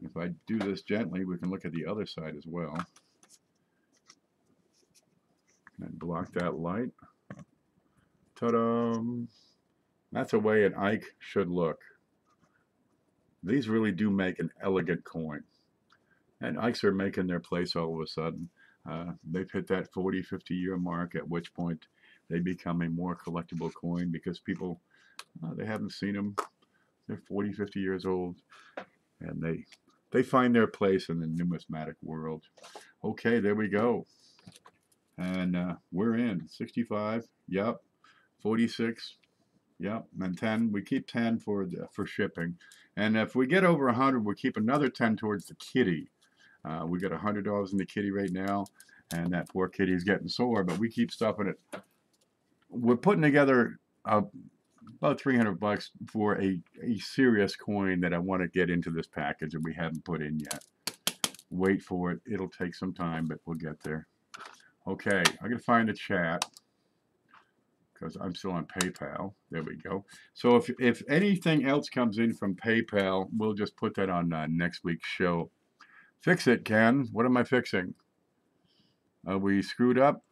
If I do this gently, we can look at the other side as well. And block that light. Ta-da! That's a way an Ike should look. These really do make an elegant coin. And Ikes are making their place all of a sudden. They've hit that 40, 50 year mark, at which point they become a more collectible coin because people, they haven't seen them. They're 40, 50 years old. And they find their place in the numismatic world. Okay, there we go. And we're in 65. Yep. 46. Yep. And 10. We keep 10 for shipping. And if we get over 100, we'll keep another 10 towards the kitty. We got $100 in the kitty right now, and that poor kitty is getting sore, but we keep stuffing it. We're putting together about 300 bucks for a serious coin that I want to get into this package that we haven't put in yet. Wait for it. It'll take some time, but we'll get there. Okay, I'm going to find the chat because I'm still on PayPal. There we go. So if anything else comes in from PayPal, we'll just put that on next week's show. Fix it, Ken. What am I fixing? We screwed up.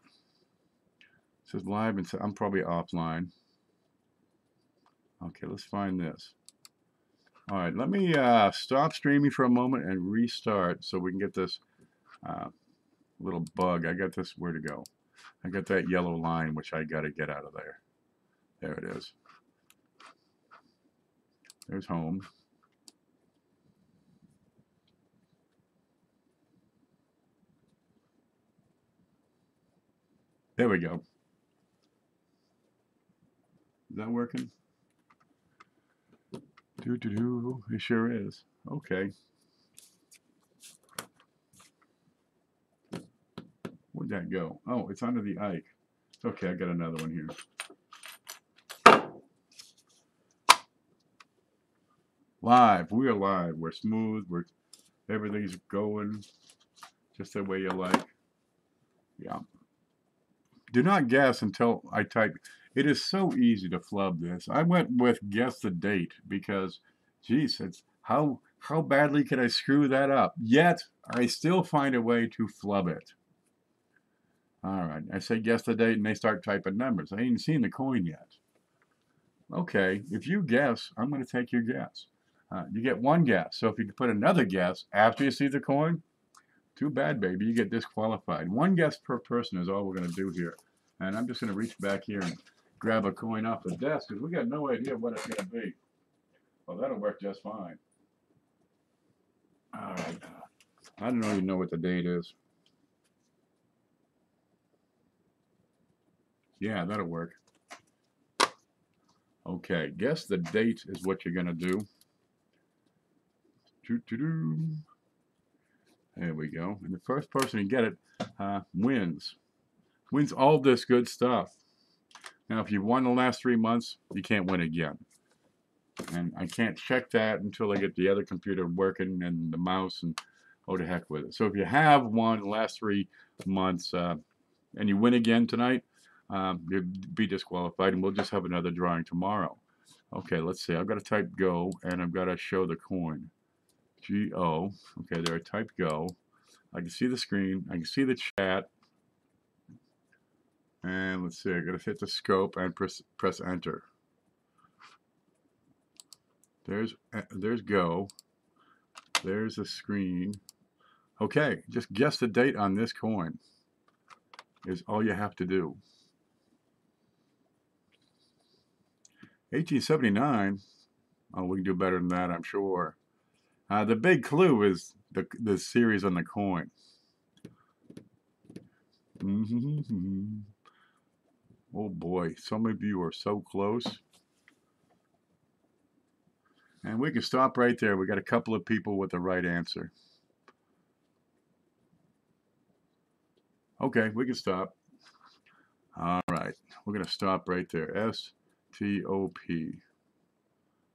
It says live, and I'm probably offline. Okay, let's find this. All right, let me stop streaming for a moment and restart so we can get this little bug. I got this, where to go? I got that yellow line, which I got to get out of there. There it is. There's home. There we go. Is that working? It sure is. Okay. Where'd that go? Oh, it's under the Ike. Okay, I got another one here. Live. We are live. We're smooth. Everything's going just the way you like. Yeah. Do not guess until I type. It is so easy to flub this. I went with guess the date because, geez, it's how badly could I screw that up? Yet I still find a way to flub it. All right, I say guess the date, and they start typing numbers. I ain't seen the coin yet. Okay, if you guess, I'm going to take your guess. You get one guess. So if you can put another guess after you see the coin, too bad, baby. You get disqualified. One guess per person is all we're going to do here. And I'm just going to reach back here and grab a coin off the desk because we got no idea what it's going to be. Well, that'll work just fine. All right. I don't even know what the date is. Yeah, that'll work. Okay, guess the date is what you're going to do. There we go. And the first person to get it wins. Wins all this good stuff. Now, if you've won the last 3 months, you can't win again. And I can't check that until I get the other computer working and the mouse and oh, the heck with it. So if you have won the last 3 months and you win again tonight, you'd be disqualified, and we'll just have another drawing tomorrow. Okay, let's see. I've got to type go, and I've got to show the coin. G-O. Okay, there I type go. I can see the screen. I can see the chat. And let's see. I got to hit the scope and press enter. There's go. There's the screen. Okay, just guess the date on this coin is all you have to do. 1879. Oh, we can do better than that, I'm sure. The big clue is the series on the coin. Oh boy, some of you are so close. And we can stop right there. We got a couple of people with the right answer. Okay, we can stop. All right, we're going to stop right there. S-T-O-P.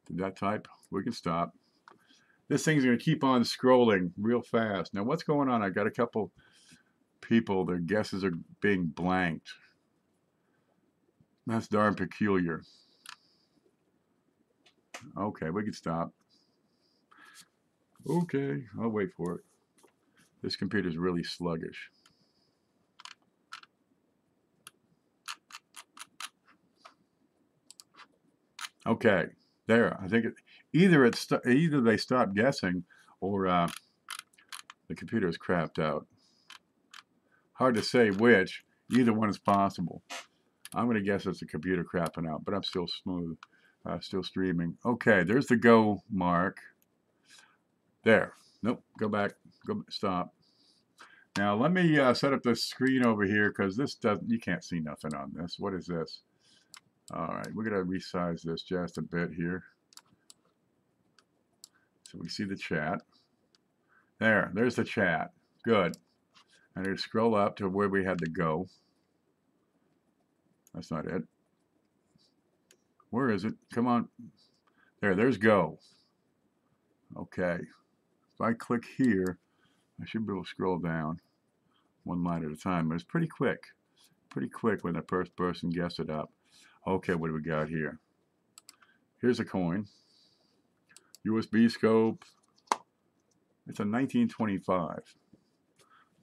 Did that type? We can stop. This thing's going to keep on scrolling real fast. Now, what's going on? I got a couple people, their guesses are being blanked. That's darn peculiar. Okay, we can stop. Okay, I'll wait for it. This computer's really sluggish. Okay, there. I think either they stopped guessing or the computer is crapped out. Hard to say which. Either one is possible. I'm going to guess it's the computer crapping out, but I'm still smooth. Still streaming. Okay, there's the go mark. There. Nope. Go back. Go stop. Now let me set up this screen over here because this doesn't. You can't see nothing on this. What is this? All right, we're going to resize this just a bit here. So we see the chat. There's the chat. Good. And I scroll up to where we had to go. That's not it. Where is it? Come on. There's go. Okay. If I click here, I should be able to scroll down one line at a time. But it's pretty quick. Pretty quick when the first person gets it up. Okay, what do we got here? Here's a coin. USB scope. It's a 1925.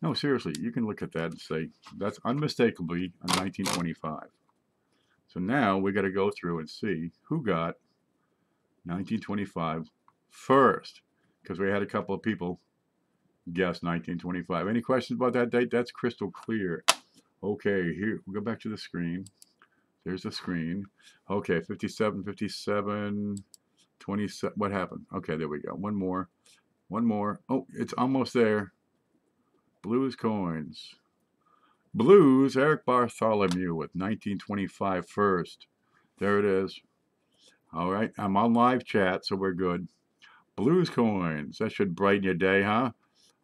No, seriously, you can look at that and say, that's unmistakably a 1925. So now we got to go through and see who got 1925 first, because we had a couple of people guess 1925. Any questions about that date? That's crystal clear. Okay, here, we go back to the screen. There's the screen. Okay, 57, 57, 27. What happened? Okay, there we go. One more. One more. Oh, it's almost there. Blues coins. Blues, Eric Bartholomew with 1925 first. There it is. All right, I'm on live chat, so we're good. Blues coins. That should brighten your day, huh?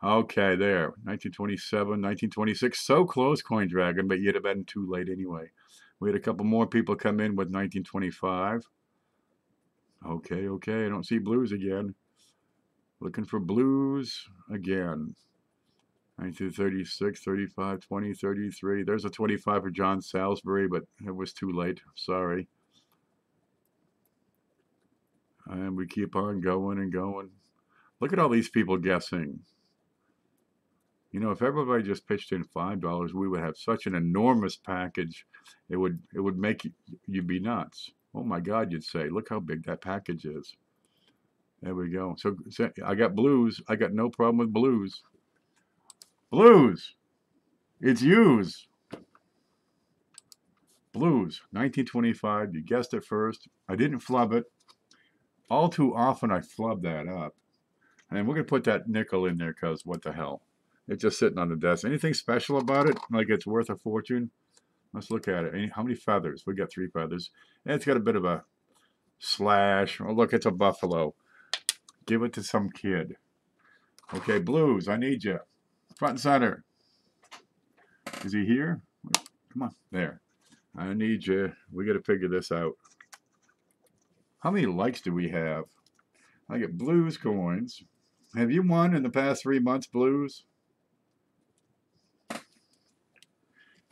Okay, there. 1927, 1926. So close, Coin Dragon, but you'd have been too late anyway. We had a couple more people come in with 1925. Okay, okay. I don't see blues again. Looking for blues again. 1936, 35, 20, 33. There's a 25 for John Salisbury, but it was too late. Sorry. And we keep on going and going. Look at all these people guessing. You know, if everybody just pitched in $5, we would have such an enormous package. It would make you be nuts. Oh my God, you'd say, look how big that package is. There we go. So I got blues. I got no problem with blues. Blues. It's used. Blues. 1925. You guessed it first. I didn't flub it. All too often I flub that up. And we're going to put that nickel in there because what the hell. It's just sitting on the desk. Anything special about it? Like it's worth a fortune? Let's look at it. How many feathers? We got 3 feathers. And it's got a bit of a slash. Oh, look, it's a buffalo. Give it to some kid. Okay, blues, I need you. Front and center. Is he here? Come on, there. I need you. We got to figure this out. How many likes do we have? I get blues coins. Have you won in the past 3 months, blues?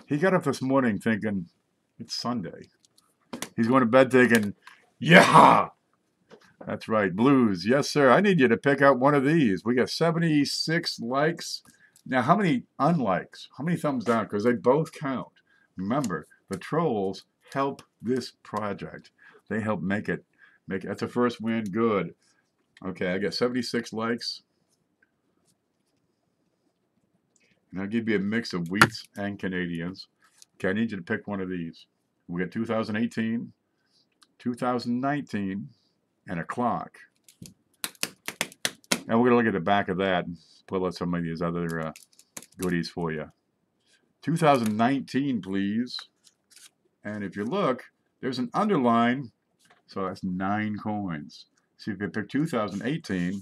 He got up this morning thinking, it's Sunday. He's going to bed thinking, yeah! That's right, blues. Yes, sir. I need you to pick out one of these. We got 76 likes. Now, how many unlikes? How many thumbs down? Because they both count. Remember, the trolls help this project. They help make it. That's a first win. Good. Okay, I got 76 likes. And I'll give you a mix of wheats and Canadians. Okay, I need you to pick one of these. We got 2018, 2019, and a clock. And we're going to look at the back of that and pull out some of these other goodies for you. 2019, please. And if you look, there's an underline. So that's 9 coins. See, if you pick 2018,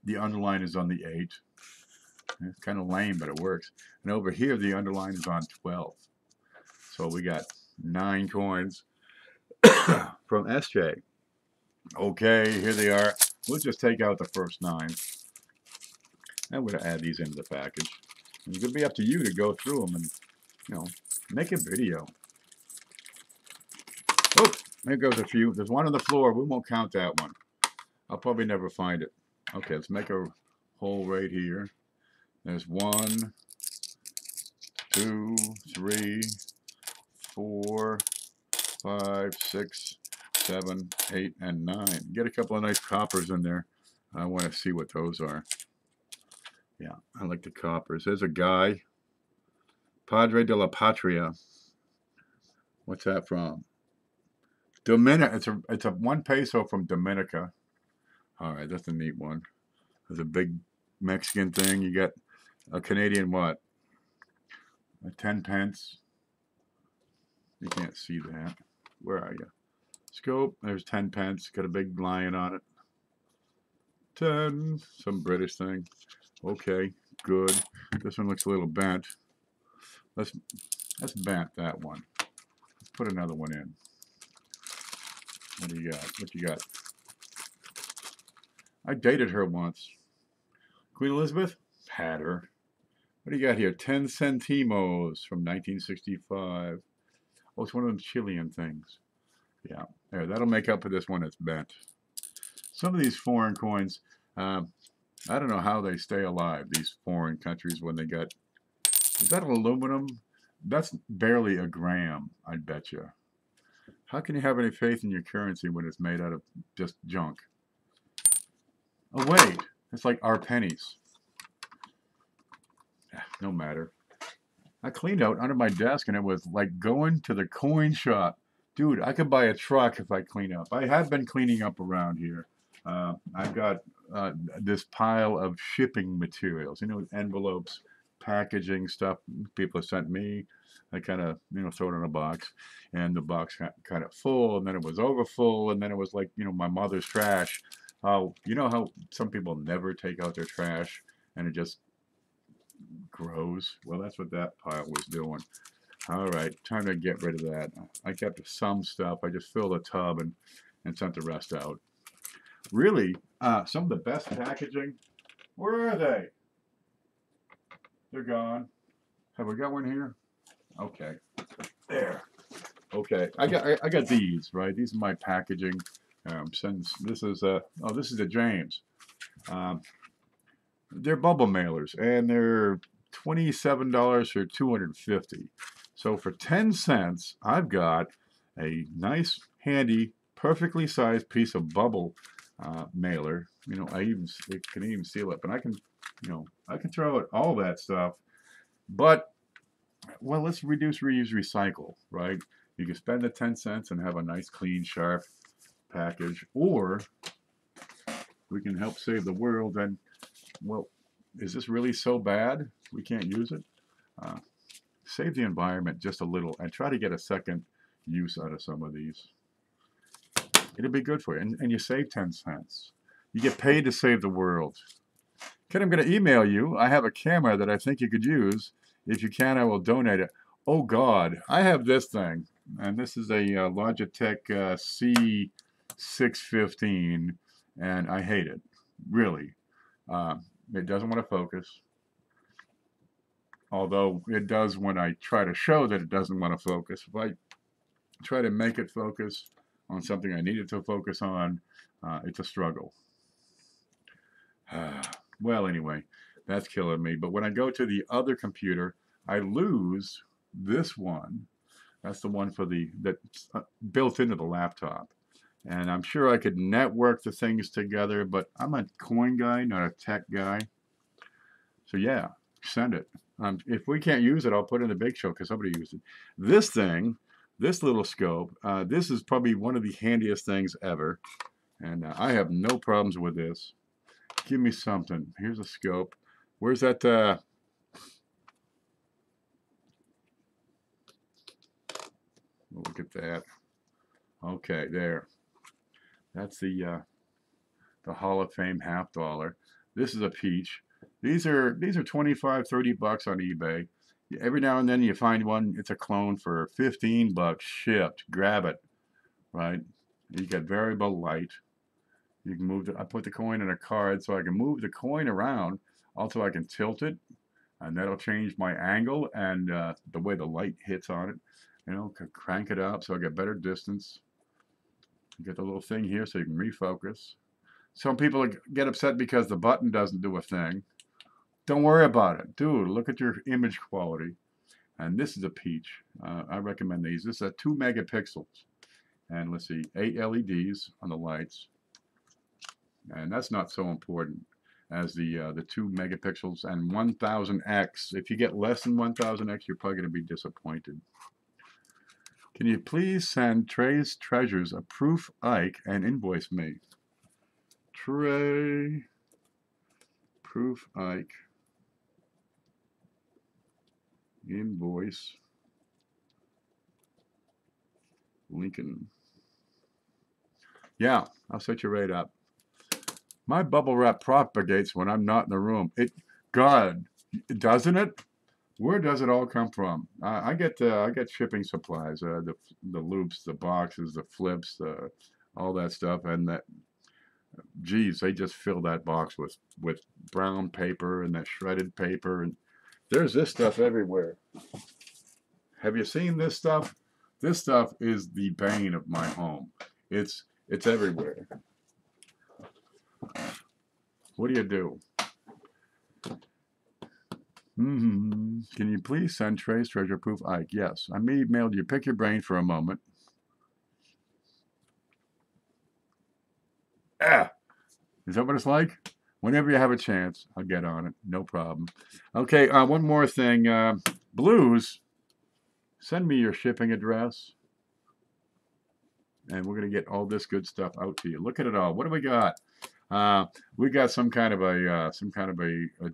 the underline is on the 8. It's kind of lame, but it works. And over here, the underline is on 12. So we got 9 coins from SJ. Okay, here they are. We'll just take out the first 9. And we're going to add these into the package. And it's going to be up to you to go through them and, you know, make a video. Oh, there goes a few. There's one on the floor. We won't count that one. I'll probably never find it. Okay, let's make a hole right here. There's 1, 2, 3, 4, 5, 6, 7, 8, and 9. Get a couple of nice coppers in there. I want to see what those are. Yeah, I like the coppers. There's a guy. Padre de la Patria. What's that from? Dominica. It's a 1 peso from Dominica. All right, that's a neat one. There's a big Mexican thing. You got a Canadian what? A 10 pence. You can't see that. Where are you? Scope. There's 10 pence. Got a big lion on it. 10. Some British thing. Okay, good. This one looks a little bent. Let's bent that one. Let's put another one in. What do you got? What you got? I dated her once. Queen Elizabeth? Had her. What do you got here? 10 centimos from 1965. Oh, it's one of them Chilean things. Yeah, there. That'll make up for this one that's bent. Some of these foreign coins, I don't know how they stay alive, these foreign countries, when they got... Is that aluminum? That's barely a gram, I bet you. How can you have any faith in your currency when it's made out of just junk? Oh, wait. It's like our pennies. No matter. I cleaned out under my desk, and it was like going to the coin shop. Dude, I could buy a truck if I clean up. I have been cleaning up around here. I've got this pile of shipping materials. You know, envelopes, packaging stuff people have sent me. I kind of, throw it in a box, and the box got kind of full, and then it was over full, and then it was like, my mother's trash. You know how some people never take out their trash, and it just grows? Well, that's what that pile was doing. All right, time to get rid of that. I kept some stuff. I just filled a tub and sent the rest out. Really, some of the best packaging. Where are they? They're gone. Have we got one here? Okay, there. Okay, I got these, right? These are my packaging. Since this is this is a James. They're bubble mailers, and they're $27 for 250. So for 10 cents, I've got a nice, handy, perfectly sized piece of bubble mailer. It can even seal it, but I can, I can throw out all that stuff. But, well, let's reduce, reuse, recycle, right? You can spend the 10 cents and have a nice, clean, sharp package, or we can help save the world. And, well, is this really so bad we can't use it? Save the environment just a little and try to get a second use out of some of these. It'll be good for you. And you save 10 cents. You get paid to save the world. Ken, I'm going to email you. I have a camera that I think you could use. If you can, I will donate it. Oh, God. I have this thing. And this is a Logitech C615. And I hate it. Really. It doesn't want to focus. Although it does when I try to show that it doesn't want to focus. If I try to make it focus on something I need it to focus on, it's a struggle. Well, anyway, that's killing me. But when I go to the other computer, I lose this one. That's the one for that's built into the laptop. And I'm sure I could network the things together, but I'm a coin guy, not a tech guy. So yeah, send it. If we can't use it, I'll put it in the big show because somebody used it. This thing, this little scope, this is probably one of the handiest things ever. And I have no problems with this. Give me something. Here's a scope. Where's that? Look at that. Okay, there. That's the Hall of Fame $50. This is a peach. These are 25, 30 bucks on eBay. Every now and then you find one, it's a clone for 15 bucks shipped. Grab it, right? You get variable light. You can move I put the coin in a card so I can move the coin around. Also, I can tilt it, and that'll change my angle and the way the light hits on it. Crank it up so I get better distance. You get the little thing here so you can refocus. Some people get upset because the button doesn't do a thing. Don't worry about it. Dude, look at your image quality. And this is a peach. I recommend these. This is a 2 megapixels. And let's see, 8 LEDs on the lights. And that's not so important as the 2 megapixels and 1000x. If you get less than 1000x, you're probably going to be disappointed. Can you please send Trey's Treasures a proof Ike and invoice me? Trey, proof Ike, invoice, Lincoln. Yeah, I'll set you right up. My bubble wrap propagates when I'm not in the room. God, doesn't it? Where does it all come from? I get shipping supplies, the loops, the boxes, the flips, all that stuff, and that. Geez, they just fill that box with brown paper and that shredded paper, and there's this stuff everywhere. Have you seen this stuff? This stuff is the bane of my home. It's everywhere. What do you do? Can you please send Trey's Treasure Proof Ike? Yes, I may email you. Pick your brain for a moment. Is that what it's like? Whenever you have a chance, I'll get on it. No problem. Okay, one more thing. Blues, send me your shipping address. And we're going to get all this good stuff out to you. Look at it all. What do we got? We got some kind of a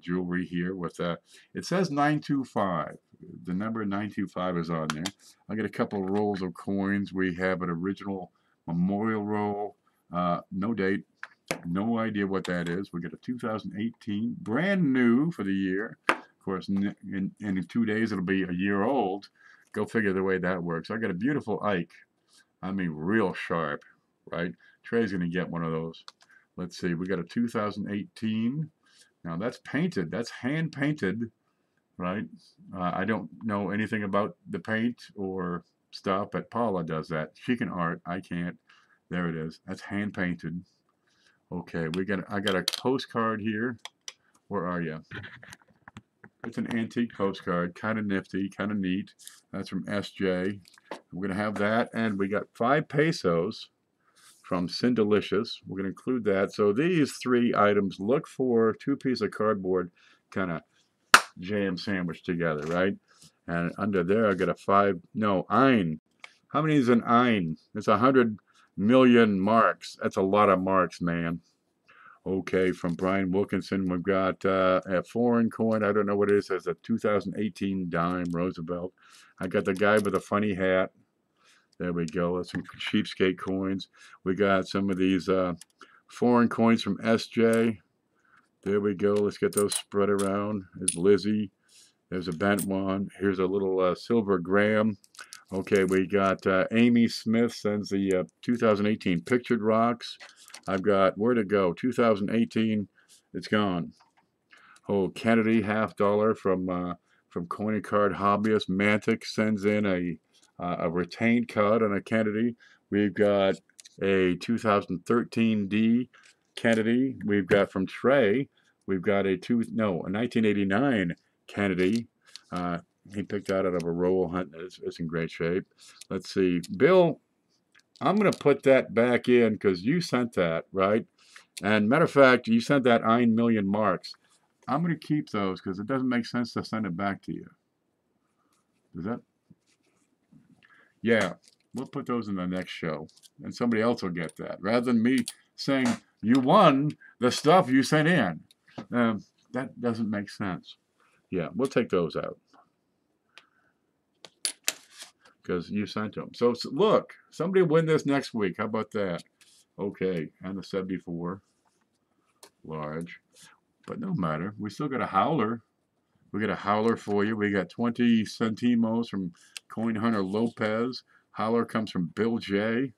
jewelry here with it says 925. The number 925 is on there. I got a couple of rolls of coins. We have an original memorial roll. No date. No idea what that is. We got a 2018, brand new for the year. Of course, in 2 days it'll be a year old. Go figure the way that works. I got a beautiful Ike. I mean, real sharp, right? Trey's gonna get one of those. Let's see. We got a 2018. Now that's painted. That's hand painted, right? I don't know anything about the paint or stuff, but Paula does that. She can art. I can't. There it is. That's hand painted. Okay, I got a postcard here. Where are you? It's an antique postcard, kind of nifty, kind of neat. That's from SJ. We're gonna have that, and we got 5 pesos from Sindelicious. We're gonna include that. So these 3 items, look for 2 pieces of cardboard, kind of jam sandwiched together, right? And under there, I got a 5. No, ein. How many is an ein? It's 100 million marks. That's a lot of marks, man. Okay, from Brian Wilkinson, we've got a foreign coin. I don't know what it is. It's a 2018 dime Roosevelt. I got the guy with a funny hat. There we go. That's some cheapskate coins. We got some of these foreign coins from SJ. There we go. Let's get those spread around. There's Lizzie. There's a bent one. Here's a little silver gram. Okay, we got Amy Smith sends the 2018 pictured rocks. I've got, where'd it go? 2018, it's gone. Oh, Kennedy, $50 from Coin and Card Hobbyist. Mantic sends in a retained card on a Kennedy. We've got a 2013 D Kennedy. We've got from Trey. We've got a 1989 Kennedy. He picked that out of a roll hunt. It's in great shape. Let's see. Bill, I'm going to put that back in because you sent that, right? And matter of fact, you sent that 1 million marks. I'm going to keep those because it doesn't make sense to send it back to you. Does that? Yeah, we'll put those in the next show. And somebody else will get that. Rather than me saying, you won the stuff you sent in. That doesn't make sense. Yeah, we'll take those out. Because you sent them. So look, somebody will win this next week. How about that? Okay, and the 74 large. But no matter. We still got a howler. We got a howler for you. We got 20 centimos from Coin Hunter Lopez. Howler comes from Bill J.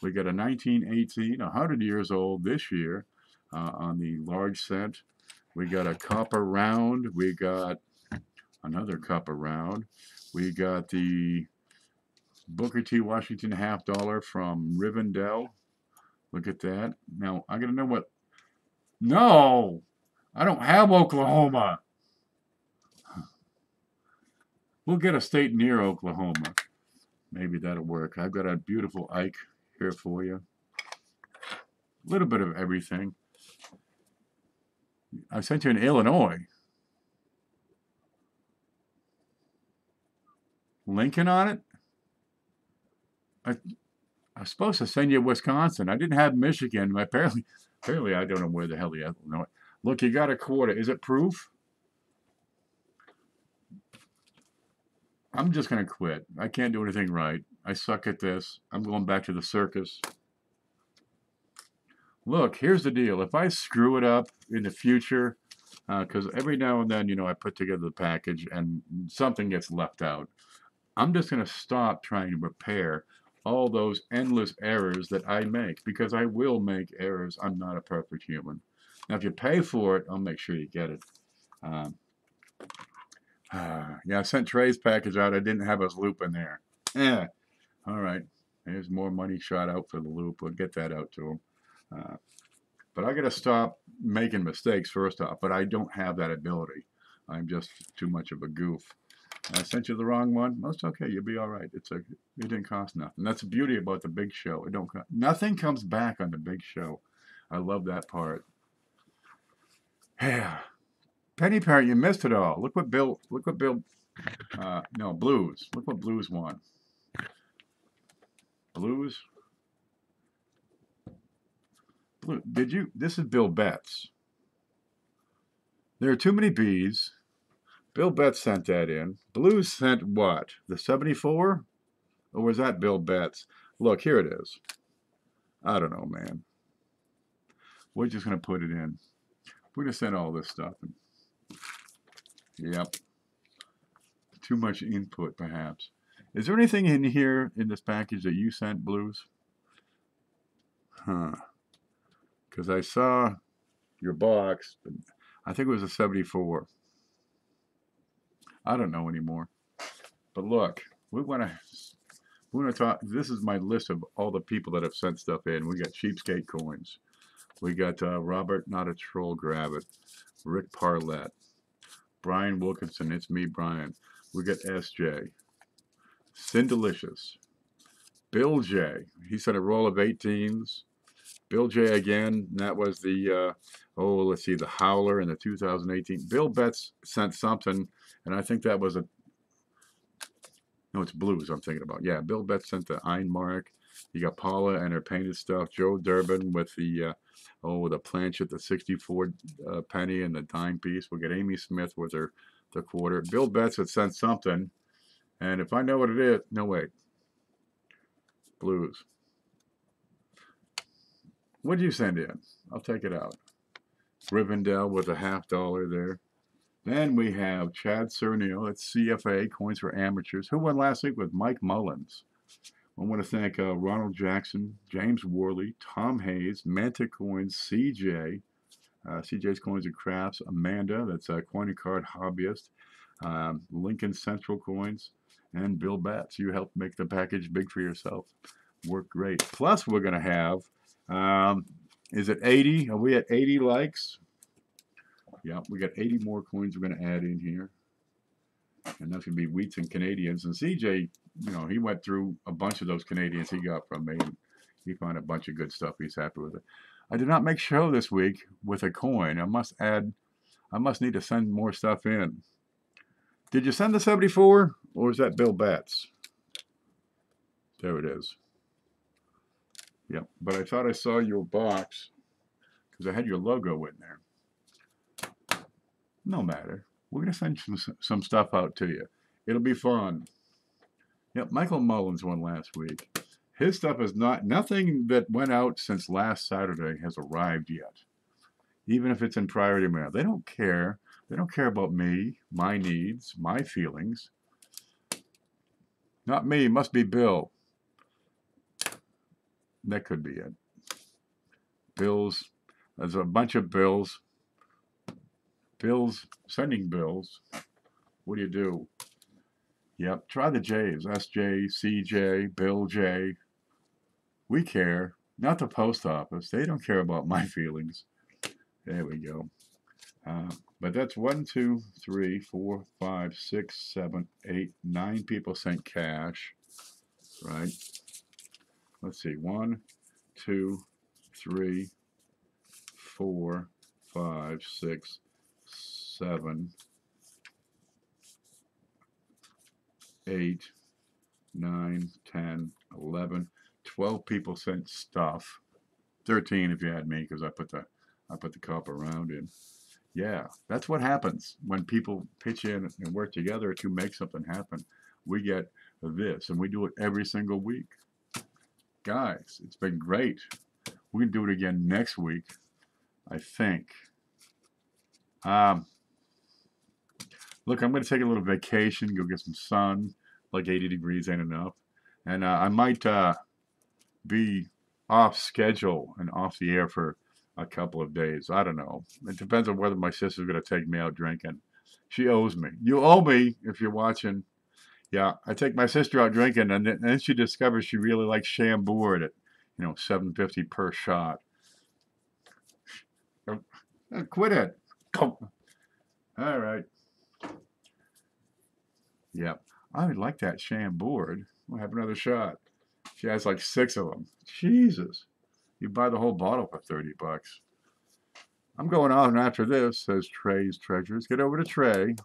We got a 1918, 100 years old this year on the large cent. We got a copper round. We got another copper round. We got the Booker T. Washington $50 from Rivendell. Look at that. Now, I got to know what... No! I don't have Oklahoma. We'll get a state near Oklahoma. Maybe that'll work. I've got a beautiful Ike here for you. A little bit of everything. I sent you in Illinois. Lincoln on it? I was supposed to send you Wisconsin. I didn't have Michigan. Apparently I don't know where the hell you have Illinois. Look, you got a quarter. Is it proof? I'm just going to quit. I can't do anything right. I suck at this. I'm going back to the circus. Look, here's the deal. If I screw it up in the future, because every now and then, I put together the package and something gets left out, I'm just going to stop trying to repair all those endless errors that I make, because I will make errors. I'm not a perfect human. Now, if you pay for it, I'll make sure you get it. Yeah, I sent Trey's package out. I didn't have his loop in there. Yeah. All right. There's more money shot out for the loop. We'll get that out to him. But I got to stop making mistakes first off. But I don't have that ability. I'm just too much of a goof. I sent you the wrong one. Well, it's okay. You'll be all right. It didn't cost nothing. That's the beauty about the big show. Nothing comes back on the big show. I love that part. Yeah. Penny Parrot, you missed it all. Look what Bill, no, Blues. Look what Blues won. Blues. This is Bill Betts. There are too many B's. Bill Betts sent that in. Blues sent what? The 74? Or was that Bill Betts? Look, here it is. I don't know, man. We're just going to put it in. We're going to send all this stuff in. Yep. Too much input, perhaps. Is there anything in here in this package that you sent, Blues? Huh. Because I saw your box, but I think it was a 74. I don't know anymore. But look, we want to talk. This is my list of all the people that have sent stuff in. We got Cheapskate Coins. We got Robert, Not a Troll, Grab It. Rick Parlett. Brian Wilkinson, It's Me, Brian. We got SJ. Sindelicious. Bill J. He sent a roll of 18s. Bill J again. That was the, let's see, the Howler in the 2018. Bill Betts sent something, and I think that was no, it's Blues I'm thinking about. Yeah, Bill Betts sent the Einmark. You got Paula and her painted stuff. Joe Durbin with the, the planchet, the 64 penny and the dime piece. We got Amy Smith with the quarter. Bill Betts had sent something, and if I know what it is, no, wait. Blues. What did you send in? I'll take it out. Rivendell with a $50 there. Then we have Chad Cernil. It's CFA, Coins for Amateurs. Who won last week with Mike Mullins. I want to thank Ronald Jackson, James Worley, Tom Hayes, Manta Coins, CJ, CJ's Coins and Crafts, Amanda, that's a coin card hobbyist, Lincoln Central Coins, and Bill Betts. You helped make the package big for yourself. Worked great. Plus, we're going to have, is it 80? Are we at 80 likes? Yeah, we got 80 more coins we're going to add in here. And that's going to be Wheats and Canadians. And CJ, he went through a bunch of those Canadians he got from me. He found a bunch of good stuff. He's happy with it. I did not make show this week with a coin. I must need to send more stuff in. Did you send the 74? Or is that Bill Betts? There it is. Yep. But I thought I saw your box because I had your logo in there. No matter. We're going to send some stuff out to you. It'll be fun. Yep, Michael Mullins won last week. His stuff is nothing that went out since last Saturday has arrived yet. Even if it's in priority mail. They don't care. They don't care about me, my needs, my feelings. Not me. Must be Bill. That could be it. Bills. There's a bunch of bills. Bills, sending bills. What do you do? Yep, try the J's. SJ, CJ, Bill J. We care. Not the post office. They don't care about my feelings. There we go. But that's 1, 2, 3, 4, 5, 6, 7, 8, 9 people sent cash. Right? Let's see. 1, 2, 3, 4, 5, 6, 7, 8, 9, 10, 11, 12 people sent stuff. 13 if you had me, because I put the copper round in. Yeah, that's what happens when people pitch in and work together to make something happen. We get this, and we do it every single week. Guys, it's been great. We can do it again next week, I think. Look, I'm going to take a little vacation, go get some sun. Like 80 degrees ain't enough. And I might be off schedule and off the air for a couple of days. I don't know. It depends on whether my sister's going to take me out drinking. She owes me. You owe me if you're watching. Yeah, I take my sister out drinking, and then she discovers she really likes Chambord at, $7.50 per shot. Quit it. All right. Yep. I would like that Chambord. We'll have another shot. She has like 6 of them. Jesus. You buy the whole bottle for $30. I'm going on after this, says Trey's Treasures. Get over to Trey.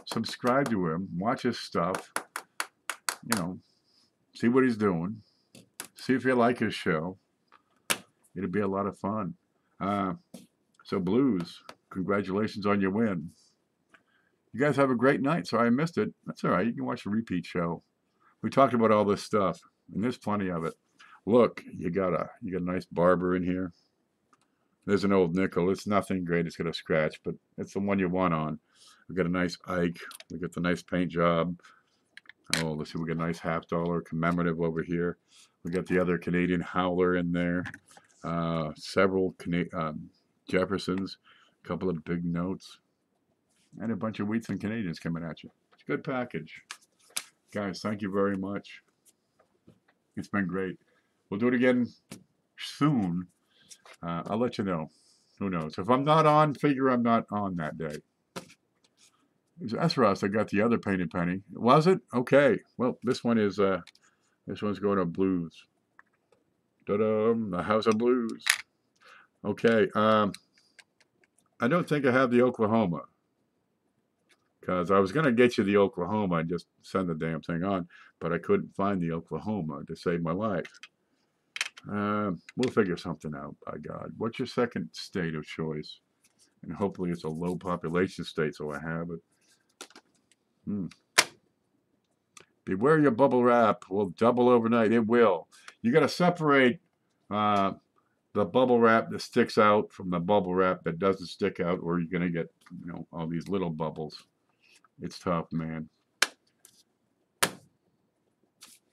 Subscribe to him. Watch his stuff. See what he's doing. See if you like his show. It'll be a lot of fun. So Blues, congratulations on your win. You guys have a great night. Sorry I missed it. That's all right. You can watch the repeat show. We talked about all this stuff, and there's plenty of it. Look, you got a nice Barber in here. There's an old nickel. It's nothing great. It's got a scratch, but it's the one you want on. We got a nice Ike. We got the nice paint job. Oh, let's see. We got a nice $50 commemorative over here. We got the other Canadian Howler in there. Several Jeffersons, a couple of big notes, and a bunch of Wheats and Canadians coming at you. It's a good package. Guys, thank you very much. It's been great. We'll do it again soon. I'll let you know. Who knows? If I'm not on, figure I'm not on that day. That's Russ. I got the other painted penny. Was it? Okay. Well, this one's going to Blues. Ta-da! The House of Blues. Okay. I don't think I have the Oklahoma, because I was going to get you the Oklahoma and just send the damn thing on, but I couldn't find the Oklahoma to save my life. We'll figure something out, by God. What's your second state of choice? And hopefully it's a low population state, so I have it. Beware your bubble wrap. Will double overnight. It will. You got to separate the bubble wrap that sticks out from the bubble wrap that doesn't stick out, or you're going to get, all these little bubbles. It's tough, man.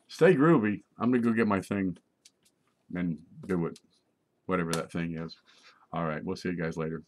Stay groovy. I'm going to go get my thing and do it, whatever that thing is. All right. We'll see you guys later.